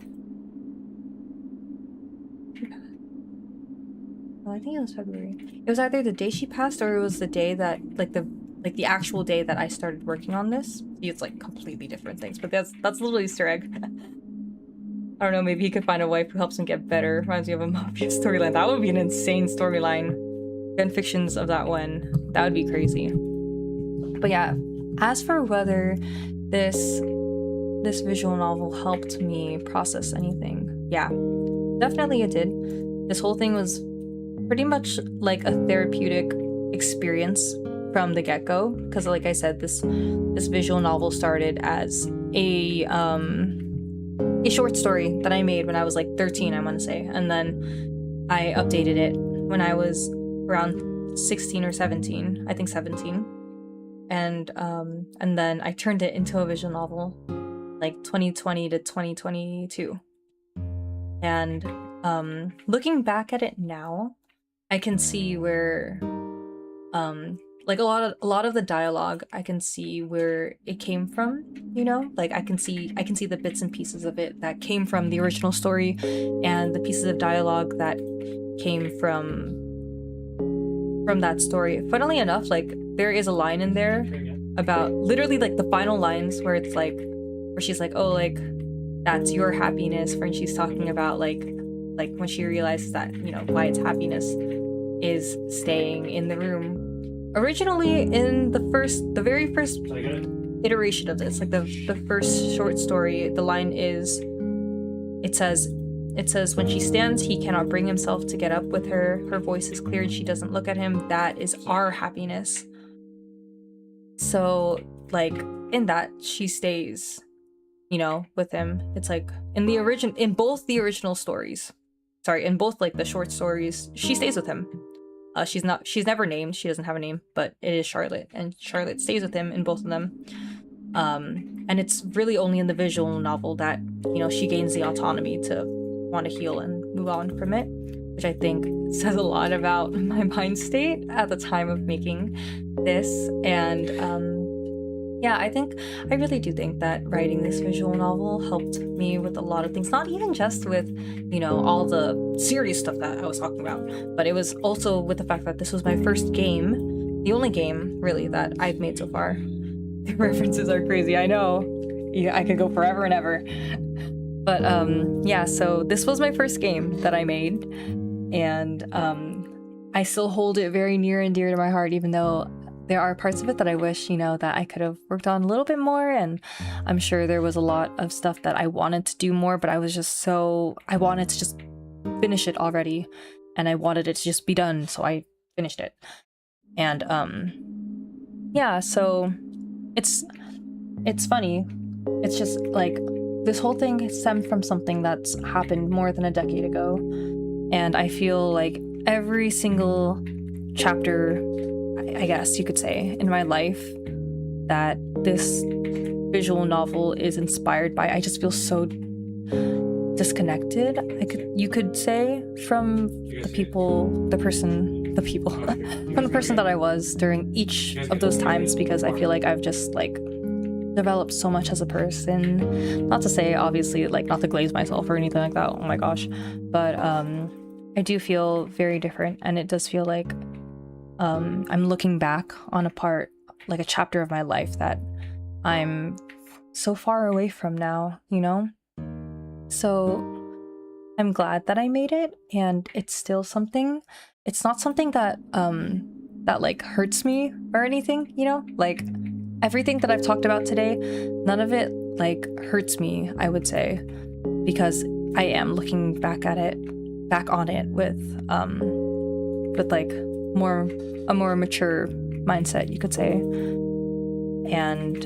well, I think it was February. It was either the day she passed, or it was the day that, like the actual day that I started working on this. See, it's like completely different things, but that's a little Easter egg. I don't know, maybe he could find a wife who helps him get better. Reminds me of a Mafia storyline. That would be an insane storyline. Fanfictions of that one. That would be crazy. But yeah, as for whether this visual novel helped me process anything, yeah, definitely it did. This whole thing was pretty much like a therapeutic experience from the get-go, because like I said, this visual novel started as a short story that I made when I was like 13, I want to say, and then I updated it when I was around 16 or 17, I think 17, and then I turned it into a visual novel like 2020 to 2022. And looking back at it now, I can see where like a lot of the dialogue, I can see where it came from, you know? Like I can see the bits and pieces of it that came from the original story, and the pieces of dialogue that came from that story. Funnily enough, like there is a line in there about literally like the final lines where it's like, where she's like, oh, like that's your happiness, when she's talking about like when she realizes that, you know, why it's happiness is staying in the room. Originally in the very first iteration of this, like the first short story, the line is, it says when she stands, he cannot bring himself to get up with her. Her voice is clear and she doesn't look at him. That is our happiness. So like in that, she stays, you know, with him. It's like in both the original stories, in both like the short stories, she stays with him. She's never named, she doesn't have a name, but it is Charlotte, and Charlotte stays with him in both of them. And it's really only in the visual novel that, you know, she gains the autonomy to want to heal and move on from it, which I think says a lot about my mind state at the time of making this. And yeah, I really do think that writing this visual novel helped me with a lot of things, not even just with, you know, all the serious stuff that I was talking about, but it was also with the fact that this was my first game, the only game really that I've made so far. The references are crazy, I know. Yeah, I could go forever and ever. But yeah, so this was my first game that I made, and I still hold it very near and dear to my heart, even though there are parts of it that I wish, you know, that I could have worked on a little bit more, and I'm sure there was a lot of stuff that I wanted to do more, but I wanted to just finish it already, and I wanted it to just be done, so I finished it. And yeah, so it's funny. It's just like this whole thing stemmed from something that's happened more than a decade ago, and I feel like every single chapter, I guess you could say, in my life that this visual novel is inspired by, I just feel so disconnected, you could say, from the person that I was during each of those times, because I feel like I've just like developed so much as a person. Not to say, obviously, like, not to glaze myself or anything like that, oh my gosh, but I do feel very different, and it does feel like I'm looking back on a part, like a chapter of my life that I'm so far away from now, you know? So I'm glad that I made it, and it's still something. It's not something that that like hurts me or anything, you know? Like everything that I've talked about today, none of it like hurts me, I would say, because I am looking back on it with like a more mature mindset, you could say. And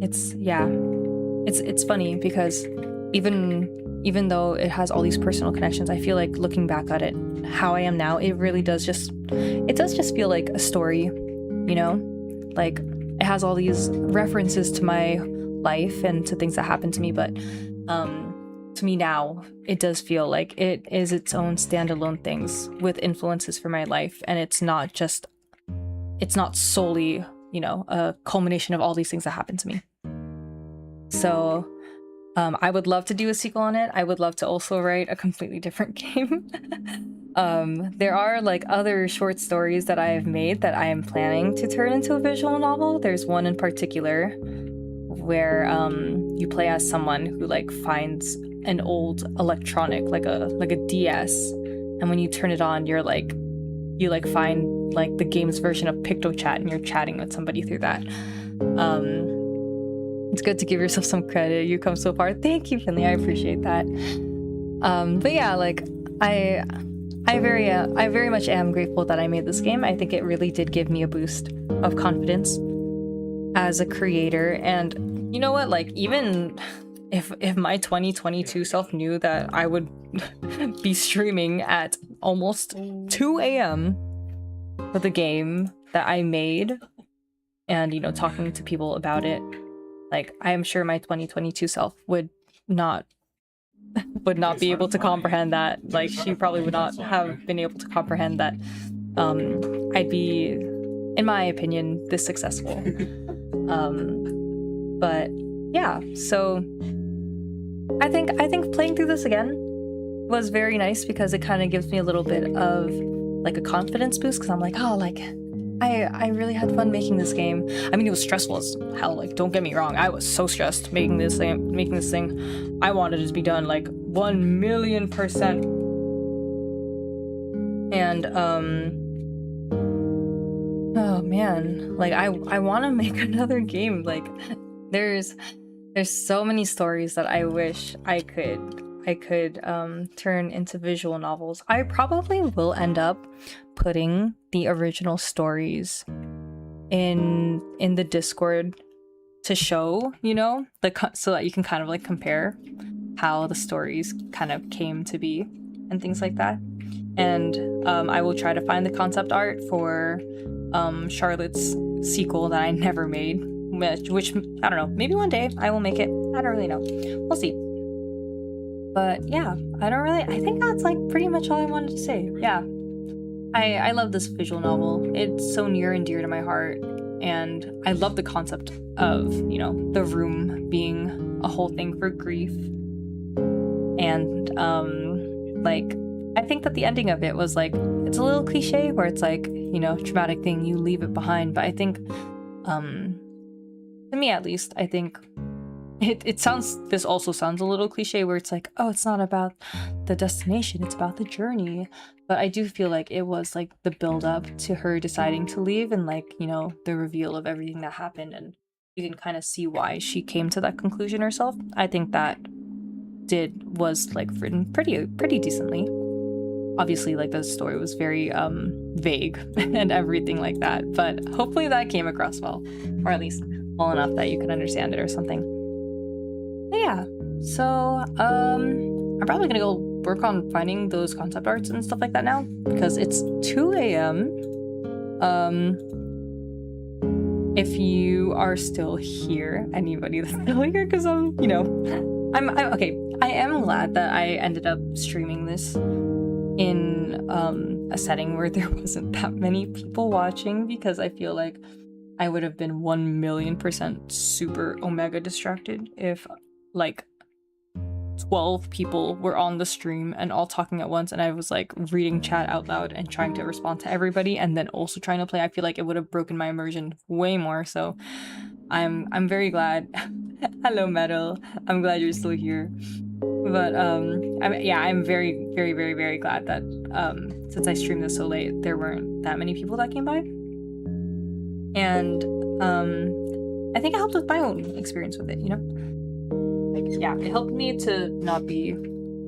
it's funny because even though it has all these personal connections, I feel like looking back at it, how I am now, it does just feel like a story, you know? Like it has all these references to my life and to things that happened to me, but to me now, it does feel like it is its own standalone things with influences for my life, and it's not solely, you know, a culmination of all these things that happened to me. So I would love to do a sequel on it. I would love to also write a completely different game. There are like other short stories that I have made that I am planning to turn into a visual novel. There's one in particular where you play as someone who like finds an old electronic, like a DS, and when you turn it on, you find like the game's version of PictoChat, and you're chatting with somebody through that. It's good to give yourself some credit. You come so far. Thank you, Finley. I appreciate that. But yeah, like I very much am grateful that I made this game. I think it really did give me a boost of confidence as a creator. And you know what? Like even if my 2022 self knew that I would be streaming at almost 2 a.m. for the game that I made, and you know, talking to people about it, like I am sure my 2022 self would not be able to comprehend that. Like she probably would not have been able to comprehend that I'd be, in my opinion, this successful. But yeah, so I think playing through this again was very nice because it kind of gives me a little bit of like a confidence boost, because I'm like, oh, like I really had fun making this game. I mean, it was stressful as hell. Like, don't get me wrong. I was so stressed making this thing. I wanted it to be done like 1,000,000%. And oh man, like I want to make another game. Like, there's so many stories that I wish I could turn into visual novels. I probably will end up putting the original stories in the Discord to show, you know, so that you can kind of like compare how the stories kind of came to be and things like that. And I will try to find the concept art for Charlotte's sequel that I never made, which I don't know, maybe one day I will make it. I don't really know. We'll see. But yeah, I think that's like pretty much all I wanted to say. Yeah. I love this visual novel. It's so near and dear to my heart, and I love the concept of, you know, the room being a whole thing for grief. And like, I think that the ending of it was like, it's a little cliche where it's like, you know, traumatic thing, you leave it behind. But I think, to me at least, I think this also sounds a little cliche where it's like, oh, it's not about the destination, it's about the journey. But I do feel like it was like the build up to her deciding to leave, and like, you know, the reveal of everything that happened, and you can kind of see why she came to that conclusion herself. I think that was like written pretty decently. Obviously, like, the story was very vague and everything like that, but hopefully that came across well, or at least well enough that you can understand it or something. But yeah, so I'm probably gonna go work on finding those concept arts and stuff like that now, because it's 2 a.m. If you are still here, anybody that's still here, because I'm okay. I am glad that I ended up streaming this in a setting where there wasn't that many people watching, because I feel like I would have been 1,000,000% super omega distracted if like 12 people were on the stream and all talking at once, and I was like reading chat out loud and trying to respond to everybody and then also trying to play. I feel like it would have broken my immersion way more. So I'm very glad. Hello, Metal. I'm glad you're still here. But I'm very, very, very, very glad that since I streamed this so late, there weren't that many people that came by. And I think it helped with my own experience with it, you know? Like, yeah, it helped me to not be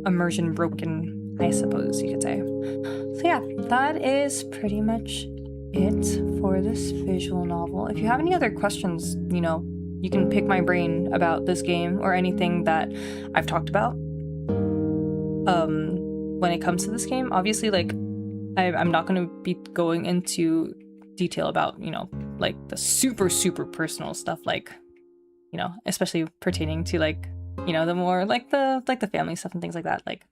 immersion broken, I suppose you could say. So yeah, that is pretty much it for this visual novel. If you have any other questions, you know, you can pick my brain about this game or anything that I've talked about when it comes to this game. Obviously, like, I'm not going to be going into detail about, you know, like the super, super personal stuff, like, you know, especially pertaining to, like, you know, the more like the family stuff and things like that. Like,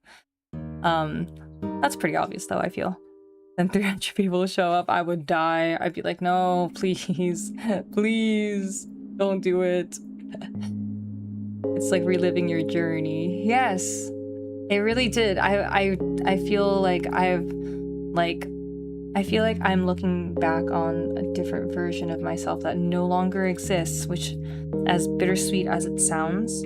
that's pretty obvious though, I feel. Then 300 people show up, I would die. I'd be like, no, please, please don't do it. It's like reliving your journey. Yes, it really did. I feel like I feel like I'm looking back on a different version of myself that no longer exists, which, as bittersweet as it sounds,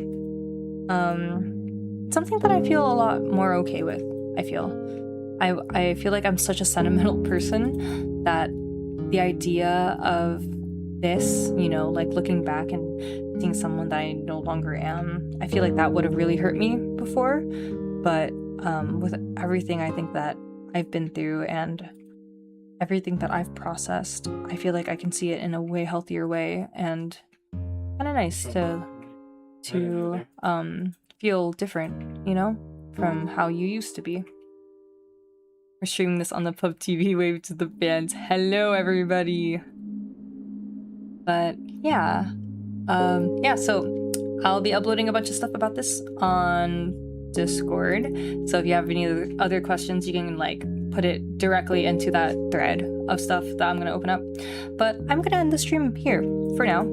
something that I feel a lot more okay with. I feel like I'm such a sentimental person that the idea of this, you know, like looking back and seeing someone that I no longer am, I feel like that would have really hurt me before. But with everything I think that I've been through and everything that I've processed, I feel like I can see it in a way healthier way, and kind of nice to feel different, you know, from how you used to be. We're streaming this on the Pub TV. Wave to the fans. Hello, everybody. But yeah, so I'll be uploading a bunch of stuff about this on Discord. So if you have any other questions, you can like put it directly into that thread of stuff that I'm gonna open up. But I'm gonna end the stream here for now,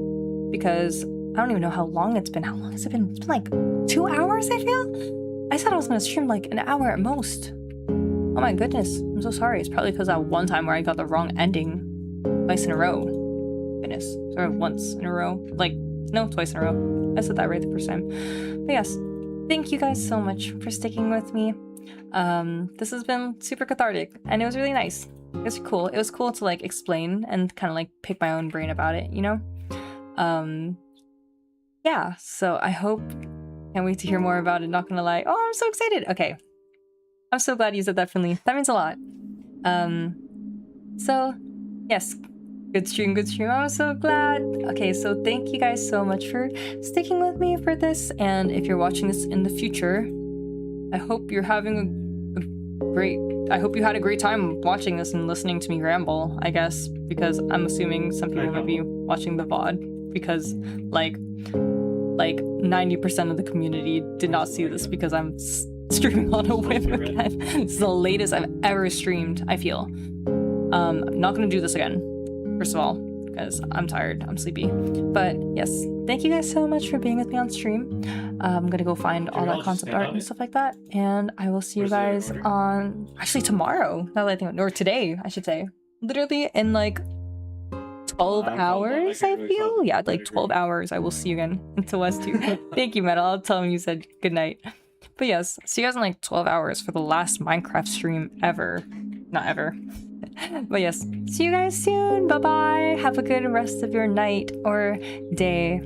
because I don't even know how long it's been. How long has it been? It's been like 2 hours, I feel? I said I was gonna stream like an hour at most. Oh my goodness, I'm so sorry. It's probably because that one time where I got the wrong ending. twice in a row. Goodness. Or once in a row. Like, no, twice in a row. I said that right the first time. But yes, thank you guys so much for sticking with me. This has been super cathartic, and it was really nice. It was cool. It was cool to like explain and kind of like pick my own brain about it, you know? Yeah, so I hope, can't wait to hear more about it, not gonna lie. Oh, I'm so excited. Okay. I'm so glad you said that, Finley. That means a lot. So yes, good stream, good stream. I'm so glad. Okay, so thank you guys so much for sticking with me for this, and if you're watching this in the future, I hope you're having I hope you had a great time watching this and listening to me ramble, I guess, because I'm assuming some people might be watching the VOD, because like 90% of the community did not see this because I'm streaming on a whim again. It's the latest I've ever streamed, I feel. I'm not gonna do this again, first of all, because I'm tired, I'm sleepy. But yes, thank you guys so much for being with me on stream. I'm gonna go find all that concept art and stuff like that, and I will see you guys on, actually tomorrow, now that I think about it, or today, I should say. Literally in like 12 hours, I feel? Yeah, like 12 hours, I will see you again. Until West 2. Thank you, Metal. I'll tell him you said good night. But yes, see you guys in like 12 hours for the last Minecraft stream ever. Not ever. But yes, see you guys soon. Bye-bye. Have a good rest of your night or day.